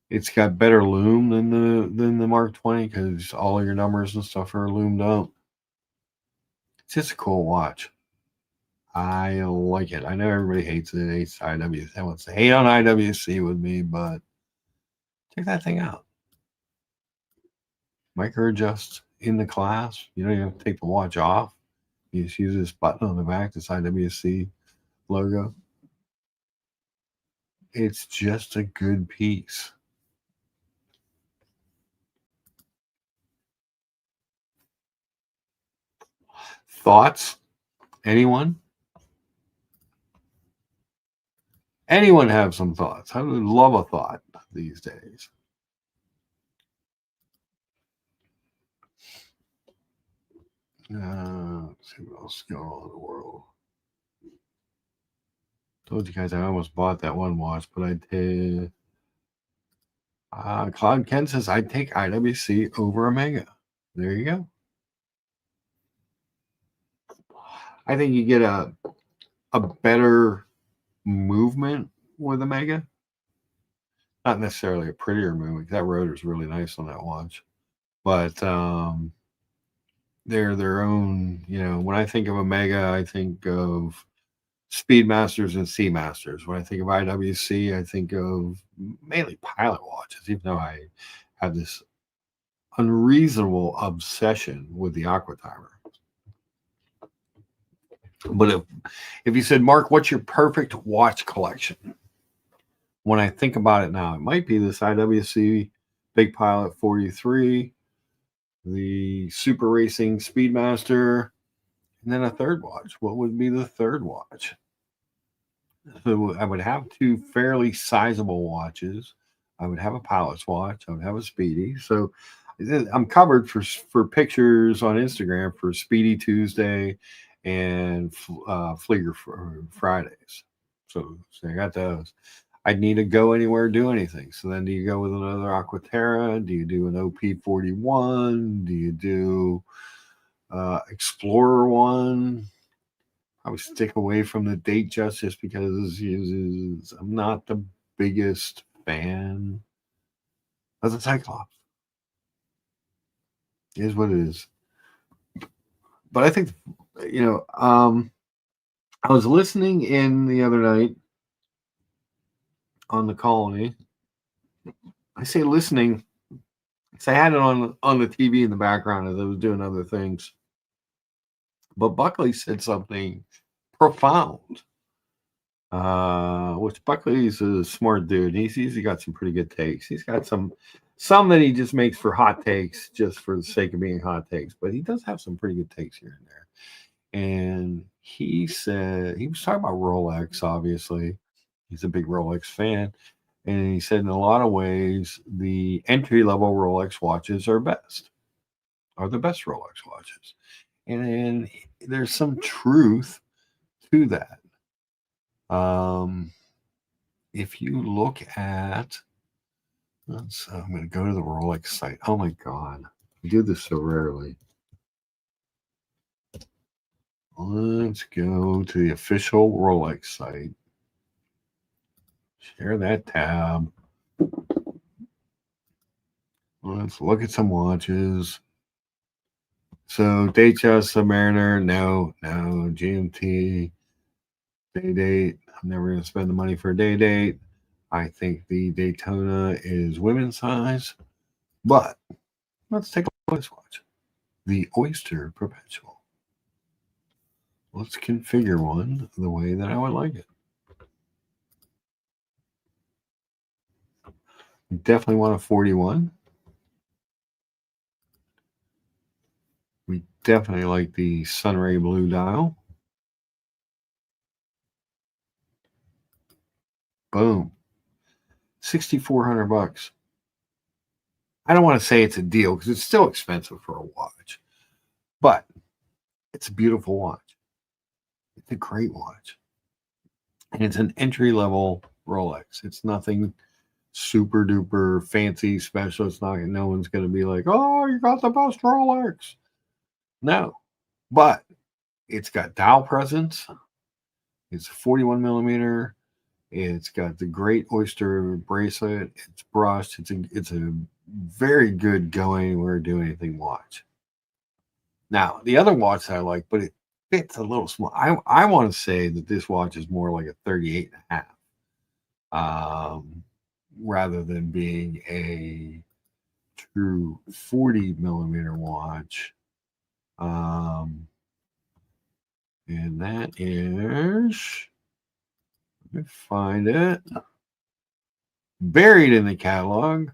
It's got better loom than the Mark 20 because all of your numbers and stuff are loomed up. It's just a cool watch. I like it. I know everybody hates it. Hates IWC. They wants to hate on IWC with me, but check that thing out. Micro adjust in the class. You don't even have to take the watch off. You just use this button on the back, this IWC logo. It's just a good piece. Thoughts? Anyone? Anyone have some thoughts? I would love a thought these days. Let's see what else is going on in the world. Told you guys I almost bought that one watch, but I did. Cloud Ken says I'd take IWC over Omega. There you go. I think you get a better movement with Omega. Not necessarily a prettier movement. That rotor is really nice on that watch, but they're their own. When I think of Omega, I think of Speedmasters and Seamasters. When I think of IWC, I think of mainly pilot watches, even though I have this unreasonable obsession with the Aqua Timer. But if you said, Mark, what's your perfect watch collection? When I think about it now, it might be this IWC Big Pilot 43, the Super Racing Speedmaster, and then a third watch. What would be the third watch? So I would have two fairly sizable watches. I would have a pilot's watch. I would have a Speedy. So I'm covered for pictures on Instagram for Speedy Tuesday and Flieger Fridays. So I got those. I'd need to go anywhere, do anything. So then do you go with another Aquaterra? Do you do an OP41? Do you do Explorer one? I would stick away from the Date Just because I'm not the biggest fan of the Cyclops. It is what it is. But I think, I was listening in the other night on the Colony. I say listening, because I had it on the TV in the background as I was doing other things. But Buckley said something profound. Which Buckley's a smart dude. He's usually got some pretty good takes. He's got some that he just makes for hot takes just for the sake of being hot takes, but he does have some pretty good takes here and there. And he said he was talking about Rolex, obviously. He's a big Rolex fan. And he said in a lot of ways the entry level Rolex watches are the best Rolex watches. And there's some truth to that. If you look at, I'm going to go to the Rolex site. Oh my God, I do this so rarely. Let's go to the official Rolex site. Share that tab. Let's look at some watches. So Datejust, Submariner, no. GMT, day date. I'm never going to spend the money for a day date. I think the Daytona is women's size. But let's take a look at this watch. The Oyster Perpetual. Let's configure one the way that I would like it. We definitely want a 41. We definitely like the Sunray Blue dial. Boom. $6,400. I don't want to say it's a deal because it's still expensive for a watch, but it's a beautiful watch. It's a great watch. And it's an entry level Rolex. It's nothing super duper fancy special. It's not, no one's going to be like, oh, you got the best Rolex. No, but it's got dial presence. It's 41 millimeter. It's got the great Oyster bracelet. It's brushed. It's a very good go anywhere, do anything watch. Now, the other watch I like, but it fits a little small. I want to say that this watch is more like a 38 and a half, rather than being a true 40 millimeter watch. And that is, let me find it. Buried in the catalog.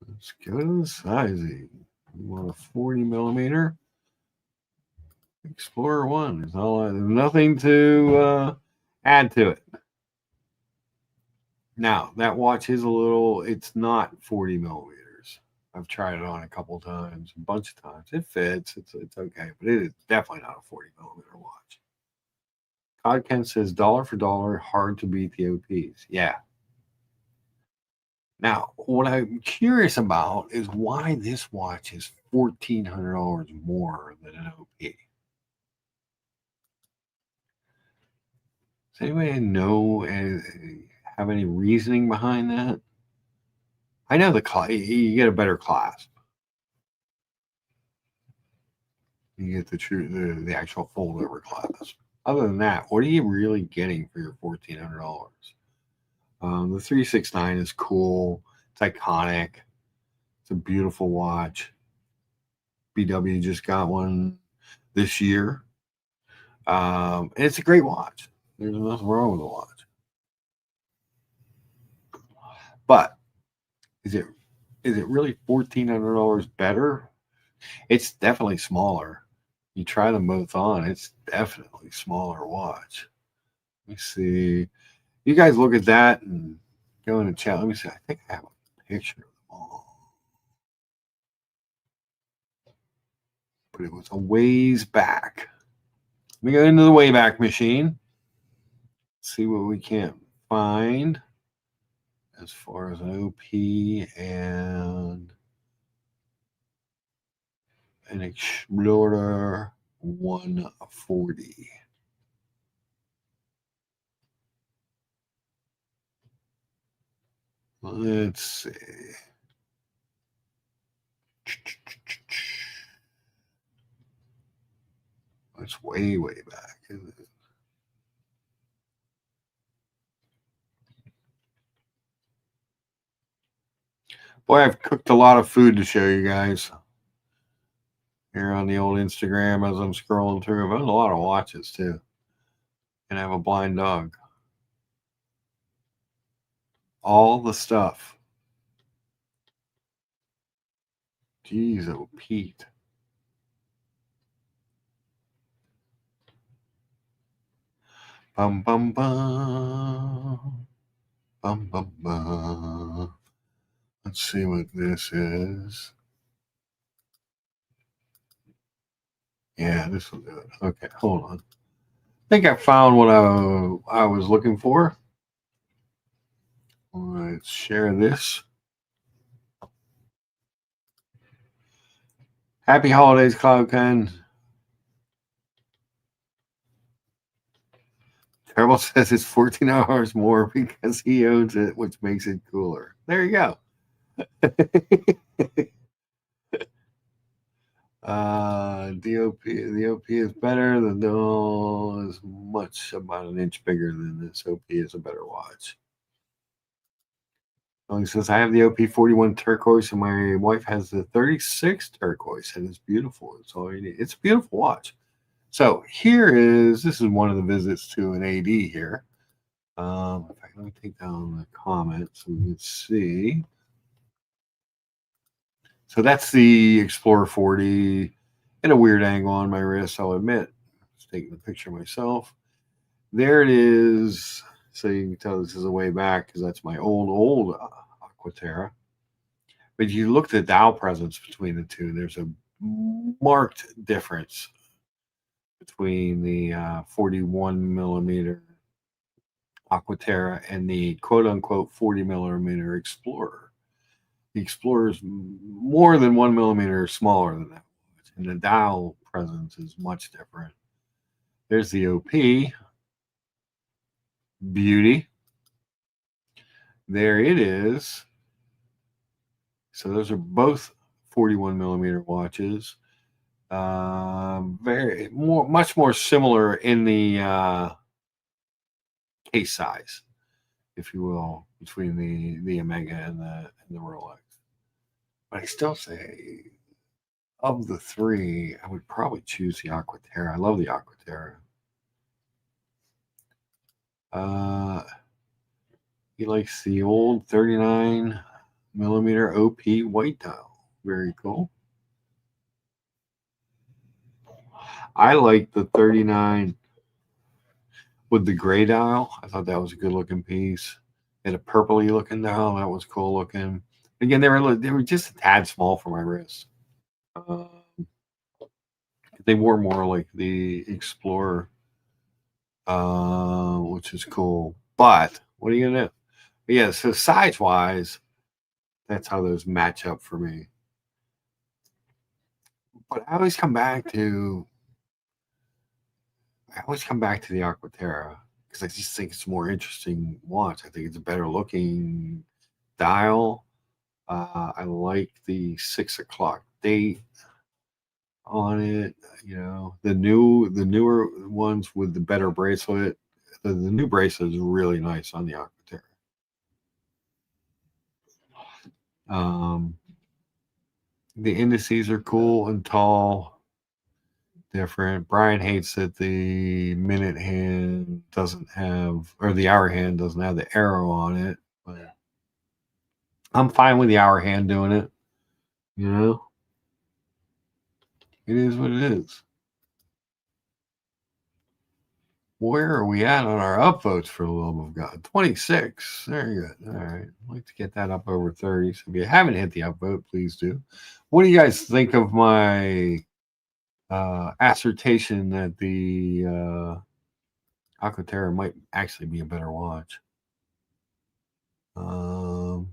Let's go to the sizing. We want a 40 millimeter. Explorer 1. There's nothing to add to it. Now, that watch is it's not 40 millimeters. I've tried it on a couple times, a bunch of times. It fits. It's okay, but it is definitely not a 40 millimeter watch. Todd Kent says, dollar for dollar, hard to beat the OPs. Yeah. Now, what I'm curious about is why this watch is $1,400 more than an OP. Does anybody know and have any reasoning behind that? I know you get a better clasp. You get the actual fold over clasp. Other than that, what are you really getting for your $1,400? The 369 is cool. It's iconic. It's a beautiful watch. BW just got one this year. And it's a great watch. There's nothing wrong with the watch. But is it really $1,400 better? It's definitely smaller. You try them both on, it's definitely smaller watch. Let me see. You guys look at that and go in the chat. Let me see. I think I have a picture of them all. But it was a ways back. Let me go into the Wayback Machine. See what we can find as far as an OP and an Explorer 140. Let's see. It's way back, isn't it? Boy, I've cooked a lot of food to show you guys here on the old Instagram as I'm scrolling through. I've owned a lot of watches too. And I have a blind dog. All the stuff. Jeez, oh Pete. Bum bum bum. Bum bum bum. Let's see what this is. Yeah, this will do it. Okay, hold on. I think I found what I was looking for. Let's share this. Happy holidays, CloudCon. Terrible says it's 14 hours more because he owns it, which makes it cooler. There you go. The OP is better. The Dole is much about an inch bigger than this. OP is a better watch. He says, I have the OP 41 turquoise and my wife has the 36 turquoise and it's beautiful. It's all you need. It's a beautiful watch. So this is one of the visits to an AD here. In fact, let me take down the comments so we can see. So that's the Explorer 40 in a weird angle on my wrist, I'll admit. Just taking the picture myself. There it is. So you can tell this is a way back because that's my old Aquaterra. But you look at the dial presence between the two, there's a marked difference between the 41 millimeter Aquaterra and the quote unquote 40 millimeter Explorer. The Explorer is more than 1 millimeter smaller than that, and the dial presence is much different. There's the OP. Beauty. There it is. So those are both 41 millimeter watches. Much more similar in the case size, if you will, between the Omega and the Rolex. But I still say, of the three, I would probably choose the Aquaterra. I love the Aquaterra. He likes the old 39 millimeter OP white dial. Very cool. I like the 39 with the gray dial. I thought that was a good looking piece. And a purpley looking dial. That was cool looking. Again, they were just a tad small for my wrist. They were more like the Explorer, which is cool. But what are you gonna do? But yeah, so size wise, that's how those match up for me. But I always come back to the Aquaterra because I just think it's a more interesting watch. I think it's a better looking dial. I like the 6 o'clock date on it. The newer ones with the better bracelet. The new bracelet is really nice on the Aquaterra. The indices are cool and tall, different. Brian hates that the minute hand doesn't have, or the hour hand doesn't have the arrow on it, but I'm fine with the hour hand doing it. It is what it is. Where are we at on our upvotes for the love of God? 26. Very good. All right. I'd like to get that up over 30. So if you haven't hit the upvote, please do. What do you guys think of my assertion that the Aquaterra might actually be a better watch? Got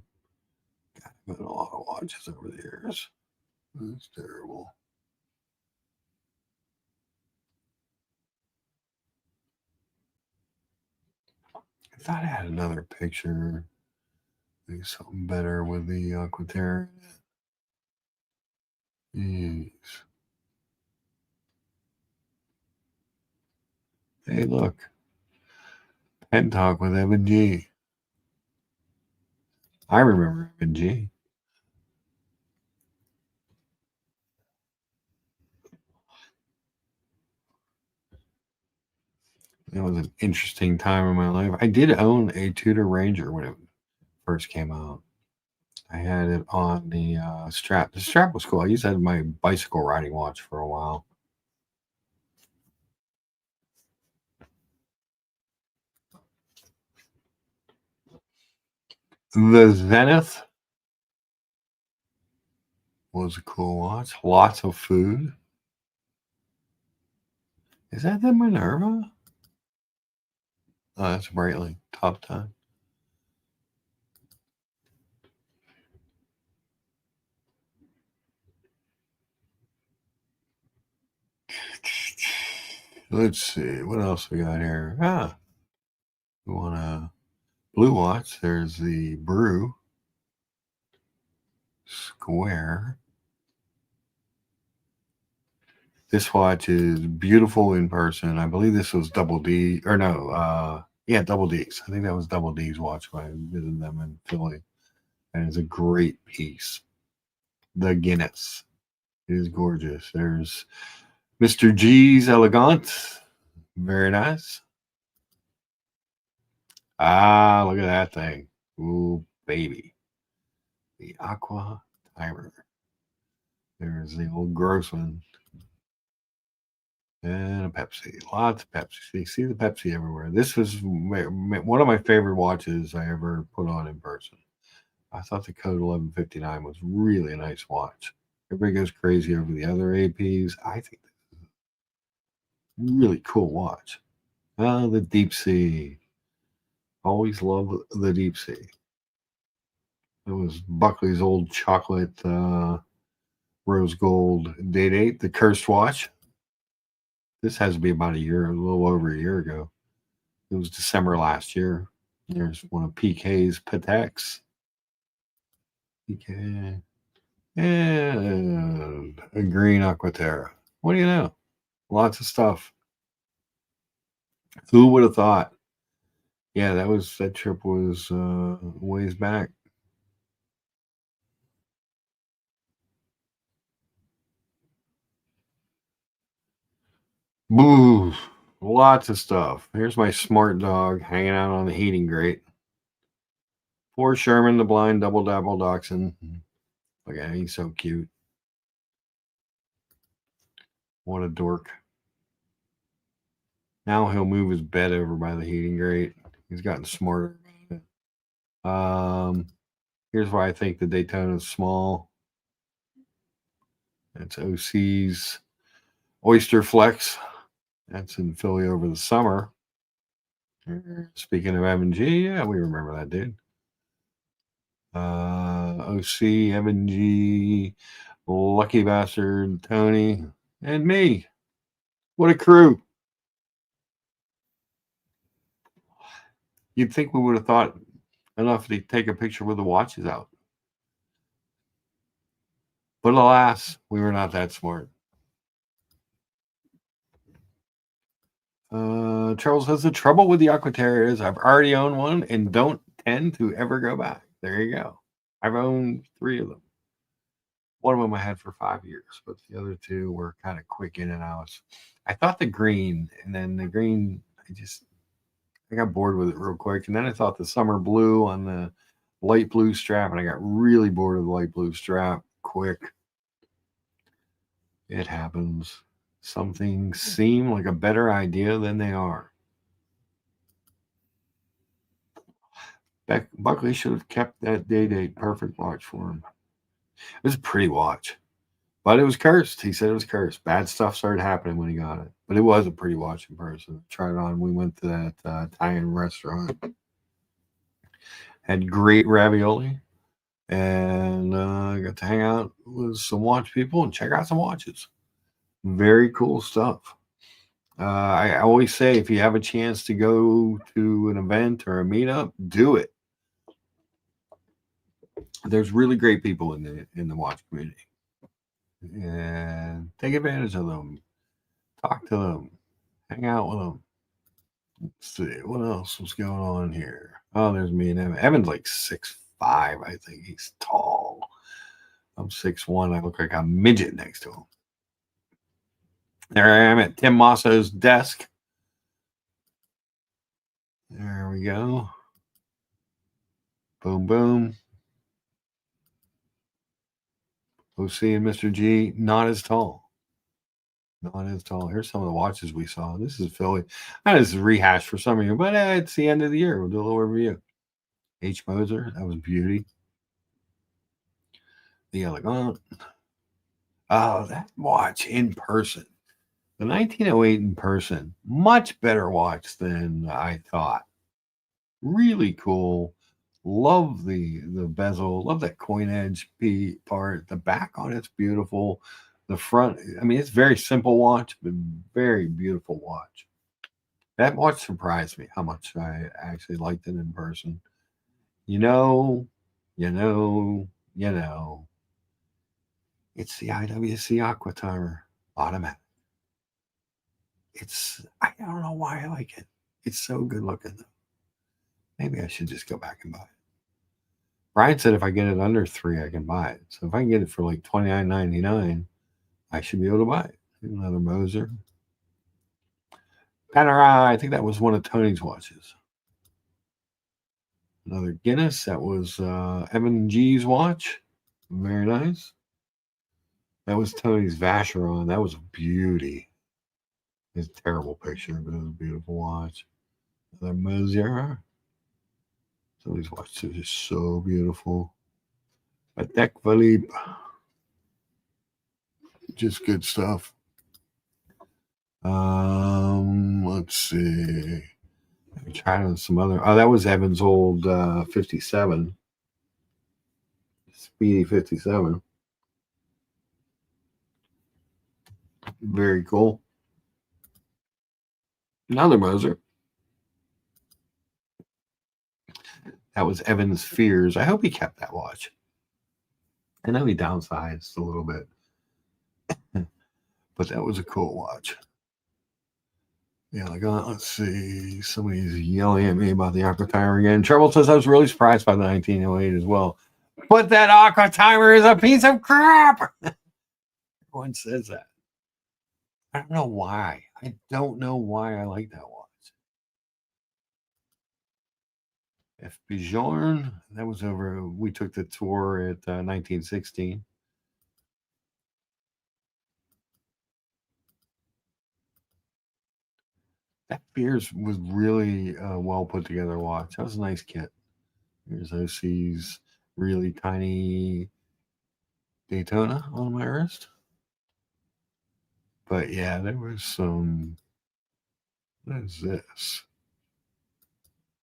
a lot of watches over the years. That's terrible. I thought I had another picture. Maybe something better with the Aquaterra. Jeez. Hey, look. Pen Talk with Evan G. I remember Evan G. It was an interesting time in my life. I did own a Tudor Ranger when it first came out. I had it on the strap. The strap was cool. I used that as my bicycle riding watch for a while. The Zenith was a cool watch. Lots of food. Is that the Minerva? Oh, that's Breitling. Top time. Let's see. What else we got here? We want a blue watch. There's the Brew Square. This watch is beautiful in person. I believe this was Double D, or no, Double D's. I think that was Double D's watch when I visited them in Philly. And it's a great piece. The Guinness. It is gorgeous. There's Mr. G's Elegant. Very nice. Look at that thing. Ooh, baby. The Aqua Timer. There's the old gross one. And a Pepsi. Lots of Pepsi. So you see the Pepsi everywhere. This was one of my favorite watches I ever put on in person. I thought the Code 1159 was really a nice watch. Everybody goes crazy over the other APs. I think this is a really cool watch. The Deep Sea. Always love the Deep Sea. It was Buckley's old chocolate rose gold date 8, the cursed watch. This has to be about a little over a year ago. It was December last year. There's one of PK's Pateks. PK. And a green Aquaterra. What do you know? Lots of stuff. Who would have thought? Yeah, that trip was ways back. Boo! Lots of stuff. Here's my smart dog hanging out on the heating grate. Poor Sherman, the blind double dabble dachshund. Look at him, he's so cute. What a dork. Now he'll move his bed over by the heating grate. He's gotten smarter about it. Here's why I think the Daytona is small. That's OC's Oyster Flex. That's in Philly over the summer. Speaking of M&G, yeah, we remember that dude. OC, M&G, Lucky Bastard, Tony, and me. What a crew. You'd think we would have thought enough to take a picture with the watches out. But alas, we were not that smart. Charles says the trouble with the Aquaterra is I've already owned one and don't tend to ever go back. There you go. I've owned 3 of them. One of them I had for 5 years, but the other 2 were kind of quick in and out. I thought the green, and then the green, I got bored with it real quick. And then I thought the summer blue on the light blue strap, and I got really bored of the light blue strap quick. It happens. Some things seem like a better idea than they are. Buckley should have kept that day-date perfect watch for him. It was a pretty watch, but it was cursed. He said it was cursed. Bad stuff started happening when he got it, but it was a pretty watch in person. Tried it on. We went to that Italian restaurant. Had great ravioli, and got to hang out with some watch people and check out some watches. Very cool stuff. I always say if you have a chance to go to an event or a meetup, do it. There's really great people in the watch community, and take advantage of them. Talk to them, hang out with them. Let's see what else was going on here. Oh, there's me and Evan. Evan's like 6'5", I think. He's tall. I'm 6'1". I look like a midget next to him. There I am at Tim Masso's desk. There we go. Boom, boom. OC and Mr. G, not as tall. Not as tall. Here's some of the watches we saw. This is Philly. This is rehashed for some of you, but it's the end of the year. We'll do a little review. H. Moser, that was beauty. The Elegant. Oh, that watch in person. The 1908 in person, much better watch than I thought. Really cool. Love the bezel. Love that coin edge part. The back on it's beautiful. The front, I mean, it's very simple watch, but very beautiful watch. That watch surprised me how much I actually liked it in person. You know, it's the IWC Aqua Timer automatic. I don't know why I like it. It's so good looking though. Maybe I should just go back and buy it. Brian said if I get it under 3, I can buy it. So if I can get it for like $29.99, I should be able to buy it. Another Moser. Panerai, I think that was one of Tony's watches. Another Guinness, that was Evan G's watch. Very nice. That was Tony's Vacheron. That was a beauty. It's a terrible picture, but it was a beautiful watch. Another Moser. Some of these watches are just so beautiful. Patek Philippe. Just good stuff. Let's see. I tried on some other. Oh, that was Evan's old 57. Speedy 57. Very cool. Another Moser. That was Evan's Fears. I hope he kept that watch. I know he downsized a little bit. But that was a cool watch. Yeah, let's see. Somebody's yelling at me about the Aqua Timer again. Treble says I was really surprised by the 1908 as well. But that Aqua Timer is a piece of crap. Everyone says that. I don't know why. I don't know why I like that watch. F. Bjorn, that was over. We took the tour at 1916. That Beers was really well put together watch. That was a nice kit. Here's OC's really tiny Daytona on my wrist. But yeah, there was some. What is this?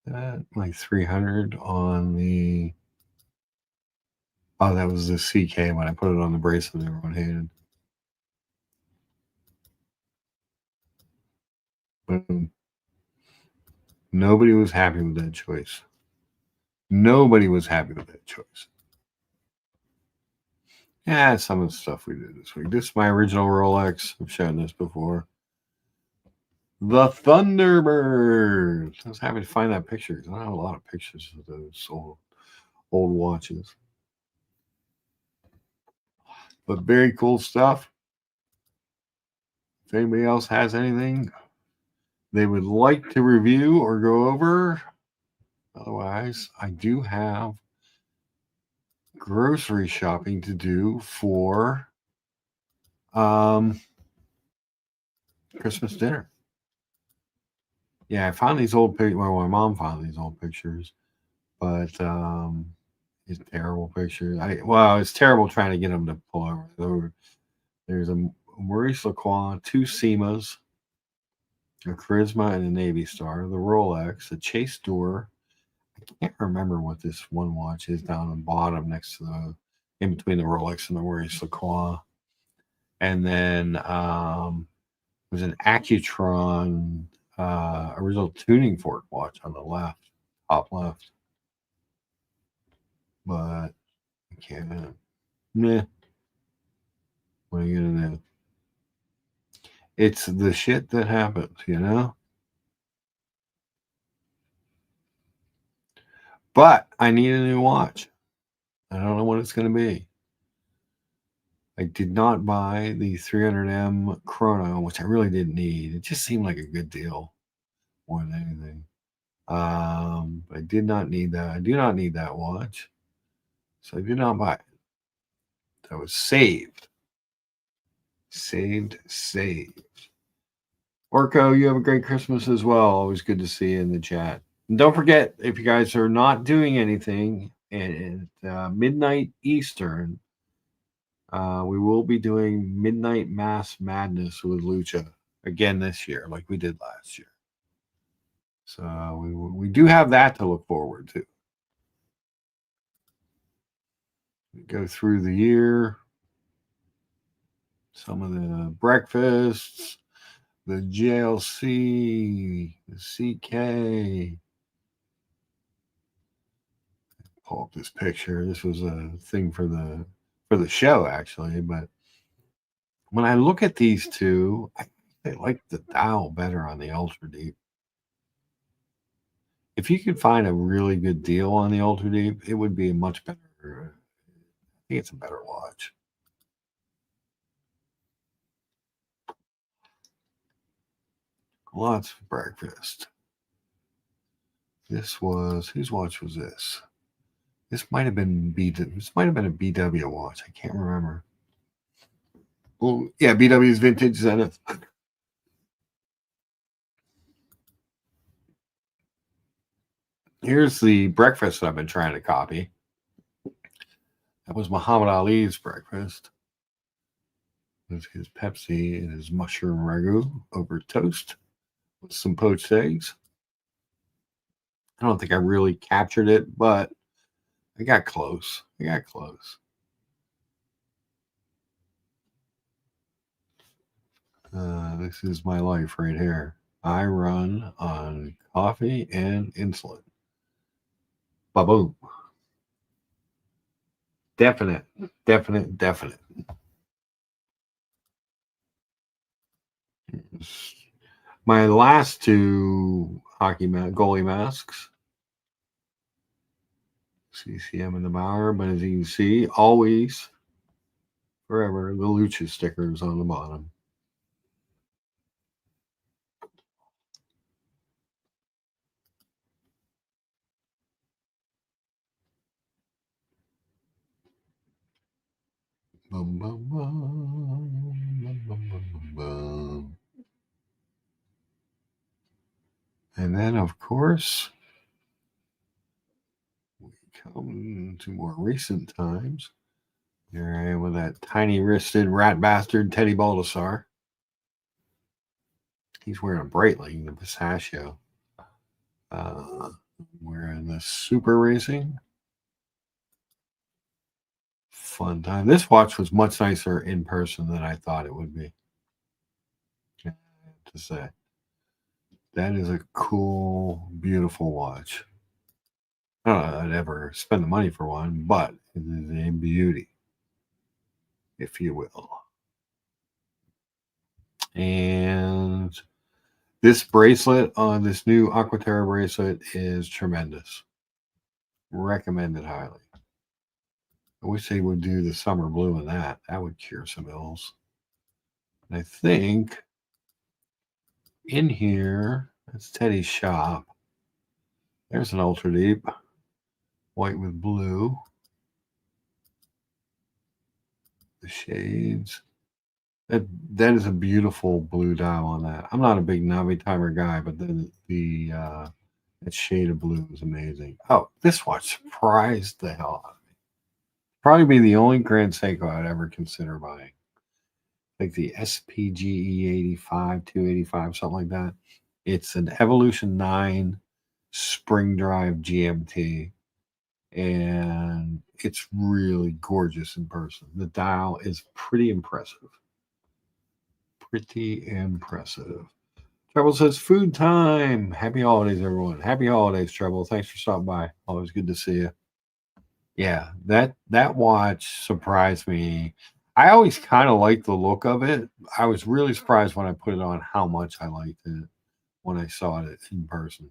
That like 300 on the. Oh, that was the CK when I put it on the bracelet everyone hated. Boom. Nobody was happy with that choice. Nobody was happy with that choice. Yeah, some of the stuff we did this week. This is my original Rolex. I've shown this before. The Thunderbird. I was happy to find that picture because I don't have a lot of pictures of those old watches. But very cool stuff. If anybody else has anything they would like to review or go over, otherwise, I do have grocery shopping to do for Christmas dinner. Yeah, I found these old pictures. Well, my mom found these old pictures, but it's terrible pictures. It's terrible trying to get them to pull over. There's a Maurice Lacroix, two SEMAs, a Charisma, and a Navy Star, the Rolex, a Chase Door. I can't remember what this one watch is down the bottom next to in between the Rolex and the Maurice Lacroix. And then there's an Accutron original tuning fork watch on the left, top left. But I can't. Nah. What are you gonna do? It's the shit that happens, you know? But I need a new watch. I don't know what it's gonna be. I did not buy the 300M Chrono, which I really didn't need. It just seemed like a good deal more than anything. I did not need that. I do not need that watch. So I did not buy it. That was saved. Saved. Orko, you have a great Christmas as well. Always good to see you in the chat. And don't forget, if you guys are not doing anything at midnight Eastern, we will be doing Midnight Mass Madness with Lucha again this year, like we did last year. So we do have that to look forward to. We go through the year, some of the breakfasts, the JLC, the CK. Pull up this picture. This was a thing for the show actually, but when I look at these two, I like the dial better on the Ultra Deep. If you could find a really good deal on the Ultra Deep, it would be a much better. I think it's a better watch. Lots of breakfast. This was whose watch was this? This might have been This might have been a BW watch. I can't remember. Well, yeah, BW's vintage Zenith. Here's the breakfast that I've been trying to copy. That was Muhammad Ali's breakfast. With his Pepsi and his mushroom ragu over toast with some poached eggs. I don't think I really captured it, but I got close. This is my life right here. I run on coffee and insulin. Ba-boom. Definite. My last two goalie masks. CCM in the Bauer, but as you can see, always, forever, the Lucha stickers on the bottom. Bum, bum, bum. And then, of course, we come to more recent times. Here I am with that tiny-wristed rat bastard Teddy Baldassar. He's wearing a Breitling, the pistachio. Wearing the Super Racing. Fun time. This watch was much nicer in person than I thought it would be. I have to say. That is a cool, beautiful watch. I don't know if I'd ever spend the money for one, but it is a beauty. if you will. And this bracelet on this new Aquaterra bracelet is tremendous. Recommended highly. I wish they would do the summer blue in that. That would cure some ills. And I think in here, that's Teddy's shop. There's an ultra deep white with blue. The shades. That is a beautiful blue dial on that. I'm not a big Navi timer guy, but the that shade of blue is amazing. Oh, this watch surprised the hell out of me. Probably be the only Grand Seiko I'd ever consider buying. Like the SPGE 85, 285, something like that. It's an Evolution 9 spring drive GMT, and it's really gorgeous in person. The dial is pretty impressive. Pretty impressive. Treble says, food time. Happy holidays, everyone. Happy holidays, Treble. Thanks for stopping by. Always good to see you. Yeah, that watch surprised me. I always kind of liked the look of it. I was really surprised when I put it on how much I liked it when I saw it in person.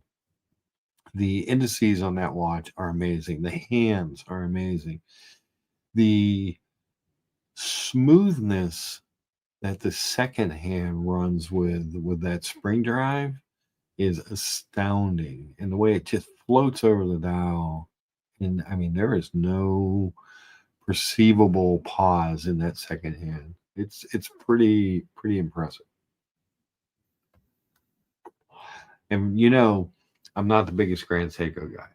The indices on that watch are amazing. The hands are amazing. The smoothness that the second hand runs with that spring drive is astounding. And the way it just floats over the dial. And I mean, there is no perceivable pause in that second hand. It's pretty impressive. And I'm not the biggest Grand Seiko guy.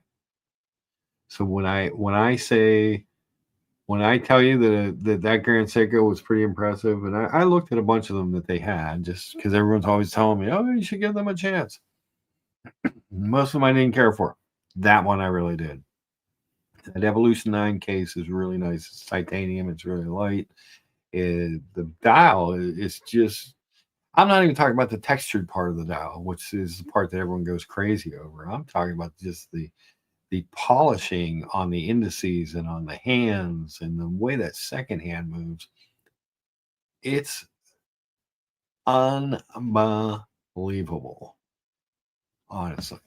So when I tell you that Grand Seiko was pretty impressive, and I looked at a bunch of them that they had just because everyone's always telling me, oh, you should give them a chance. Most of them I didn't care for. That one I really did. That Evolution 9 case is really nice. It's titanium. It's really light. The dial is just, I'm not even talking about the textured part of the dial, which is the part that everyone goes crazy over. I'm talking about just the polishing on the indices and on the hands and the way that second hand moves. It's unbelievable, honestly.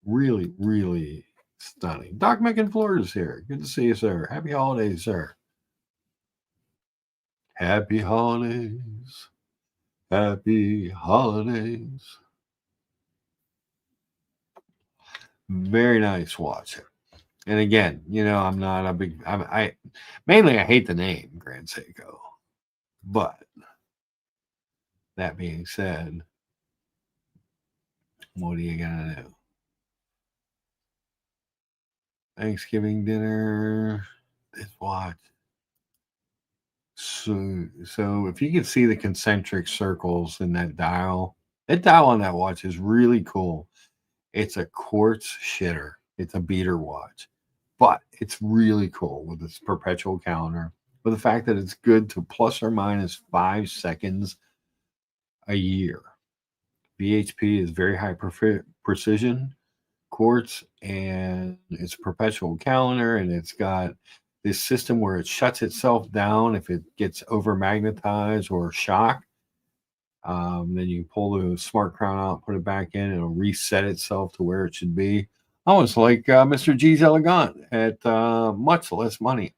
Really, really stunning. Doc McInfleur is here. Good to see you, sir. Happy holidays, sir. Happy holidays. Happy holidays. Very nice watch. And again, I'm not a big. I mainly I hate the name Grand Seiko, but that being said, what are you gonna do? Thanksgiving dinner. This watch. So if you can see the concentric circles in that dial on that watch is really cool. It's a quartz shitter. It's a beater watch, but it's really cool with its perpetual calendar. With the fact that it's good to plus or minus 5 seconds a year. VHP is very high precision quartz, and it's perpetual calendar, and it's got this system where it shuts itself down if it gets over magnetized or shocked. Then you pull the smart crown out, put it back in, and it'll reset itself to where it should be. Almost like Mr. G's Elegant at much less money.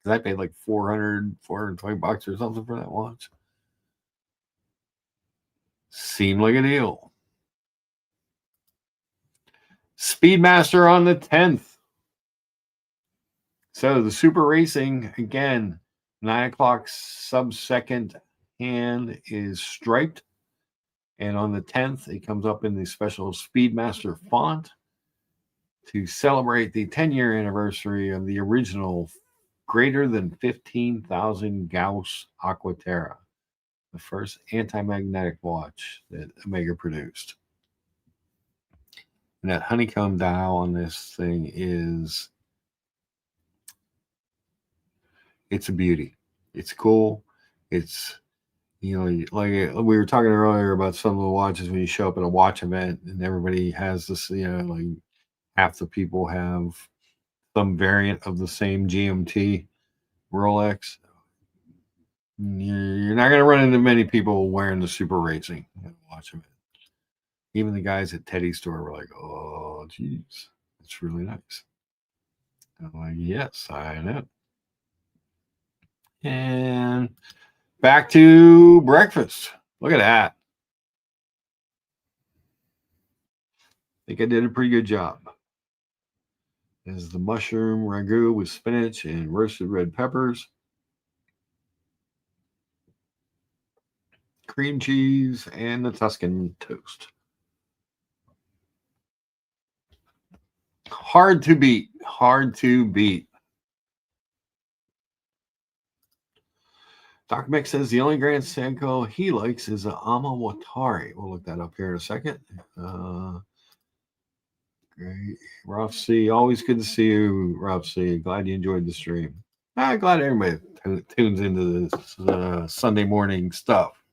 Because I paid like $420 or something for that watch. Seemed like a deal. Speedmaster on the 10th. So the Super Racing, again, 9 o'clock sub-second hand is striped. And on the 10th, it comes up in the special Speedmaster font to celebrate the 10-year anniversary of the original greater than 15,000 Gauss Aquaterra, the first anti-magnetic watch that Omega produced. And that honeycomb dial on this thing it's a beauty. It's cool. It's, like we were talking earlier about some of the watches when you show up at a watch event and everybody has this, like half the people have some variant of the same GMT Rolex. You're not going to run into many people wearing the Super Racing watch them. Even the guys at Teddy's store were like, "Oh, geez, it's really nice." I'm like, "Yes, I know." And back to breakfast. Look at that. I think I did a pretty good job. There's the mushroom ragu with spinach and roasted red peppers, cream cheese, and the Tuscan toast. Hard to beat. Hard to beat. Doc Mick says the only Grand Senko he likes is a Amawatari. We'll look that up here in a second. Great. Rob C. Always good to see you, Rob C. Glad you enjoyed the stream. Glad everybody tunes into this Sunday morning stuff.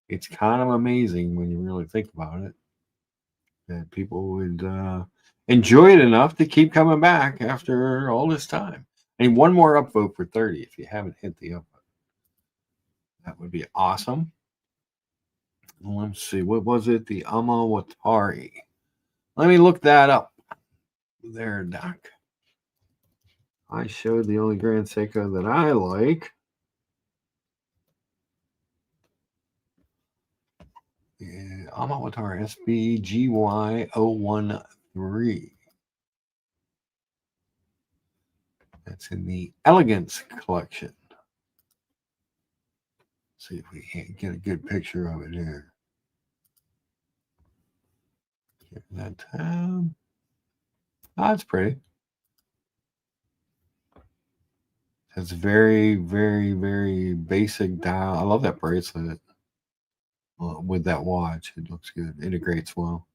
It's kind of amazing when you really think about it that people would enjoy it enough to keep coming back after all this time. And one more upvote for 30 if you haven't hit the upvote. That would be awesome. Let's see. What was it? The Amawatari. Let me look that up. There, Doc. I showed the only Grand Seiko that I like. Yeah, Amawatari SBGY013. That's in the Elegance collection. See if we can't get a good picture of it here. Give that tab. That's pretty. It's very, very, very basic dial. I love that bracelet with that watch. It looks good. Integrates well.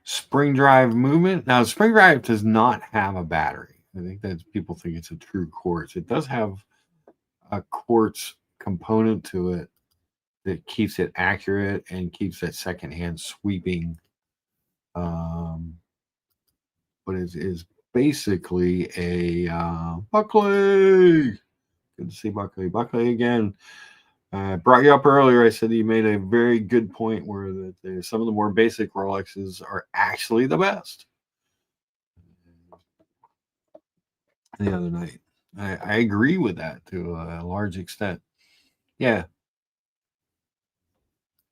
Spring drive movement. Now, spring drive does not have a battery. I think that people think it's a true quartz. It does have a quartz component to it that keeps it accurate and keeps that second hand sweeping. But it is basically a Buckley. Good to see Buckley. Buckley again. Brought you up earlier. I said you made a very good point where some of the more basic Rolexes are actually the best. The other night, I agree with that to a large extent. Yeah,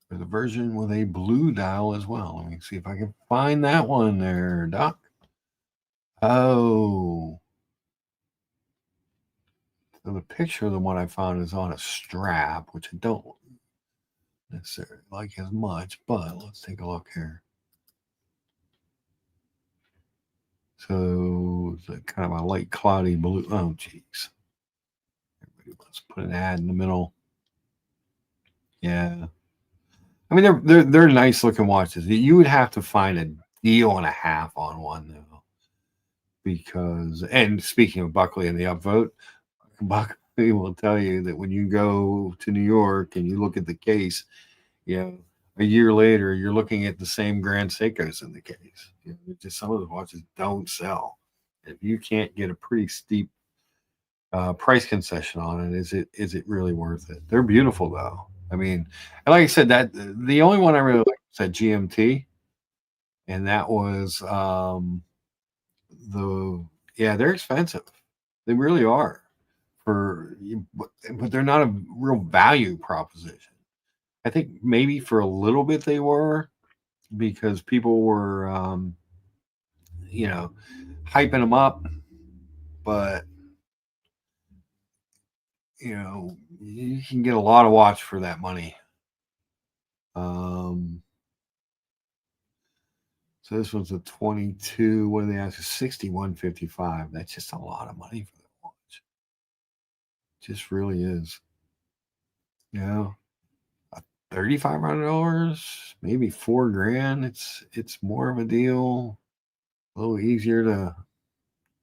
there's a version with a blue dial as well. Let me see if I can find that one there, Doc. Oh, so the picture of the one I found is on a strap, which I don't necessarily like as much, but let's take a look here. So it's kind of a light cloudy blue. Oh, jeez. Everybody wants to put an ad in the middle. Yeah. I mean, they're nice looking watches. You would have to find a deal and a half on one though, because and speaking of Buckley and the upvote, Buckley will tell you that when you go to New York and you look at the case, you know, a year later you're looking at the same Grand Seikos in the case. You know, just some of the watches don't sell. If you can't get a pretty steep price concession on it, is it really worth it? They're beautiful though. I mean, and like I said, that the only one I really liked was that GMT, and that was they're expensive. They really are but they're not a real value proposition. I think maybe for a little bit they were because people were hyping them up, but you can get a lot of watch for that money. So this one's a 22. What do they ask? 61.55. That's just a lot of money for that watch. Just really is. $3,500, maybe $4,000. It's more of a deal. A little easier to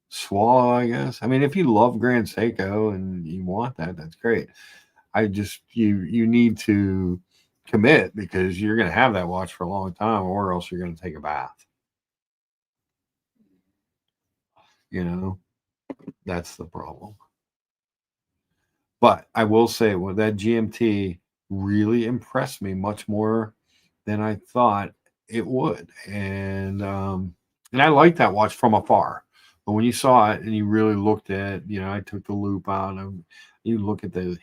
swallow, I guess. I mean, if you love Grand Seiko and you want that, that's great. You need to commit because you're going to have that watch for a long time, or else you're going to take a bath. You know, that's the problem. But I will say, well, that GMT really impressed me much more than I thought it would, and I liked that watch from afar. But when you saw it and you really looked at, I took the loop out and you look at the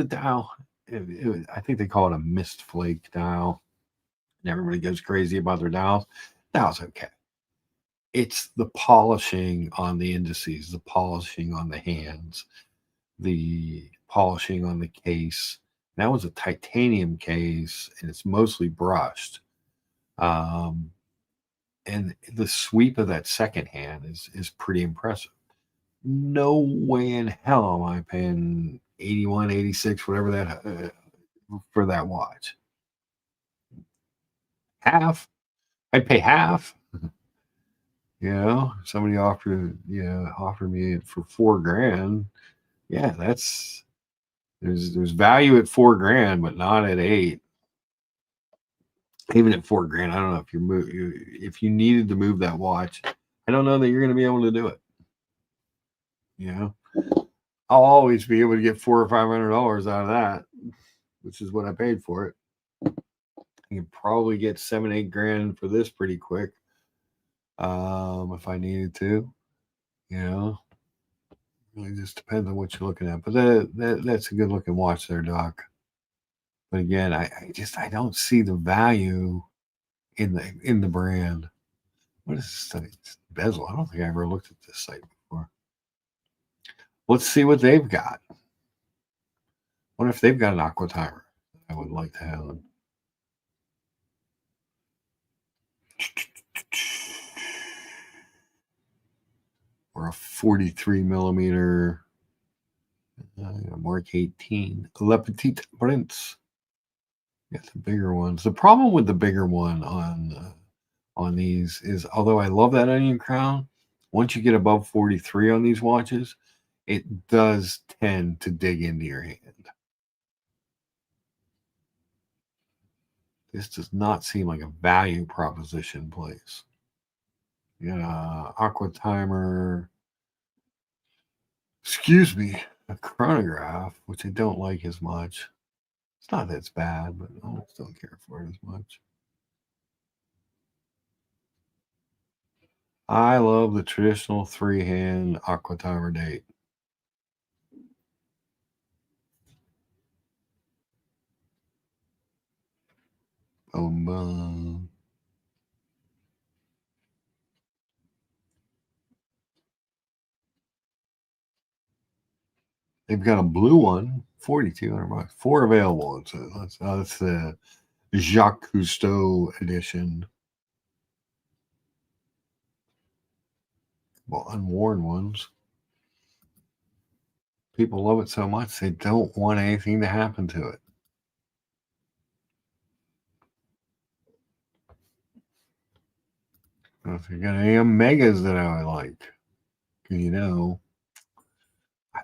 dial. I think they call it a mist flake dial, and everybody goes crazy about their dials. That was okay. It's the polishing on the indices, the polishing on the hands, the polishing on the case. That was a titanium case, and it's mostly brushed. Um, and the sweep of that second hand is pretty impressive. No way in hell am I paying 81, 86, whatever that for that watch. Half. I'd pay half. Somebody offered me it for $4,000. Yeah, there's value at $4,000, but not at 8. Even at $4,000, I don't know if you needed to move that watch. I don't know that you're going to be able to do it. I'll always be able to get $400 or $500 out of that, which is what I paid for it. I can probably get $7,000, $8,000 for this pretty quick, if I needed to. Really just depends on what you're looking at. But that's a good looking watch there, Doc. But again, I don't see the value in the brand. What is this thing? It's bezel. I don't think I ever looked at this site before. Let's see what they've got. What if they've got an aqua timer? I would like to have them. Or a 43 millimeter Mark 18 Le Petit Prince. Got the bigger ones. The problem with the bigger one on these is, although I love that onion crown, once you get above 43 on these watches, it does tend to dig into your hand. This does not seem like a value proposition place. Aqua timer. Excuse me, a chronograph, which I don't like as much. It's not that it's bad, but I just don't care for it as much. I love the traditional 3-hand aqua timer date. Boom, boom. They've got a blue one, $4,200. 4 available. That's the Jacques Cousteau edition. Well, unworn ones. People love it so much they don't want anything to happen to it. If you got any Omegas that I like, I love them.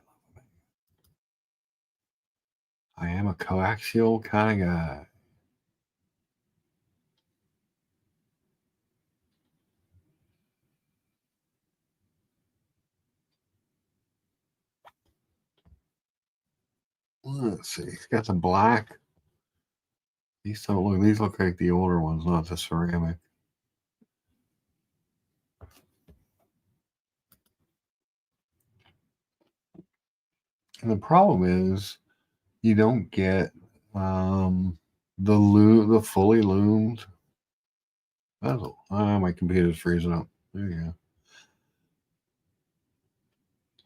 I am a coaxial kind of guy. Let's see. It's got the black. These don't look. These look like the older ones, not the ceramic. And the problem is, you don't get the fully loomed bezel. My computer's freezing up. There you go.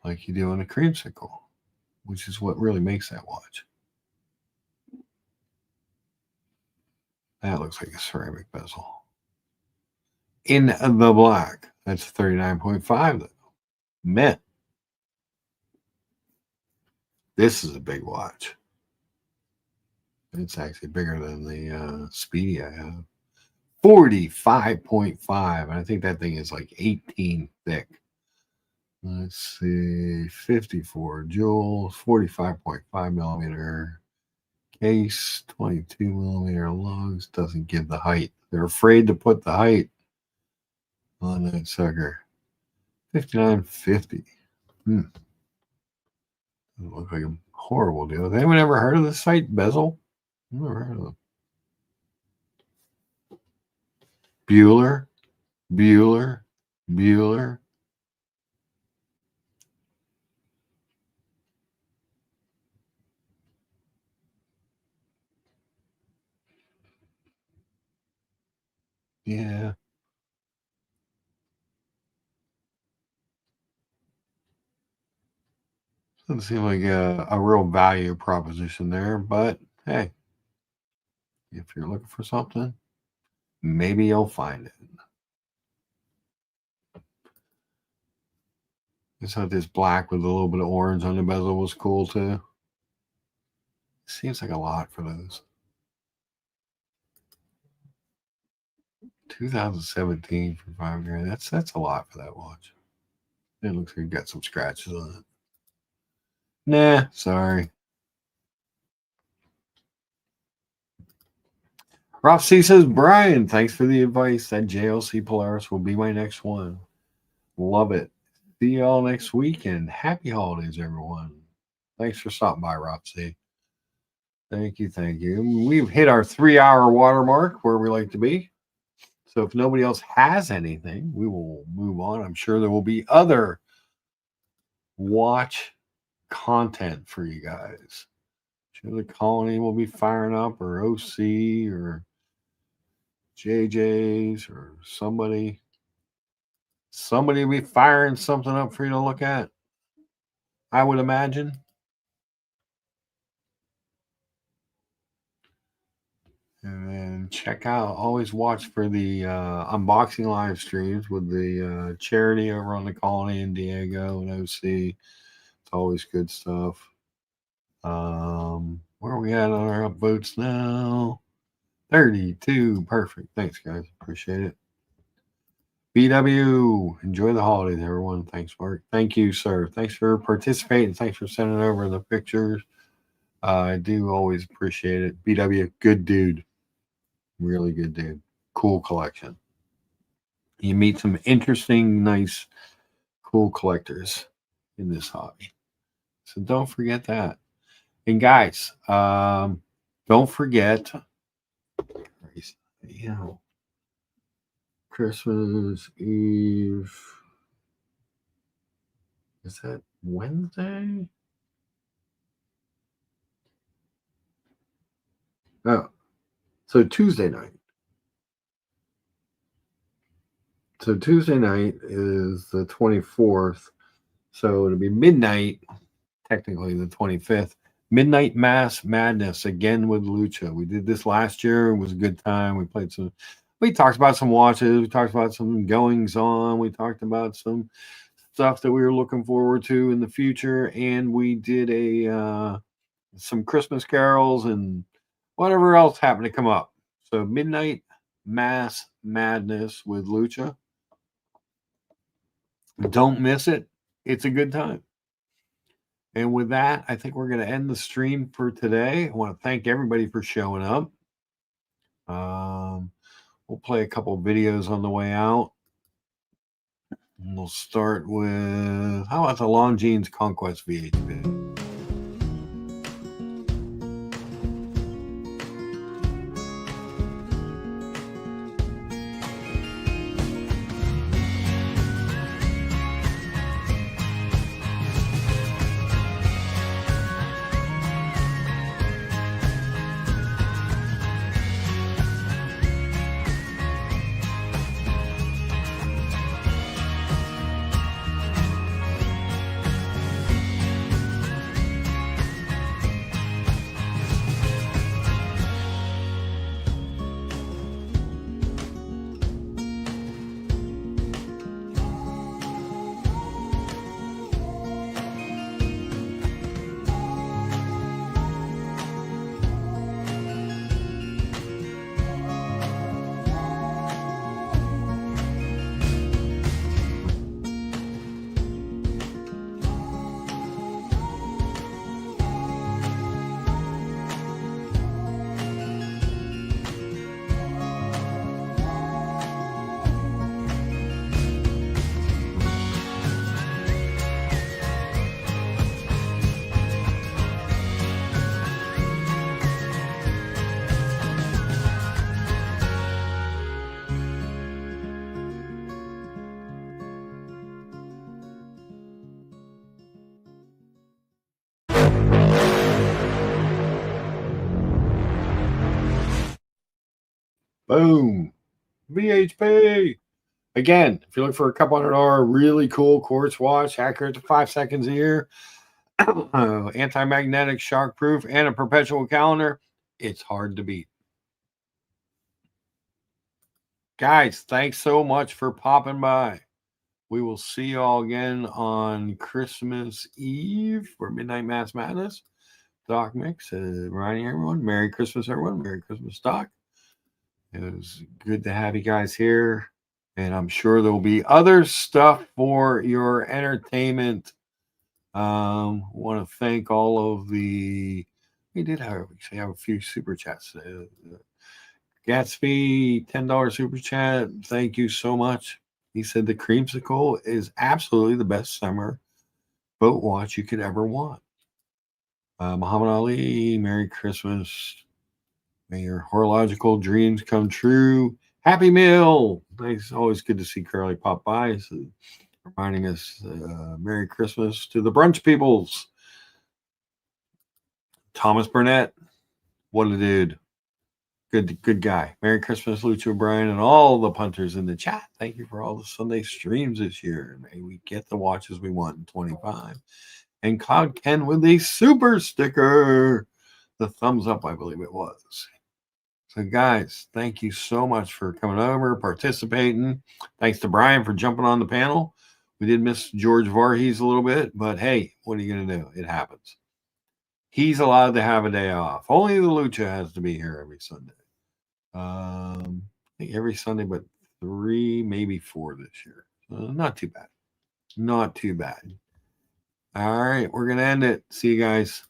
Like you do on a creamsicle, which is what really makes that watch. That looks like a ceramic bezel. In the black, that's 39.5 though. Meh. This is a big watch. It's actually bigger than the Speedy I have. 45.5. And I think that thing is like 18 thick. Let's see. 54 joules, 45.5 millimeter case, 22 millimeter lugs. Doesn't give the height. They're afraid to put the height on that sucker. $59.50. Doesn't look like a horrible deal. Has anyone ever heard of this site, Bezel? I've never heard of them. Bueller. Yeah. Doesn't seem like a real value proposition there, but hey, if you're looking for something, maybe you'll find it. I thought this black with a little bit of orange on the bezel was cool too. Seems like a lot for those. 2017 for $5,000. That's a lot for that watch. It looks like it got some scratches on it. Nah, sorry. Rob C says, Brian, thanks for the advice. That JLC Polaris will be my next one. Love it. See y'all next week and happy holidays, everyone. Thanks for stopping by, Rob C. Thank you. We've hit our 3-hour watermark where we like to be. So if nobody else has anything, we will move on. I'm sure there will be other watch content for you guys. I'm sure the Colony will be firing up, or OC, or JJ's, or somebody will be firing something up for you to look at, I would imagine. And then check out, always watch for the unboxing live streams with the charity over on the Colony in Diego and OC. It's always good stuff. Where are we at on our upvotes now? 32. Perfect. Thanks, guys. Appreciate it. BW, enjoy the holidays, everyone. Thanks, Mark. Thank you, sir. Thanks for participating. Thanks for sending over the pictures. I do always appreciate it. BW, good dude. Really good dude. Cool collection. You meet some interesting, nice, cool collectors in this hobby. So don't forget that. And guys, don't forget, Christmas Eve. Is that Wednesday? Oh, so Tuesday night. So Tuesday night is the 24th. So it'll be midnight, technically the 25th. Midnight Mass Madness again with Lucha. We did this last year. It was a good time. We talked about some watches. We talked about some goings on. We talked about some stuff that we were looking forward to in the future. And we did some Christmas carols and whatever else happened to come up. So Midnight Mass Madness with Lucha. Don't miss it. It's a good time. And with that, I think we're going to end the stream for today. I want to thank everybody for showing up. We'll play a couple of videos on the way out. And we'll start with, how about the Longines Conquest VHP? Boom. VHP. Again, if you look for a couple $100 really cool quartz watch, accurate to 5 seconds a year, anti-magnetic, shock proof, and a perpetual calendar, it's hard to beat. Guys, thanks so much for popping by. We will see you all again on Christmas Eve for Midnight Mass Madness. Doc Mix, reminding everyone, Merry Christmas, everyone. Merry Christmas, Doc. It was good to have you guys here. And I'm sure there will be other stuff for your entertainment. Want to thank all of we did have a few super chats. Gatsby, $10 super chat. Thank you so much. He said the creamsicle is absolutely the best summer boat watch you could ever want. Muhammad Ali, Merry Christmas. May your horological dreams come true. Happy meal. Thanks. Always good to see Curly pop by. So reminding us Merry Christmas to the brunch peoples. Thomas Burnett. What a dude. Good guy. Merry Christmas, Lucha O'Brien, and all the punters in the chat. Thank you for all the Sunday streams this year. May we get the watches we want in 25. And Cloud Ken with a super sticker. The thumbs up, I believe it was. So, guys, thank you so much for coming over, participating. Thanks to Brian for jumping on the panel. We did miss George Voorhees a little bit, but hey, what are you going to do? It happens. He's allowed to have a day off. Only the Lucha has to be here every Sunday. I think every Sunday, but 3, maybe 4 this year. Not too bad. Not too bad. All right, we're going to end it. See you guys.